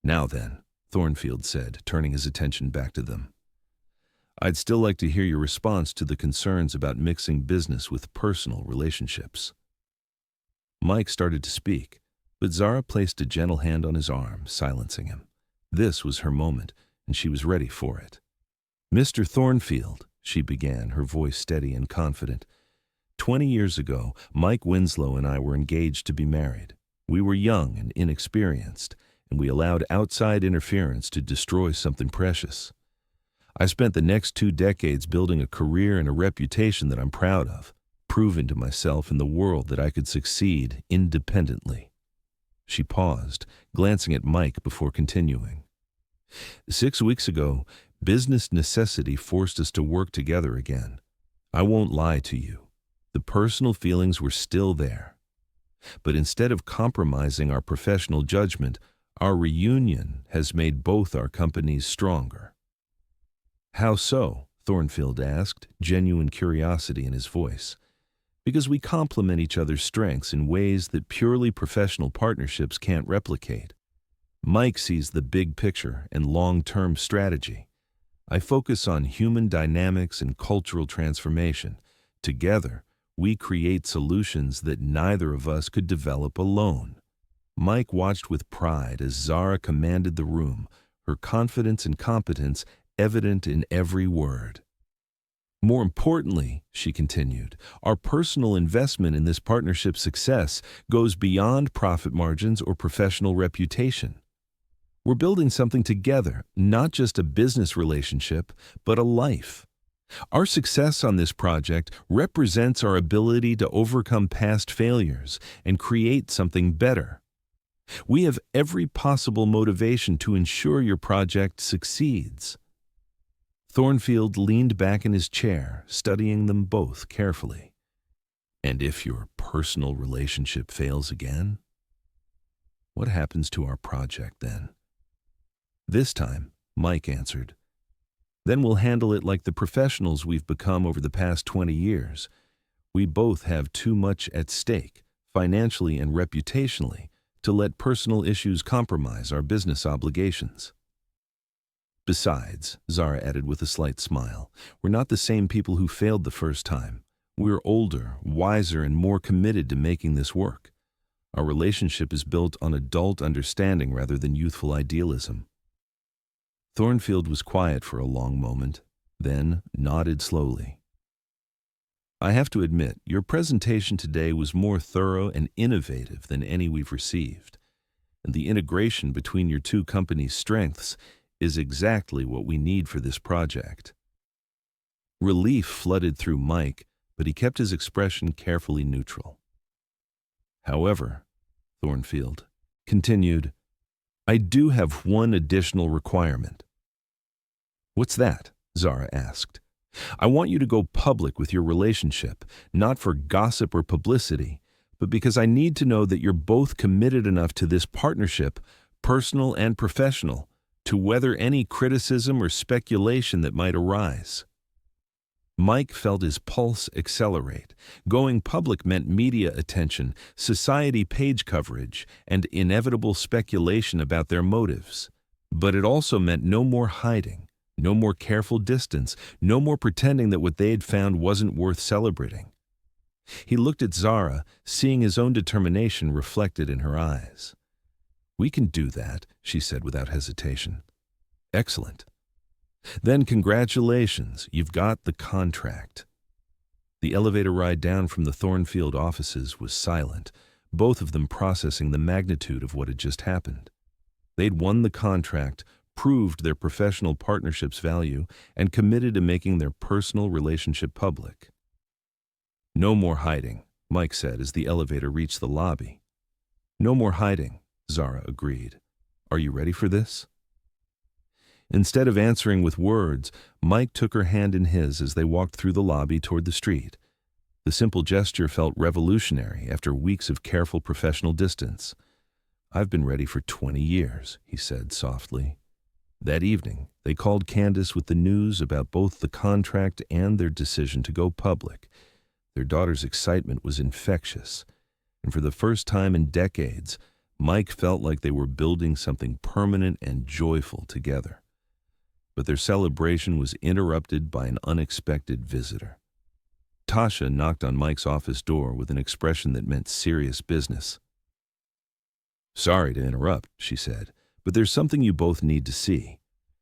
A: "Now then," Thornfield said, turning his attention back to them, "I'd still like to hear your response to the concerns about mixing business with personal relationships." Mike started to speak, but Zara placed a gentle hand on his arm, silencing him. This was her moment, and she was ready for it. "Mr. Thornfield," she began, her voice steady and confident, 20 years ago, Mike Winslow and I were engaged to be married. We were young and inexperienced, and we allowed outside interference to destroy something precious. I spent the next 2 decades building a career and a reputation that I'm proud of, proving to myself and the world that I could succeed independently." She paused, glancing at Mike before continuing. 6 weeks ago, business necessity forced us to work together again. I won't lie to you. The personal feelings were still there. But instead of compromising our professional judgment, our reunion has made both our companies stronger. How so? Thornfield asked, genuine curiosity in his voice. Because we complement each other's strengths in ways that purely professional partnerships can't replicate. Mike sees the big picture and long-term strategy. I focus on human dynamics and cultural transformation. Together, we create solutions that neither of us could develop alone. Mike watched with pride as Zara commanded the room, her confidence and competence evident in every word. More importantly, she continued, our personal investment in this partnership's success goes beyond profit margins or professional reputation. We're building something together, not just a business relationship, but a life. Our success on this project represents our ability to overcome past failures and create something better. We have every possible motivation to ensure your project succeeds. Thornfield leaned back in his chair, studying them both carefully. And if your personal relationship fails again? What happens to our project then? This time, Mike answered. Then we'll handle it like the professionals we've become over the past 20 years. We both have too much at stake, financially and reputationally, to let personal issues compromise our business obligations. Besides, Zara added with a slight smile, we're not the same people who failed the first time. We're older, wiser, and more committed to making this work. Our relationship is built on adult understanding rather than youthful idealism. Thornfield was quiet for a long moment, then nodded slowly. I have to admit, your presentation today was more thorough and innovative than any we've received. And the integration between your two companies' strengths is exactly what we need for this project. Relief flooded through Mike, but he kept his expression carefully neutral. However, Thornfield continued, I do have one additional requirement. What's that? Zara asked. I want you to go public with your relationship, not for gossip or publicity, but because I need to know that you're both committed enough to this partnership, personal and professional, to weather any criticism or speculation that might arise. Mike felt his pulse accelerate. Going public meant media attention, society page coverage, and inevitable speculation about their motives. But it also meant no more hiding, no more careful distance, no more pretending that what they had found wasn't worth celebrating. He looked at Zara, seeing his own determination reflected in her eyes. We can do that, she said without hesitation. Excellent. Then congratulations, you've got the contract. The elevator ride down from the Thornfield offices was silent, both of them processing the magnitude of what had just happened. They'd won the contract, proved their professional partnership's value, and committed to making their personal relationship public. No more hiding, Mike said as the elevator reached the lobby. No more hiding, Zara agreed. Are you ready for this? Instead of answering with words, Mike took her hand in his as they walked through the lobby toward the street. The simple gesture felt revolutionary after weeks of careful professional distance. I've been ready for 20 years, he said softly. That evening, they called Candace with the news about both the contract and their decision to go public. Their daughter's excitement was infectious, and for the first time in decades, Mike felt like they were building something permanent and joyful together. But their celebration was interrupted by an unexpected visitor. Tasha knocked on Mike's office door with an expression that meant serious business. Sorry to interrupt, she said, but there's something you both need to see.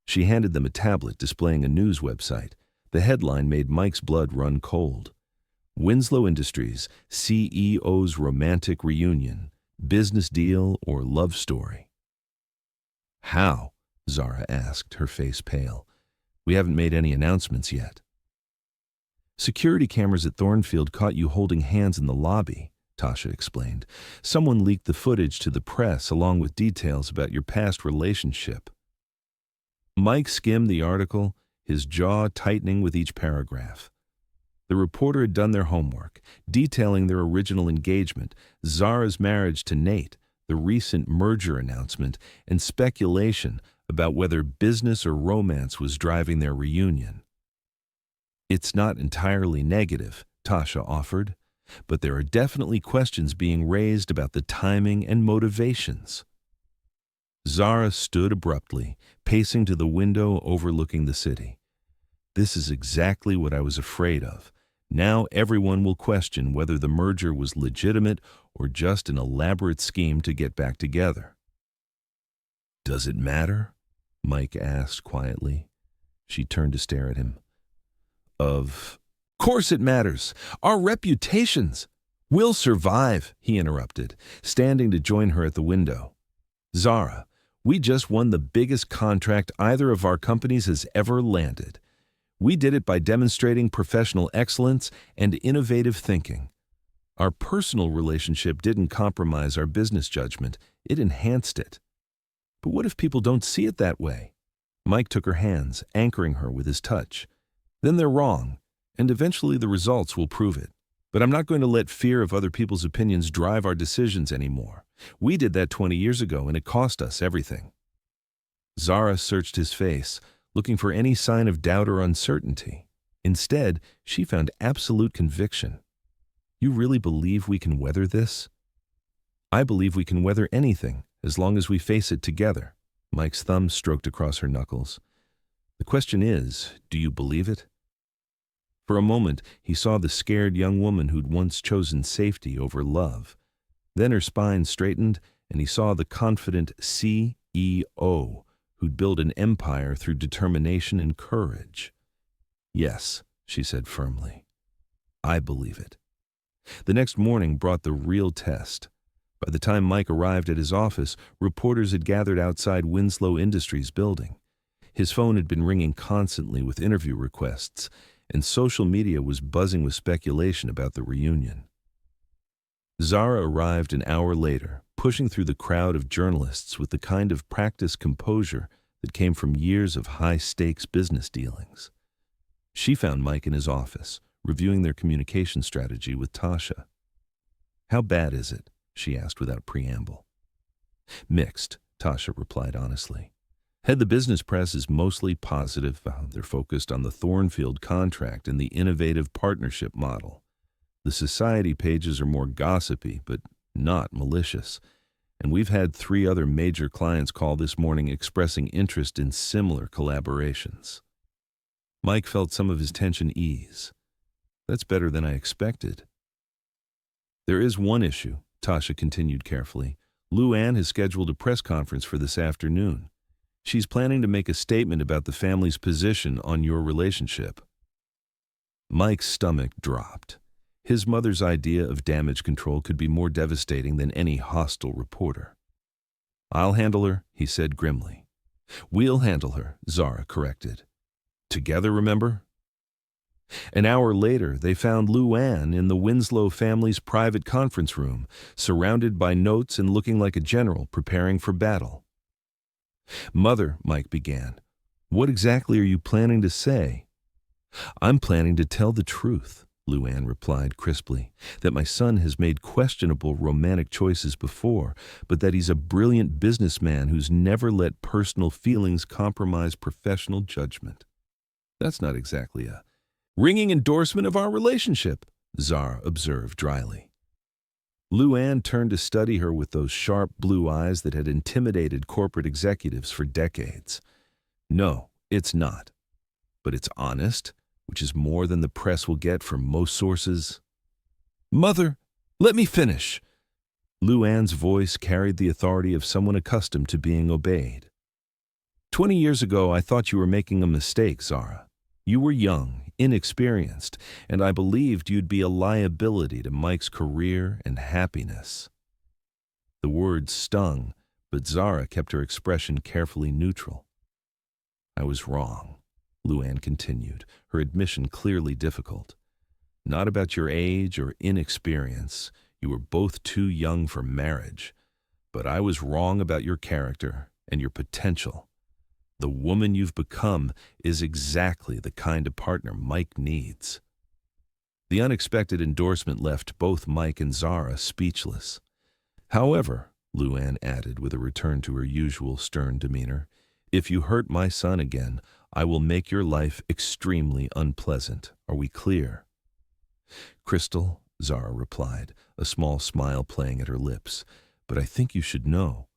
A: She handed them a tablet displaying a news website. The headline made Mike's blood run cold. Winslow Industries, CEO's romantic reunion, business deal or love story. How? Zara asked, her face pale. We haven't made any announcements yet. Security cameras at Thornfield caught you holding hands in the lobby, Tasha explained. Someone leaked the footage to the press along with details about your past relationship. Mike skimmed the article, his jaw tightening with each paragraph. The reporter had done their homework, detailing their original engagement, Zara's marriage to Nate, the recent merger announcement, and speculation about whether business or romance was driving their reunion. It's not entirely negative, Tasha offered, but there are definitely questions being raised about the timing and motivations. Zara stood abruptly, pacing to the window overlooking the city. This is exactly what I was afraid of. Now everyone will question whether the merger was legitimate or just an elaborate scheme to get back together. Does it matter? Mike asked quietly. She turned to stare at him. Of course it matters. Our reputations. We'll survive, he interrupted, standing to join her at the window. Zara, we just won the biggest contract either of our companies has ever landed. We did it by demonstrating professional excellence and innovative thinking. Our personal relationship didn't compromise our business judgment, it enhanced it. But what if people don't see it that way? Mike took her hands, anchoring her with his touch. Then they're wrong, and eventually the results will prove it. But I'm not going to let fear of other people's opinions drive our decisions anymore. We did that 20 years ago, and it cost us everything. Zara searched his face, looking for any sign of doubt or uncertainty. Instead, she found absolute conviction. You really believe we can weather this? I believe we can weather anything, as long as we face it together. Mike's thumb stroked across her knuckles. The question is, do you believe it? For a moment, he saw the scared young woman who'd once chosen safety over love. Then her spine straightened, and he saw the confident CEO who'd built an empire through determination and courage. Yes, she said firmly. I believe it. The next morning brought the real test. By the time Mike arrived at his office, reporters had gathered outside Winslow Industries building. His phone had been ringing constantly with interview requests, and social media was buzzing with speculation about the reunion. Zara arrived an hour later, pushing through the crowd of journalists with the kind of practiced composure that came from years of high-stakes business dealings. She found Mike in his office, reviewing their communication strategy with Tasha. How bad is it? She asked without preamble. Mixed, Tasha replied honestly. The business press is mostly positive. They're focused on the Thornfield contract and the innovative partnership model. The society pages are more gossipy, but not malicious. And we've had 3 other major clients call this morning expressing interest in similar collaborations. Mike felt some of his tension ease. That's better than I expected. There is one issue, Tasha continued carefully. Luann has scheduled a press conference for this afternoon. She's planning to make a statement about the family's position on your relationship. Mike's stomach dropped. His mother's idea of damage control could be more devastating than any hostile reporter. I'll handle her, he said grimly. We'll handle her, Zara corrected. Together, remember? An hour later, they found Luann in the Winslow family's private conference room, surrounded by notes and looking like a general preparing for battle. Mother, Mike began, what exactly are you planning to say? I'm planning to tell the truth, Luann replied crisply, that my son has made questionable romantic choices before, but that he's a brilliant businessman who's never let personal feelings compromise professional judgment. That's not exactly a ringing endorsement of our relationship, Zara observed dryly. Luann turned to study her with those sharp blue eyes that had intimidated corporate executives for decades. No, it's not. But it's honest, which is more than the press will get from most sources. Mother, let me finish. Luann's voice carried the authority of someone accustomed to being obeyed. 20 years ago, I thought you were making a mistake, Zara. You were young, inexperienced, and I believed you'd be a liability to Mike's career and happiness. The words stung, but Zara kept her expression carefully neutral. I was wrong, Luann continued, her admission clearly difficult. Not about your age or inexperience. You were both too young for marriage, but I was wrong about your character and your potential. The woman you've become is exactly the kind of partner Mike needs." The unexpected endorsement left both Mike and Zara speechless. "However," Luann added with a return to her usual stern demeanor, "if you hurt my son again, I will make your life extremely unpleasant. Are we clear?" "Crystal," Zara replied, a small smile playing at her lips, "but I think you should know,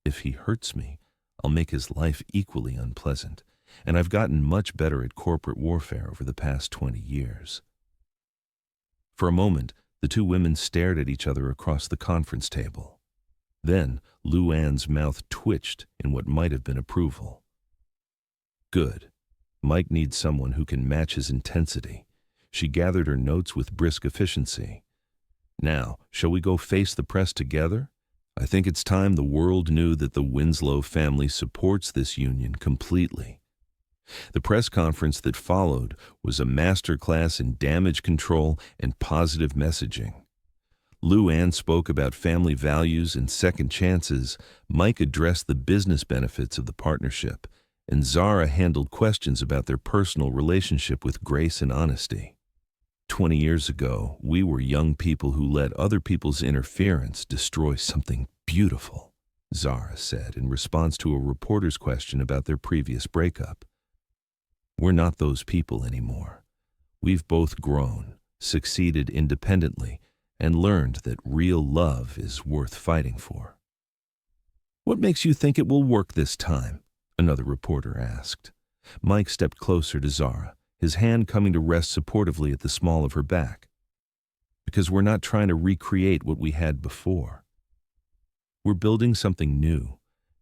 A: if he hurts me, I'll make his life equally unpleasant, and I've gotten much better at corporate warfare over the past 20 years. For a moment, the two women stared at each other across the conference table. Then, Luann's mouth twitched in what might have been approval. "Good. Mike needs someone who can match his intensity." She gathered her notes with brisk efficiency. "Now, shall we go face the press together? I think it's time the world knew that the Winslow family supports this union completely." The press conference that followed was a masterclass in damage control and positive messaging. Luann spoke about family values and second chances, Mike addressed the business benefits of the partnership, and Zara handled questions about their personal relationship with grace and honesty. 20 years ago, we were young people who let other people's interference destroy something beautiful, Zara said in response to a reporter's question about their previous breakup. "We're not those people anymore. We've both grown, succeeded independently, and learned that real love is worth fighting for." "What makes you think it will work this time?" another reporter asked. Mike stepped closer to Zara, his hand coming to rest supportively at the small of her back. "Because we're not trying to recreate what we had before. We're building something new,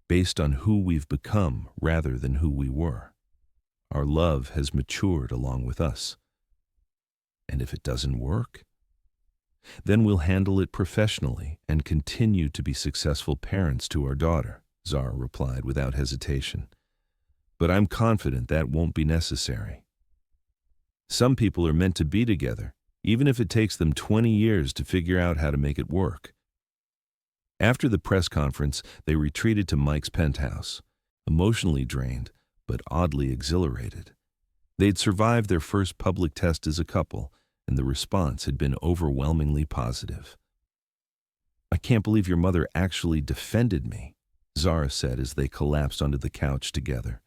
A: based on who we've become rather than who we were. Our love has matured along with us. And if it doesn't work, then we'll handle it professionally and continue to be successful parents to our daughter," Zara replied without hesitation. "But I'm confident that won't be necessary. Some people are meant to be together, even if it takes them 20 years to figure out how to make it work." After the press conference, they retreated to Mike's penthouse, emotionally drained, but oddly exhilarated. They'd survived their first public test as a couple, and the response had been overwhelmingly positive. "I can't believe your mother actually defended me," Zara said as they collapsed onto the couch together.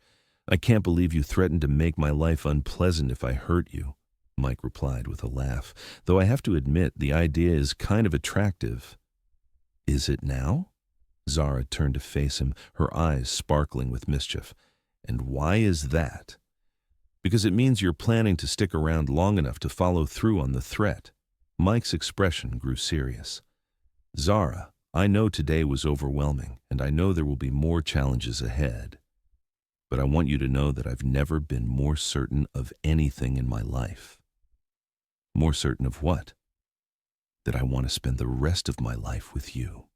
A: "I can't believe you threatened to make my life unpleasant if I hurt you," Mike replied with a laugh, "though I have to admit the idea is kind of attractive." "Is it now?" Zara turned to face him, her eyes sparkling with mischief. "And why is that?" "Because it means you're planning to stick around long enough to follow through on the threat." Mike's expression grew serious. "Zara, I know today was overwhelming, and I know there will be more challenges ahead. But I want you to know that I've never been more certain of anything in my life." "More certain of what?" "That I want to spend the rest of my life with you.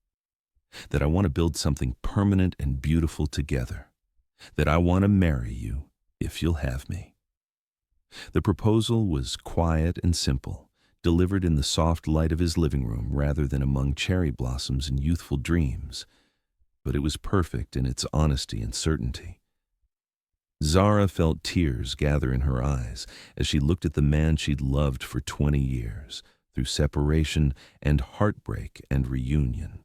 A: That I want to build something permanent and beautiful together. That I want to marry you, if you'll have me." The proposal was quiet and simple, delivered in the soft light of his living room rather than among cherry blossoms and youthful dreams, but it was perfect in its honesty and certainty. Zara felt tears gather in her eyes as she looked at the man she'd loved for 20 years, through separation and heartbreak and reunion.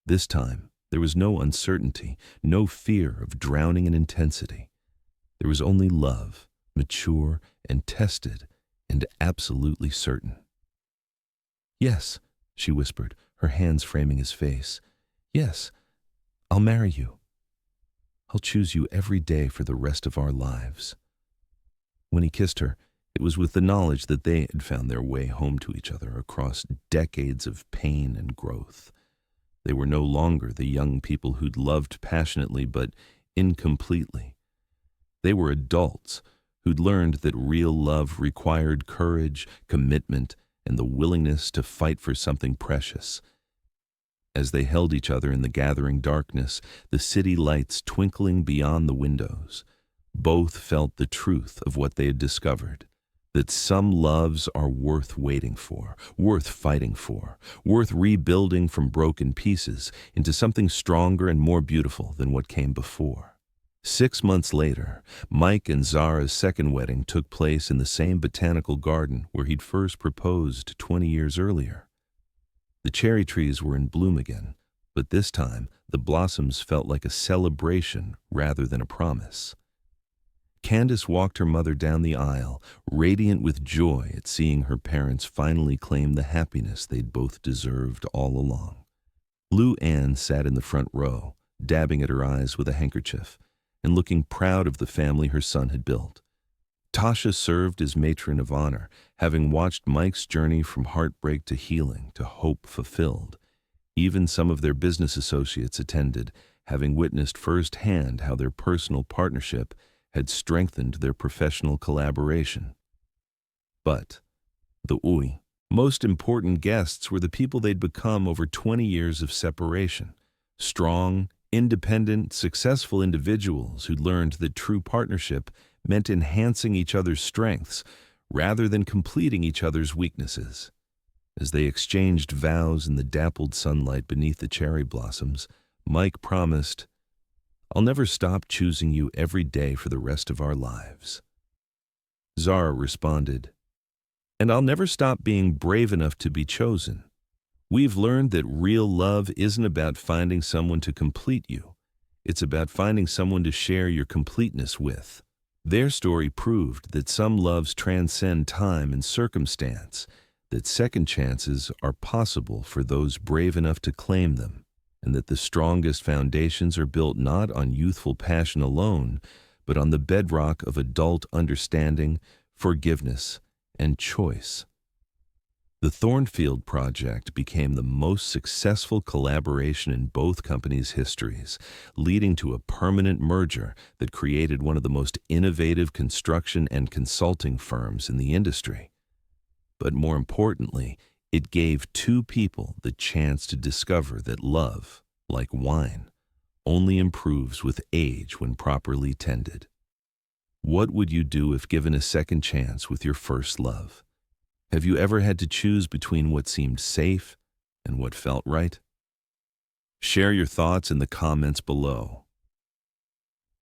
A: This time, there was no uncertainty, no fear of drowning in intensity. There was only love, mature and tested and absolutely certain. "Yes," she whispered, her hands framing his face. "Yes, I'll marry you. I'll choose you every day for the rest of our lives." When he kissed her, it was with the knowledge that they had found their way home to each other across decades of pain and growth. They were no longer the young people who'd loved passionately but incompletely. They were adults who'd learned that real love required courage, commitment, and the willingness to fight for something precious. As they held each other in the gathering darkness, the city lights twinkling beyond the windows, both felt the truth of what they had discovered. that some loves are worth waiting for, worth fighting for, worth rebuilding from broken pieces into something stronger and more beautiful than what came before. 6 months later, Mike and Zara's second wedding took place in the same botanical garden where he'd first proposed 20 years earlier. The cherry trees were in bloom again, but this time the blossoms felt like a celebration rather than a promise. Candace walked her mother down the aisle, radiant with joy at seeing her parents finally claim the happiness they'd both deserved all along. Lou Ann sat in the front row, dabbing at her eyes with a handkerchief, and looking proud of the family her son had built. Tasha served as matron of honor, having watched Mike's journey from heartbreak to healing to hope fulfilled. Even some of their business associates attended, having witnessed firsthand how their personal partnership had strengthened their professional collaboration. But the most important guests were the people they'd become over 20 years of separation. Strong, independent, successful individuals who'd learned that true partnership meant enhancing each other's strengths rather than completing each other's weaknesses. As they exchanged vows in the dappled sunlight beneath the cherry blossoms, Mike promised, "I'll never stop choosing you every day for the rest of our lives." Zara responded, "And I'll never stop being brave enough to be chosen. We've learned that real love isn't about finding someone to complete you. It's about finding someone to share your completeness with." Their story proved that some loves transcend time and circumstance, that second chances are possible for those brave enough to claim them, and that the strongest foundations are built not on youthful passion alone, but on the bedrock of adult understanding, forgiveness, and choice. The Thornfield Project became the most successful collaboration in both companies' histories, leading to a permanent merger that created one of the most innovative construction and consulting firms in the industry. But more importantly, it gave two people the chance to discover that love, like wine, only improves with age when properly tended. What would you do if given a second chance with your first love? Have you ever had to choose between what seemed safe and what felt right? Share your thoughts in the comments below.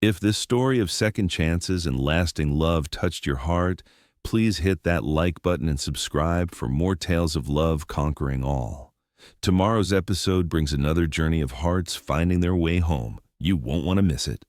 A: If this story of second chances and lasting love touched your heart, please hit that like button and subscribe for more tales of love conquering all. Tomorrow's episode brings another journey of hearts finding their way home. You won't want to miss it.